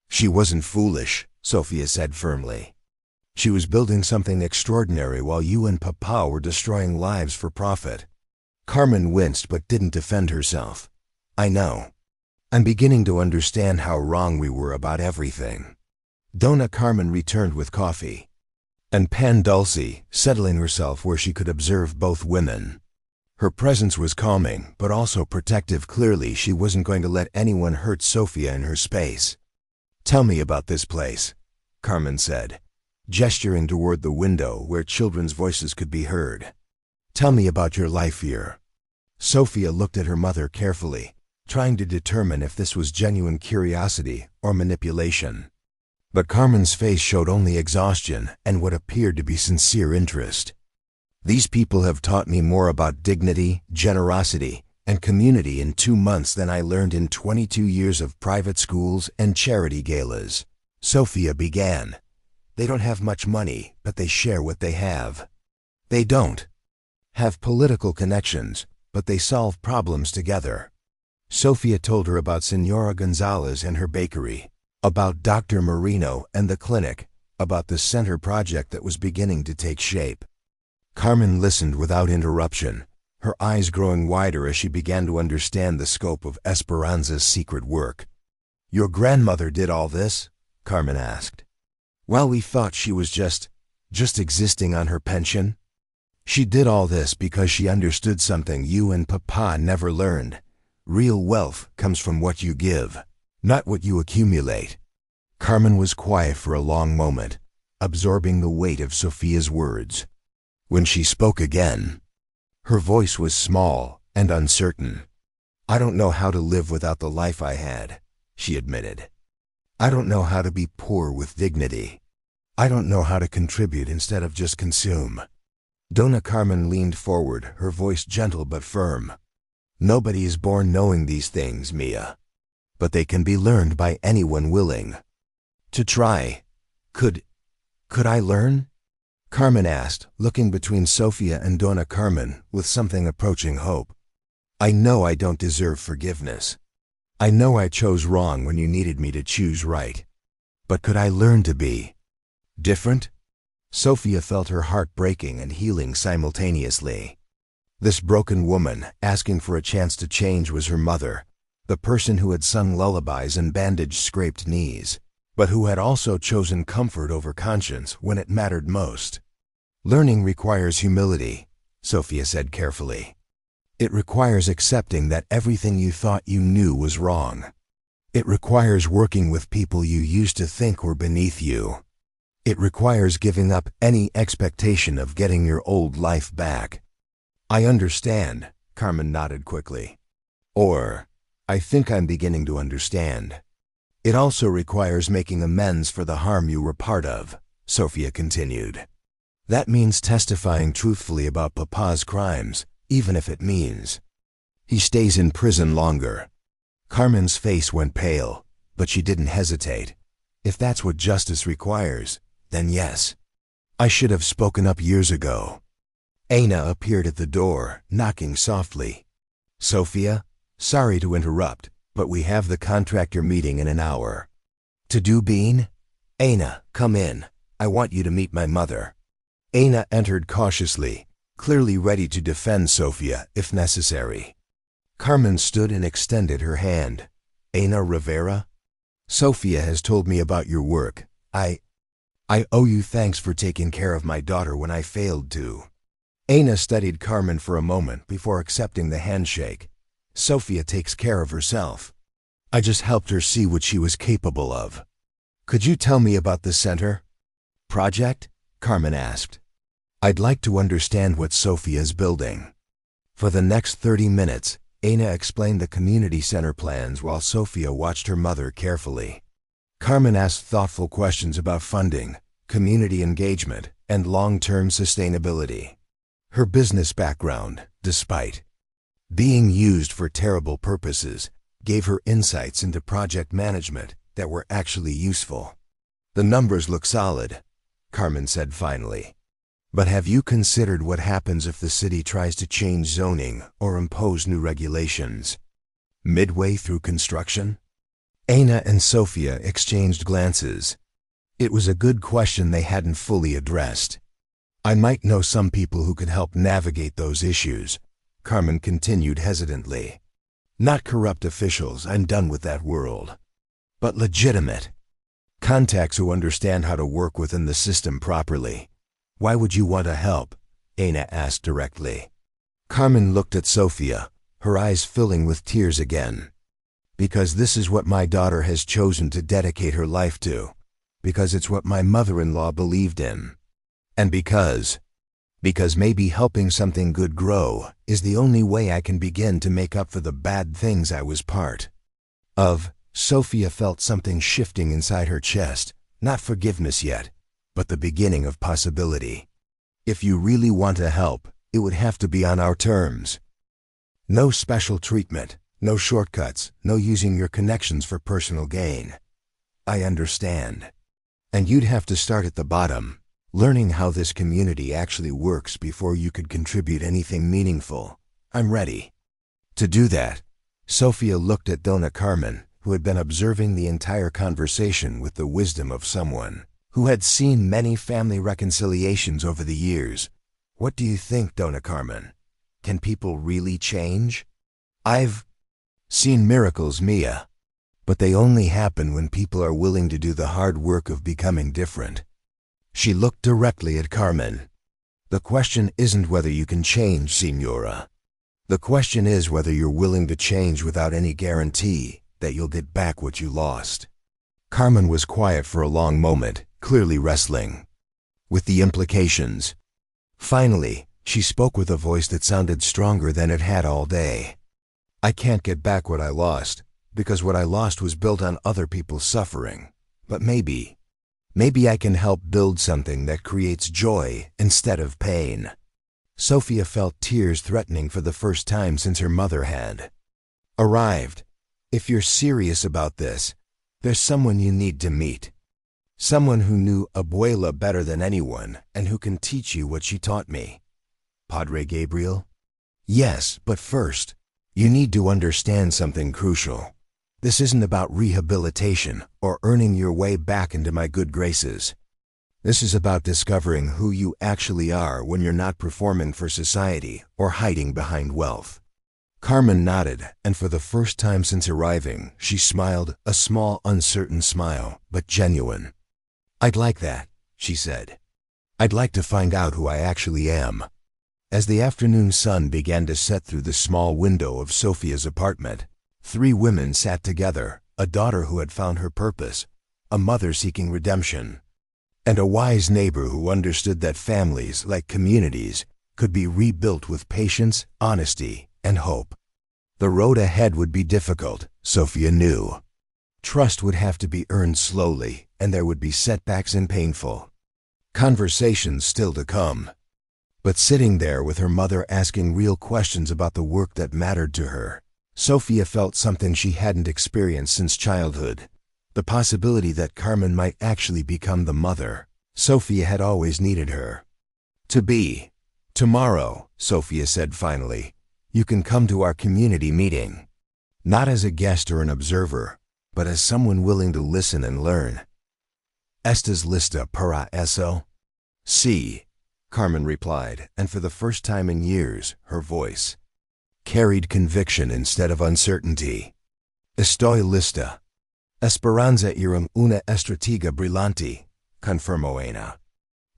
She wasn't foolish, Sofia said firmly. She was building something extraordinary while you and Papa were destroying lives for profit. Carmen winced but didn't defend herself. I know. I'm beginning to understand how wrong we were about everything. Dona Carmen returned with coffee and pan dulce, settling herself where she could observe both women. Her presence was calming, but also protective. Clearly, she wasn't going to let anyone hurt Sofia in her space. Tell me about this place, Carmen said, gesturing toward the window where children's voices could be heard. Tell me about your life here. Sofia looked at her mother carefully, trying to determine if this was genuine curiosity or manipulation. But Carmen's face showed only exhaustion and what appeared to be sincere interest. These people have taught me more about dignity, generosity, and community in 2 months than I learned in 22 years of private schools and charity galas. Sofia began. They don't have much money, but they share what they have. They don't have political connections, but they solve problems together. Sofia told her about Senora Gonzalez and her bakery, about Dr. Marino and the clinic, about the center project that was beginning to take shape. Carmen listened without interruption, her eyes growing wider as she began to understand the scope of Esperanza's secret work. Your grandmother did all this? Carmen asked. Well, we thought she was just existing on her pension. She did all this because she understood something you and Papa never learned. Real wealth comes from what you give, not what you accumulate. Carmen was quiet for a long moment, absorbing the weight of Sofia's words. When she spoke again, her voice was small and uncertain. I don't know how to live without the life I had, she admitted. I don't know how to be poor with dignity. I don't know how to contribute instead of just consume. Dona Carmen leaned forward, her voice gentle but firm. Nobody is born knowing these things, Mia. But they can be learned by anyone willing to try. Could I learn? Carmen asked, looking between Sofia and Dona Carmen with something approaching hope. I know I don't deserve forgiveness. I know I chose wrong when you needed me to choose right. But could I learn to be different? Sofia felt her heart breaking and healing simultaneously. This broken woman, asking for a chance to change, was her mother, the person who had sung lullabies and bandaged scraped knees, but who had also chosen comfort over conscience when it mattered most. Learning requires humility, Sofia said carefully. It requires accepting that everything you thought you knew was wrong. It requires working with people you used to think were beneath you. It requires giving up any expectation of getting your old life back. I understand, Carmen nodded quickly. Or, I think I'm beginning to understand. It also requires making amends for the harm you were part of, Sofia continued. That means testifying truthfully about Papa's crimes, even if it means he stays in prison longer. Carmen's face went pale, but she didn't hesitate. If that's what justice requires, then yes. I should have spoken up years ago. Aina appeared at the door, knocking softly. Sofia, sorry to interrupt, but we have the contractor meeting in an hour. To do Bean? Aina, come in. I want you to meet my mother. Aina entered cautiously, clearly ready to defend Sofia if necessary. Carmen stood and extended her hand. Aina Rivera? Sofia has told me about your work. I owe you thanks for taking care of my daughter when I failed to. Aina studied Carmen for a moment before accepting the handshake. Sofia takes care of herself. I just helped her see what she was capable of. Could you tell me about the center? Project? Carmen asked. I'd like to understand what Sofia is building. For the next 30 minutes, Aina explained the community center plans while Sofia watched her mother carefully. Carmen asked thoughtful questions about funding, community engagement, and long-term sustainability. Her business background, despite being used for terrible purposes, gave her insights into project management that were actually useful. The numbers look solid, Carmen said finally. But have you considered what happens if the city tries to change zoning or impose new regulations? Midway through construction? Aina and Sofia exchanged glances. It was a good question they hadn't fully addressed. I might know some people who could help navigate those issues, Carmen continued hesitantly. Not corrupt officials, I'm done with that world. But legitimate. Contacts who understand how to work within the system properly. Why would you want to help? Aina asked directly. Carmen looked at Sofia, her eyes filling with tears again. Because this is what my daughter has chosen to dedicate her life to. Because it's what my mother-in-law believed in. And because maybe helping something good grow is the only way I can begin to make up for the bad things I was part of. Sofia felt something shifting inside her chest, not forgiveness yet, but the beginning of possibility. If you really want to help, it would have to be on our terms. No special treatment, no shortcuts, no using your connections for personal gain. I understand. And you'd have to start at the bottom, learning how this community actually works before you could contribute anything meaningful. I'm ready. To do that, Sofia looked at Dona Carmen, who had been observing the entire conversation with the wisdom of someone who had seen many family reconciliations over the years. What do you think, Dona Carmen? Can people really change? I've seen miracles, Mia, but they only happen when people are willing to do the hard work of becoming different. She looked directly at Carmen. The question isn't whether you can change, Signora. The question is whether you're willing to change without any guarantee that you'll get back what you lost. Carmen was quiet for a long moment, clearly wrestling with the implications. Finally, she spoke with a voice that sounded stronger than it had all day. I can't get back what I lost, because what I lost was built on other people's suffering. But maybe I can help build something that creates joy instead of pain. Sofia felt tears threatening for the first time since her mother had arrived. If you're serious about this, there's someone you need to meet. Someone who knew Abuela better than anyone and who can teach you what she taught me. Padre Gabriel? Yes, but first, you need to understand something crucial. This isn't about rehabilitation or earning your way back into my good graces. This is about discovering who you actually are when you're not performing for society or hiding behind wealth. Carmen nodded, and for the first time since arriving, she smiled, a small, uncertain smile, but genuine. I'd like that, she said. I'd like to find out who I actually am. As the afternoon sun began to set through the small window of Sofia's apartment, 3 women sat together, a daughter who had found her purpose, a mother seeking redemption, and a wise neighbor who understood that families, like communities, could be rebuilt with patience, honesty, and hope. The road ahead would be difficult, Sofia knew. Trust would have to be earned slowly, and there would be setbacks and painful conversations still to come. But sitting there with her mother asking real questions about the work that mattered to her, Sofia felt something she hadn't experienced since childhood. The possibility that Carmen might actually become the mother Sofia had always needed her to be. Tomorrow, Sofia said finally, you can come to our community meeting. Not as a guest or an observer, but as someone willing to listen and learn. ¿Estás lista para eso? Sí, Carmen replied, and for the first time in years, her voice carried conviction instead of uncertainty. Estoy lista. Esperanza era una estrategia brillante, confirmó ella.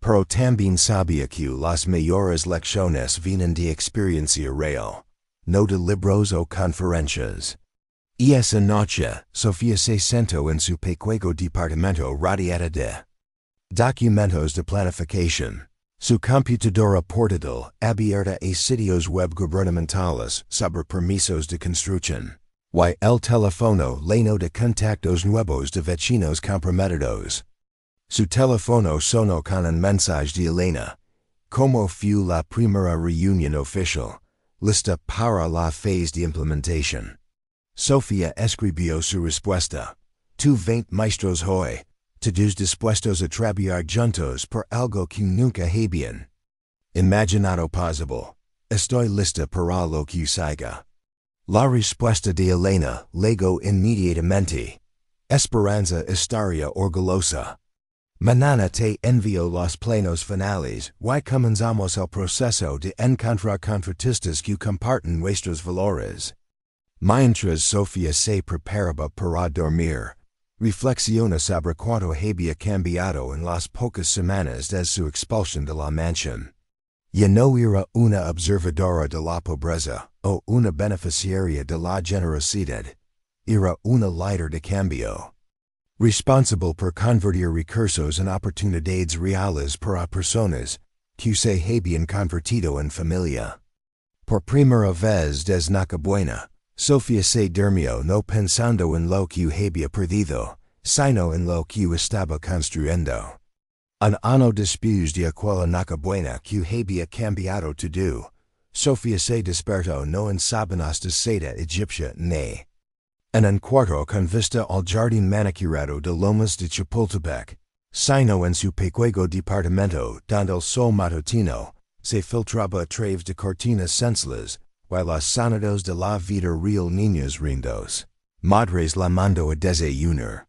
Pero también sabía que las mayores lecciones vienen de experiencia real, no de libros o conferencias. Y esa noche, Sofia se sentó en su pequeño departamento rodeada de documentos de planificación. Su computadora portátil abierta a sitios web gubernamentales sobre permisos de construcción. Y el teléfono lleno de contactos nuevos de vecinos comprometidos. Su teléfono sonó con un mensaje de Elena. Como fue la primera reunión oficial, lista para la fase de implementación. Sofia escribió su respuesta. Tu 20 maestros hoy. Todos dispuestos a trabajar juntos por algo que nunca habían imaginado posible. Estoy lista para lo que siga. La respuesta de Elena llegó inmediatamente. Esperanza estaría orgullosa. Mañana te envío los planos finales y comenzamos el proceso de encontrar contratistas que comparten nuestros valores. Mientras Sofia se preparaba para dormir, reflexiona sobre cuánto había cambiado en las pocas semanas desde su expulsión de la mansión. Ya no era una observadora de la pobreza o una beneficiaria de la generosidad, era una líder de cambio. Responsable por convertir recursos en oportunidades reales para personas que se habían convertido en familia. Por primera vez desde Nochebuena, Sofia se durmió no pensando en lo que había perdido, sino en lo que estaba construyendo. Un año después de aquella Nochebuena que había cambiado todo, Sofia se despertó no en sábanas de seda egipcia ni en un cuarto con vista al jardín manicurado de Lomas de Chapultepec, sino en su pequeño departamento donde el sol matutino se filtraba a través de cortinas sensibles y los sonidos de la vida real niños rindos, madres llamando a desayunar.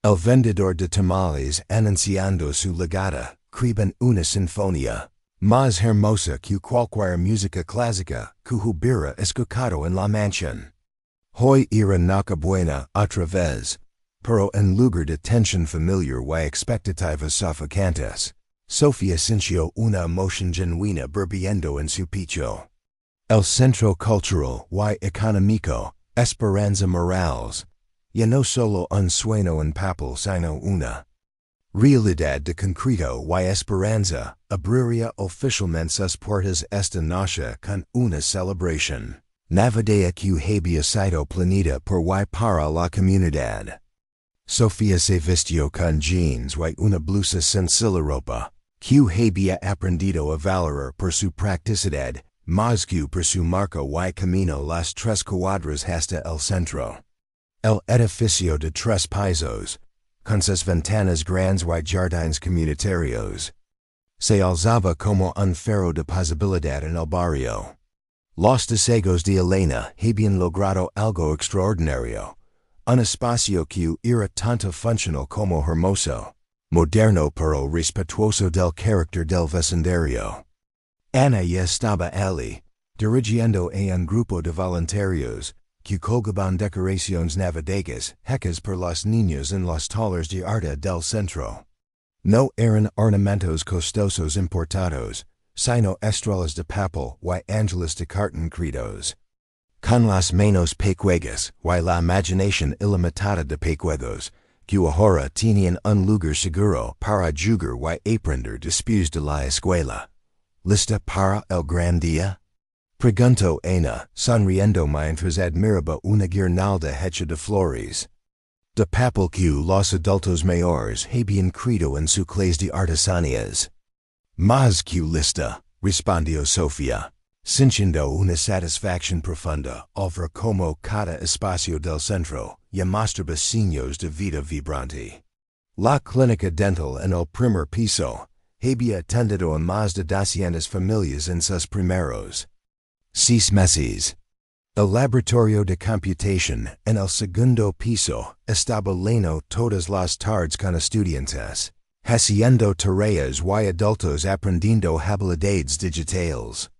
El vendedor de tamales anunciando su llegada, creban una sinfonía, más hermosa que cualquier música clásica que hubiera escuchado en la mansión. Hoy era Nochebuena otra vez, pero en lugar de tensión familiar y expectativas sofocantes, Sofia sintió una emoción genuina hirviendo en su pecho. El Centro Cultural y Económico, Esperanza Morales, ya no solo un sueño en papel sino una realidad de concreto y esperanza, abriría oficialmente sus puertas esta noche con una celebración navideña que había sido planeada por y para la comunidad. Sofia se vistió con jeans y una blusa sencilla ropa, que había aprendido a valorar por su practicidad, más que por su marca y camino las 3 cuadras hasta el centro. El edificio de 3 pisos, con sus ventanas grandes y jardines comunitarios, se alzaba como un faro de posibilidad en el barrio. Los deseos de Elena habían logrado algo extraordinario, un espacio que era tanto funcional como hermoso, moderno pero respetuoso del carácter del vecindario. Ana ya estaba allí, dirigiendo a un grupo de voluntarios, que colgaban decoraciones navideñas hechas por los niños en los talleres de arte del centro. No eran ornamentos costosos importados, sino estrellas de papel y ángeles de cartón credos. Con las manos pequeñas y la imaginación ilimitada de pequeños, que ahora tienen un lugar seguro para jugar y aprender después de la escuela. ¿Lista para el gran día? Preguntó Ana, sonriendo mientras admiraba una guirnalda hecha de flores. De papel que los adultos mayores habían creado en su clase de artesanías. Más que lista, respondió Sofía, sintiendo una satisfacción profunda al ver como cada espacio del centro ya mostraba signos de vida vibrante. La clínica dental en el primer piso había atendido a más de 200 familias en sus primeros 6 meses. El laboratorio de computación en el segundo piso estaba lleno todas las tardes con estudiantes, haciendo tareas y adultos aprendiendo habilidades digitales.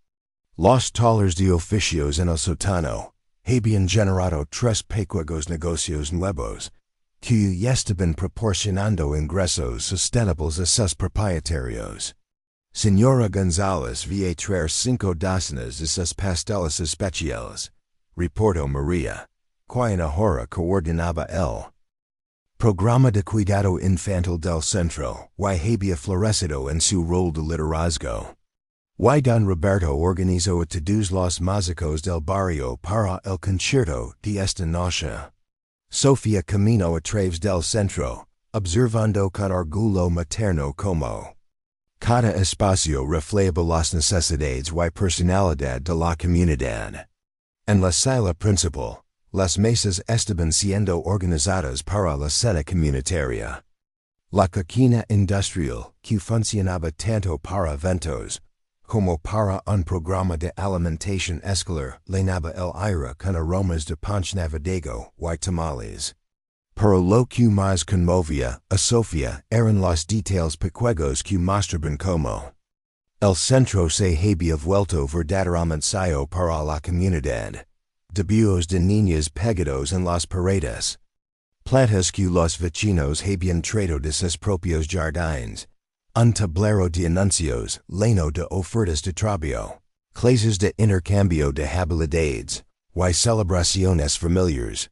Los talleres de oficios en el sótano habían generado 3 pequeños negocios nuevos, que ya estaban proporcionando ingresos sustentables a sus propietarios. Señora González vía traer 5 docenas de sus pasteles especiales, reportó María, quien ahora coordinaba el programa de cuidado infantil del centro y había florecido en su rol de liderazgo. Y don Roberto organizó a todos los músicos del barrio para el concierto de esta noche. Sofía caminó a través del centro, observando con orgullo materno como cada espacio reflejaba las necesidades y personalidad de la comunidad. En la sala principal, las mesas estaban siendo organizadas para la cena comunitaria. La cocina industrial, que funcionaba tanto para eventos como para un programa de alimentación escolar, llenaba el aire con aromas de punch navideño y tamales. Pero lo que más conmovía a Sofía eran los detalles pequeños que mostraban como el centro se había vuelto verdaderamente suyo para la comunidad. Dibujos de niñas pegados en las paredes. Plantas que los vecinos habían traído de sus propios jardines. Un tablero de anuncios lleno de ofertas de trabajo. Clases de intercambio de habilidades y celebraciones familiares.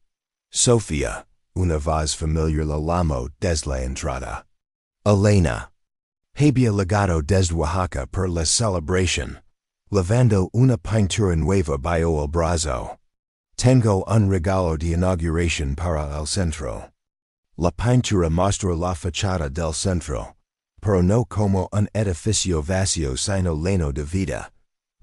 Sofía, una voz familiar la llamó desde la entrada. Elena había llegado desde Oaxaca por la celebración, llevando una pintura nueva bajo el brazo. Tengo un regalo de inauguración para el centro. La pintura mostró la fachada del centro, pero no como un edificio vacío sino lleno de vida.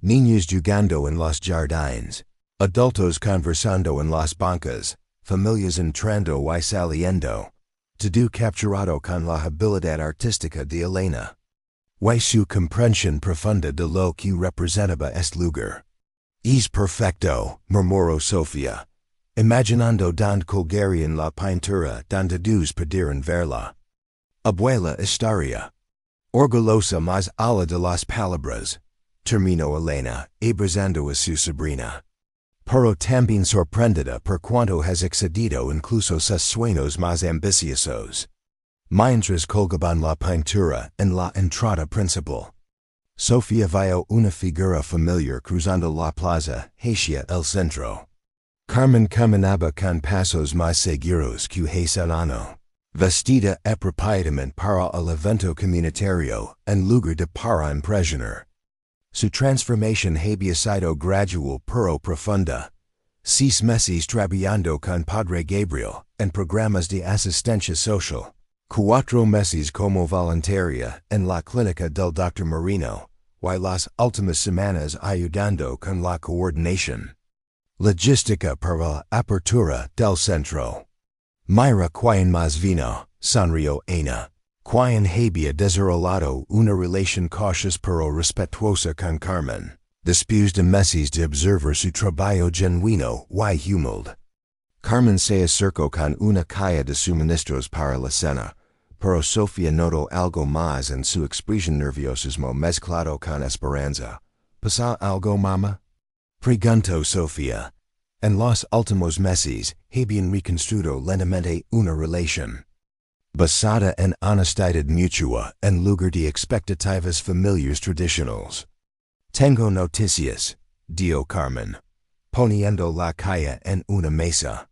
Niños jugando en los jardines, adultos conversando en las bancas, familias entrando y saliendo. Todo capturado con la habilidad artística de Elena. Y su comprensión profunda de lo que representaba este lugar. Es perfecto, murmuró Sofía, imaginando donde colgarían la pintura donde todos pudieran verla. Abuela estaría orgullosa más allá de las palabras, terminó Elena, abrazando a su sobrina. Pero también sorprendida por cuanto has excedido incluso sus sueños más ambiciosos. Mientras colgaban la pintura en la entrada principal, Sofía vio una figura familiar cruzando la plaza hacia el centro. Carmen caminaba con pasos más seguros que un ano, vestida apropiadamente para el evento comunitario en lugar de para impresionar. Su transformación había sido gradual pero profunda. 6 meses trabajando con Padre Gabriel en programas de asistencia social. 4 meses como voluntaria en la clínica del Dr. Marino, y las últimas semanas ayudando con la coordinación logística para la apertura del centro. Mira quien más vino, sonrió Ana, quien había desarrollado una relación cautious pero respetuosa con Carmen, después de meses de observar su trabajo genuino y humilde. Carmen se acercó con una caja de suministros para la cena, pero Sofía notó algo más en su expresión nerviosismo mezclado con esperanza. ¿Pasa algo, mamá? Preguntó Sofía. En los últimos meses, habían reconstruido lentamente una relación. basada en honestidad mutua en lugar de expectativas familiares tradicionales. Tengo noticias, Dio Carmen. Poniendo la calle en una mesa.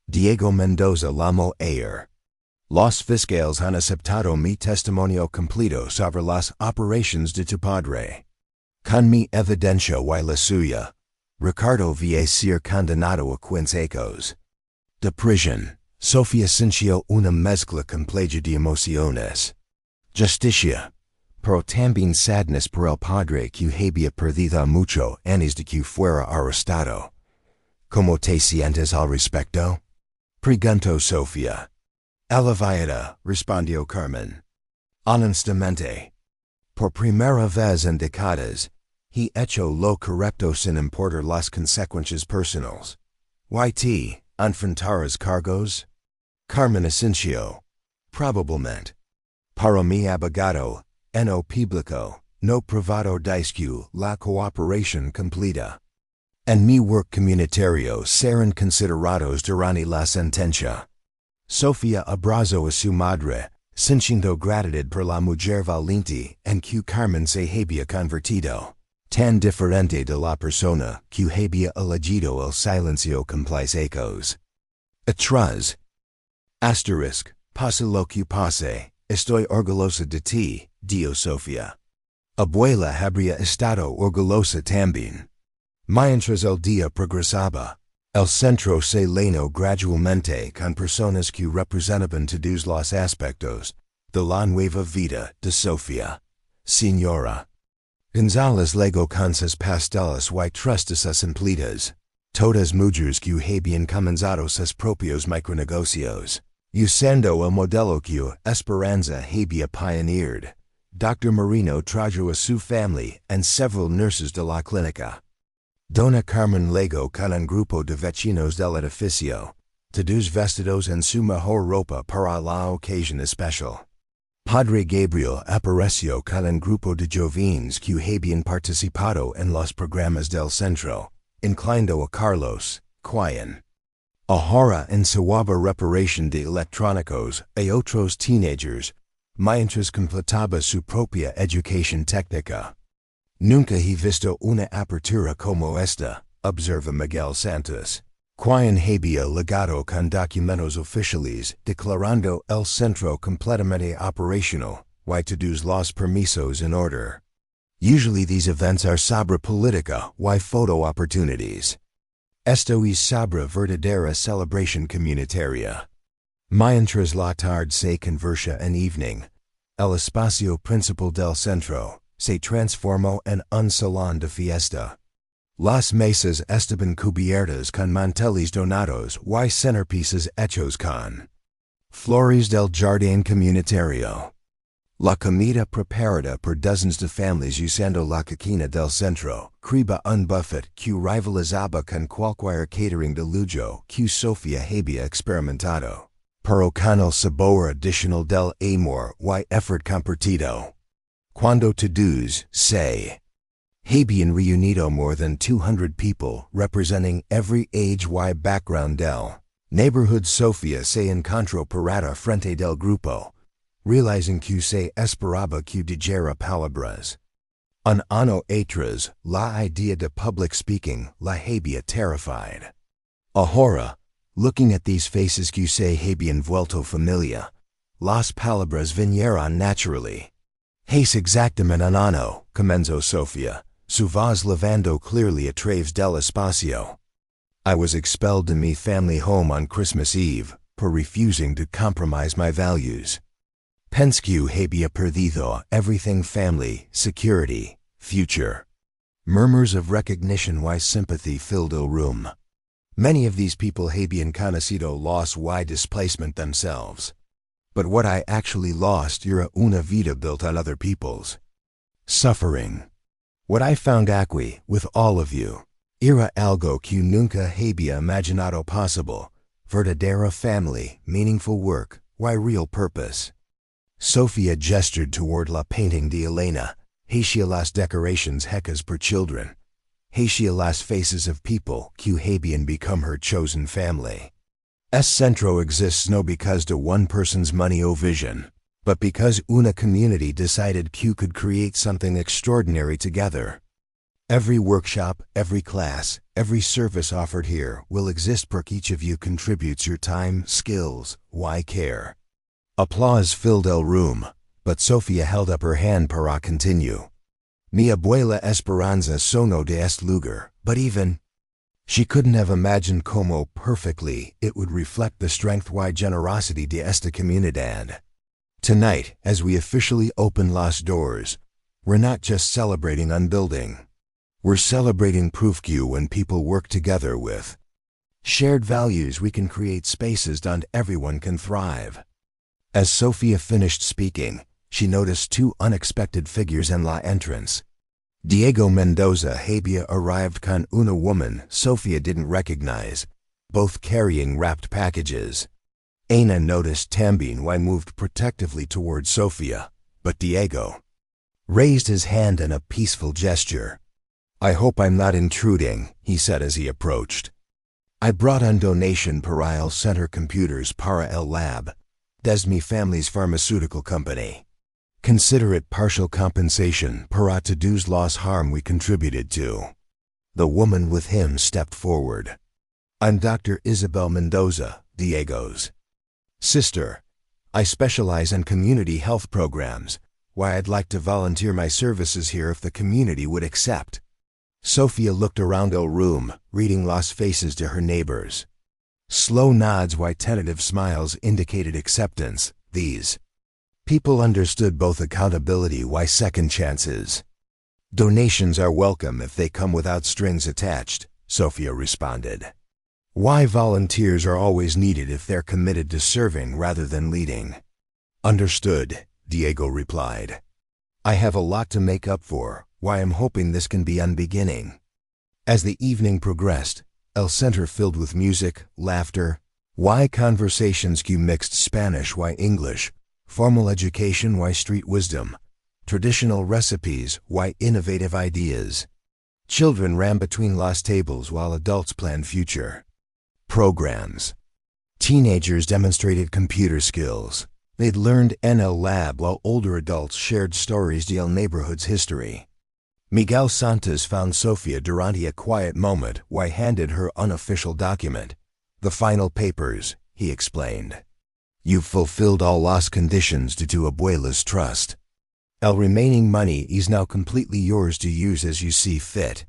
Diego Mendoza Lamo Ayer. Los fiscales han aceptado mi testimonio completo sobre las operaciones de tu padre. Con mi evidencia y la suya, Ricardo va ser condenado a 15 años de prisión. Sofia sintió una mezcla compleja de emociones. Justicia, pero también sadness por el padre que había perdido mucho antes de que fuera arrestado. ¿Cómo te sientes al respecto? Preguntó Sofia. Elevada, respondió Carmen. Honestamente. Por primera vez en décadas, he hecho lo correcto sin importar las consecuencias personales. ¿Y enfrentarás cargos? Carmen asintió. Probablemente. Para mi abogado, en lo público, no privado disque la cooperación completa. En mi work comunitario serán considerados durante la sentencia. Sofia abrazó a su madre, sintiendo gratitud por la mujer valiente en que Carmen se había convertido, tan diferente de la persona que había elegido el silencio complaisecos. Atrás. Asterisk, pase lo que pase, estoy orgullosa de ti, dijo Sofia. Abuela habría estado orgullosa también. Mientras el día progresaba, el centro se llenó gradualmente con personas que representaban todos los aspectos de la nueva vida de Sofia. Señora González legó con sus pasteles y trastezas empleadas, todas mujeres que habían comenzado sus propios micronegocios, usando el modelo que Esperanza había pioneered. Dr. Marino trajo a su familia and several nurses de la clínica. Dona Carmen legó con un grupo de vecinos del edificio, todos vestidos en su mejor ropa para la ocasión especial. Padre Gabriel apareció con un grupo de jóvenes que habían participado en los programas del centro, incluyendo a Carlos, quien ahora en suave reparación de electrónicos y otros teenagers, mientras completaba su propia educación técnica. Nunca he visto una apertura como esta, observa Miguel Santos, quien había legado con documentos oficiales declarando el centro completamente operational, y todos los permisos en order. Usually these events are sobre política y photo opportunities. Esto es sobre verdadera celebración comunitaria. Mientras la tarde se conversa en evening, el espacio principal del centro se transformó en un salón de fiesta. Las mesas estaban cubiertas con manteles donados y centerpieces hechos con flores del jardín comunitario. La comida preparada por dozens de familias usando la cocina del centro creaba un buffet que rivalizaba con cualquier catering de lujo que Sofia había experimentado, pero con el sabor adicional del amor y effort compartido. Cuando todos se habían reunido more than 200 people representing every age y background del neighborhood, Sofia se encontró parada frente del grupo, realizing que se esperaba que dijera palabras. Un año atrás, la idea de public speaking la había terrified. Ahora, looking at these faces que se habían vuelto familia, las palabras vinieron naturally. Es exactamente un año, comenzó Sofia, su voz levando clearly a través del espacio. I was expelled de mi family home on Christmas Eve, por refusing to compromise my values. Pense que había perdido everything: family, security, future. Murmurs of recognition y sympathy filled el room. Many of these people habían conocido loss y displacement themselves. But what I actually lost era una vida built on other people's suffering. What I found aquí, with all of you, era algo que nunca había imaginado posible: verdadera family, meaningful work, y real purpose. Sofia gestured toward la painting de Elena, hacia las decorations hechas por children, hacia las faces of people que habían become her chosen family. Centro exists no because to one person's money o vision, but because una community decided Q could create something extraordinary together. Every workshop, every class, every service offered here will exist porque each of you contributes your time, skills, why care. Applause filled el room, but Sofia held up her hand para continue. Mi abuela Esperanza sono de este lugar, but even she couldn't have imagined como perfectly it would reflect the strength y generosity de esta comunidad. Tonight, as we officially open Los doors, we're not just celebrating unbuilding. We're celebrating proof que when people work together with shared values we can create spaces and everyone can thrive. As Sofia finished speaking, she noticed two unexpected figures in la entrance. Diego Mendoza Habia arrived con una woman Sofia didn't recognize, both carrying wrapped packages. Ana noticed tambien y moved protectively toward Sofia, but Diego raised his hand in a peaceful gesture. I hope I'm not intruding, he said as he approached. I brought un donation para el Center Computers para el Lab, des mi family's pharmaceutical company. Consider it partial compensation para todos los harm we contributed to. The woman with him stepped forward. I'm Dr. Isabel Mendoza, Diego's sister. I specialize in community health programs. Why I'd like to volunteer my services here if the community would accept. Sofia looked around el room, reading los faces to her neighbors. Slow nods while tentative smiles indicated acceptance. These people understood both accountability why second chances. Donations are welcome if they come without strings attached, Sofia responded. Why volunteers are always needed if they're committed to serving rather than leading. Understood, Diego replied. I have a lot to make up for, why I'm hoping this can be un beginning. As the evening progressed, el center filled with music, laughter, why conversations que mixed Spanish why English, formal education why street wisdom, traditional recipes why innovative ideas. Children ran between los tables while adults planned future programs. Teenagers demonstrated computer skills. They'd learned en el lab while older adults shared stories de el neighborhood's history. Miguel Santos found Sofia durante a quiet moment why handed her unofficial document. The final papers, he explained. You've fulfilled all los conditions due to abuela's trust. El remaining money is now completely yours to use as you see fit.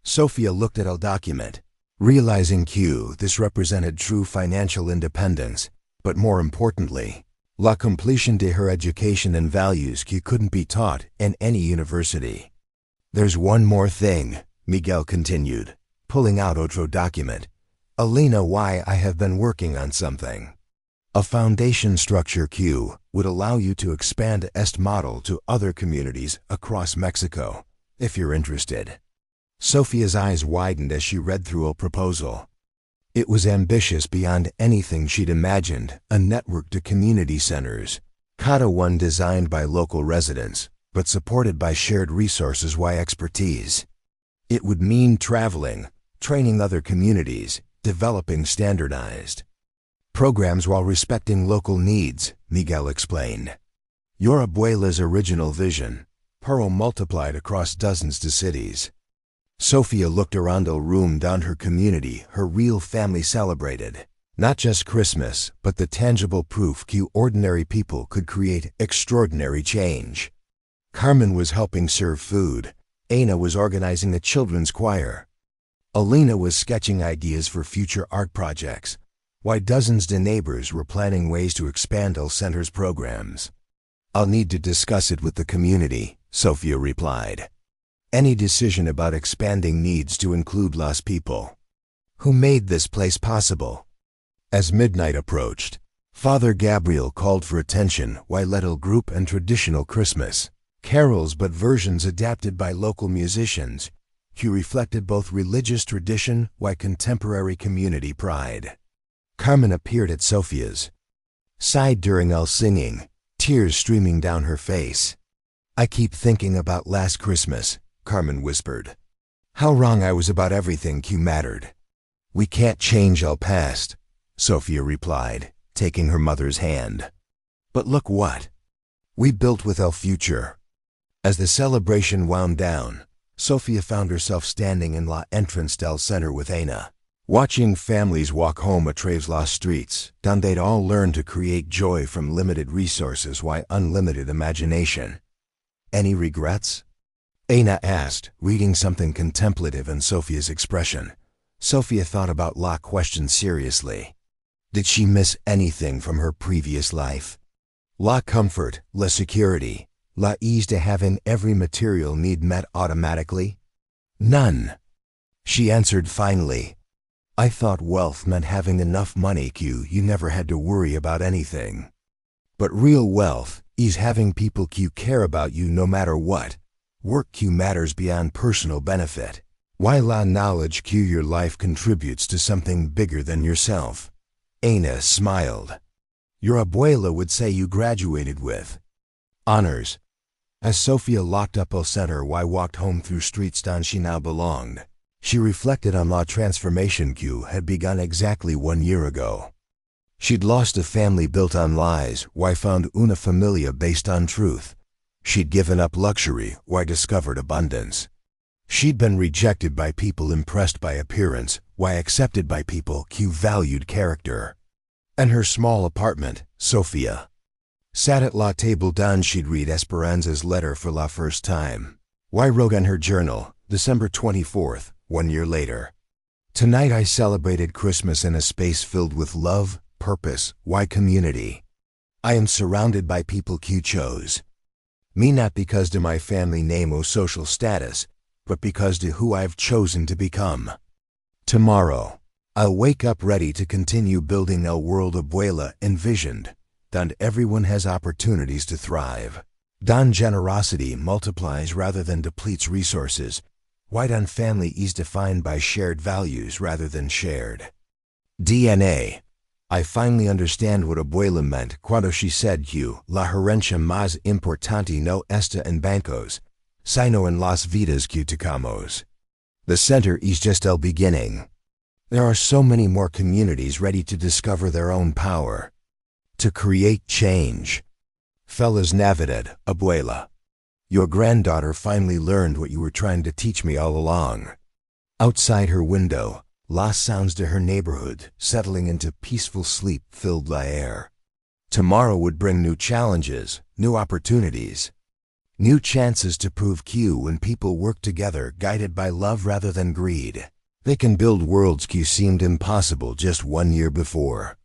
Sofia looked at el document, realizing this represented true financial independence, but more importantly, la completion de her education and values que couldn't be taught in any university. There's one more thing, Miguel continued, pulling out otro document. Alina, why I have been working on something. A foundation structure que would allow you to expand este model to other communities across Mexico, if you're interested. Sofia's eyes widened as she read through a proposal. It was ambitious beyond anything she'd imagined, a network to community centers. Cada one designed by local residents, but supported by shared resources y expertise. It would mean traveling, training other communities, developing standardized programs while respecting local needs, Miguel explained. Your abuela's original vision, pero multiplied across dozens of cities. Sofia looked around el room down her community, her real family celebrated. Not just Christmas, but the tangible proof que ordinary people could create extraordinary change. Carmen was helping serve food. Ana was organizing the children's choir. Alina was sketching ideas for future art projects, while dozens of neighbors were planning ways to expand El Center's programs. I'll need to discuss it with the community, Sofia replied. Any decision about expanding needs to include los people who made this place possible. As midnight approached, Father Gabriel called for attention while led a group and traditional Christmas carols but versions adapted by local musicians, who reflected both religious tradition while contemporary community pride. Carmen appeared at Sofia's side during el singing, tears streaming down her face. I keep thinking about last Christmas, Carmen whispered. How wrong I was about everything que mattered. We can't change el past, Sofia replied, taking her mother's hand. But look what we built with el future. As the celebration wound down, Sofia found herself standing in la entrance del center with Ana, watching families walk home a través las streets, donde all learn to create joy from limited resources while unlimited imagination. Any regrets? Ana asked, reading something contemplative in Sofia's expression. Sofia thought about la question seriously. Did she miss anything from her previous life? La comfort, la security, la ease to having every material need met automatically? None. She answered finally. I thought wealth meant having enough money you never had to worry about anything. But real wealth is having people care about you no matter what. Work matters beyond personal benefit. Why la knowledge your life contributes to something bigger than yourself. Ana smiled. Your abuela would say you graduated with honors. As Sofia locked up el center walked home through streets donde she now belonged, she reflected on la transformation had begun exactly 1 year ago. She'd lost a family built on lies, found una familia based on truth. She'd given up luxury, discovered abundance. She'd been rejected by people impressed by appearance, accepted by people valued character. And her small apartment, Sofia, sat at la table donde she'd read Esperanza's letter for la first time. Wrote on her journal, December 24th, 1 year later. Tonight I celebrated Christmas in a space filled with love, purpose, community. I am surrounded by people chose me not because de my family name or social status, but because de who I've chosen to become. Tomorrow, I'll wake up ready to continue building el world abuela envisioned, donde everyone has opportunities to thrive. Donde generosity multiplies rather than depletes resources. Donde family is defined by shared values rather than shared DNA. I finally understand what abuela meant cuando she said la herencia más importante no está en bancos, sino en las vidas que tocamos. The center is just el beginning. There are so many more communities ready to discover their own power, to create change. Feliz Navidad, abuela. Your granddaughter finally learned what you were trying to teach me all along. Outside her window, las sounds to her neighborhood settling into peaceful sleep filled la air. Tomorrow would bring new challenges, new opportunities, new chances to prove when people work together guided by love rather than greed. They can build worlds seemed impossible just 1 year before.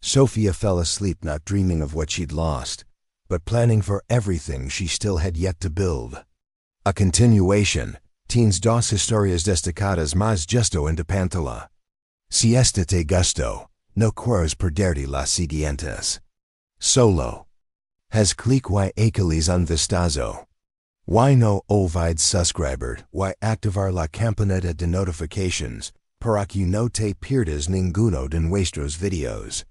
Sofia fell asleep not dreaming of what she'd lost, but planning for everything she still had yet to build. A continuation, teens dos historias destacadas más justo en pantalla. Si esta te gustó, no quieres perderte las siguientes. Solo. Has click aqueles un vistazo. No olvides suscribir activar la campanita de notifications para que no te pierdas ninguno de nuestros videos.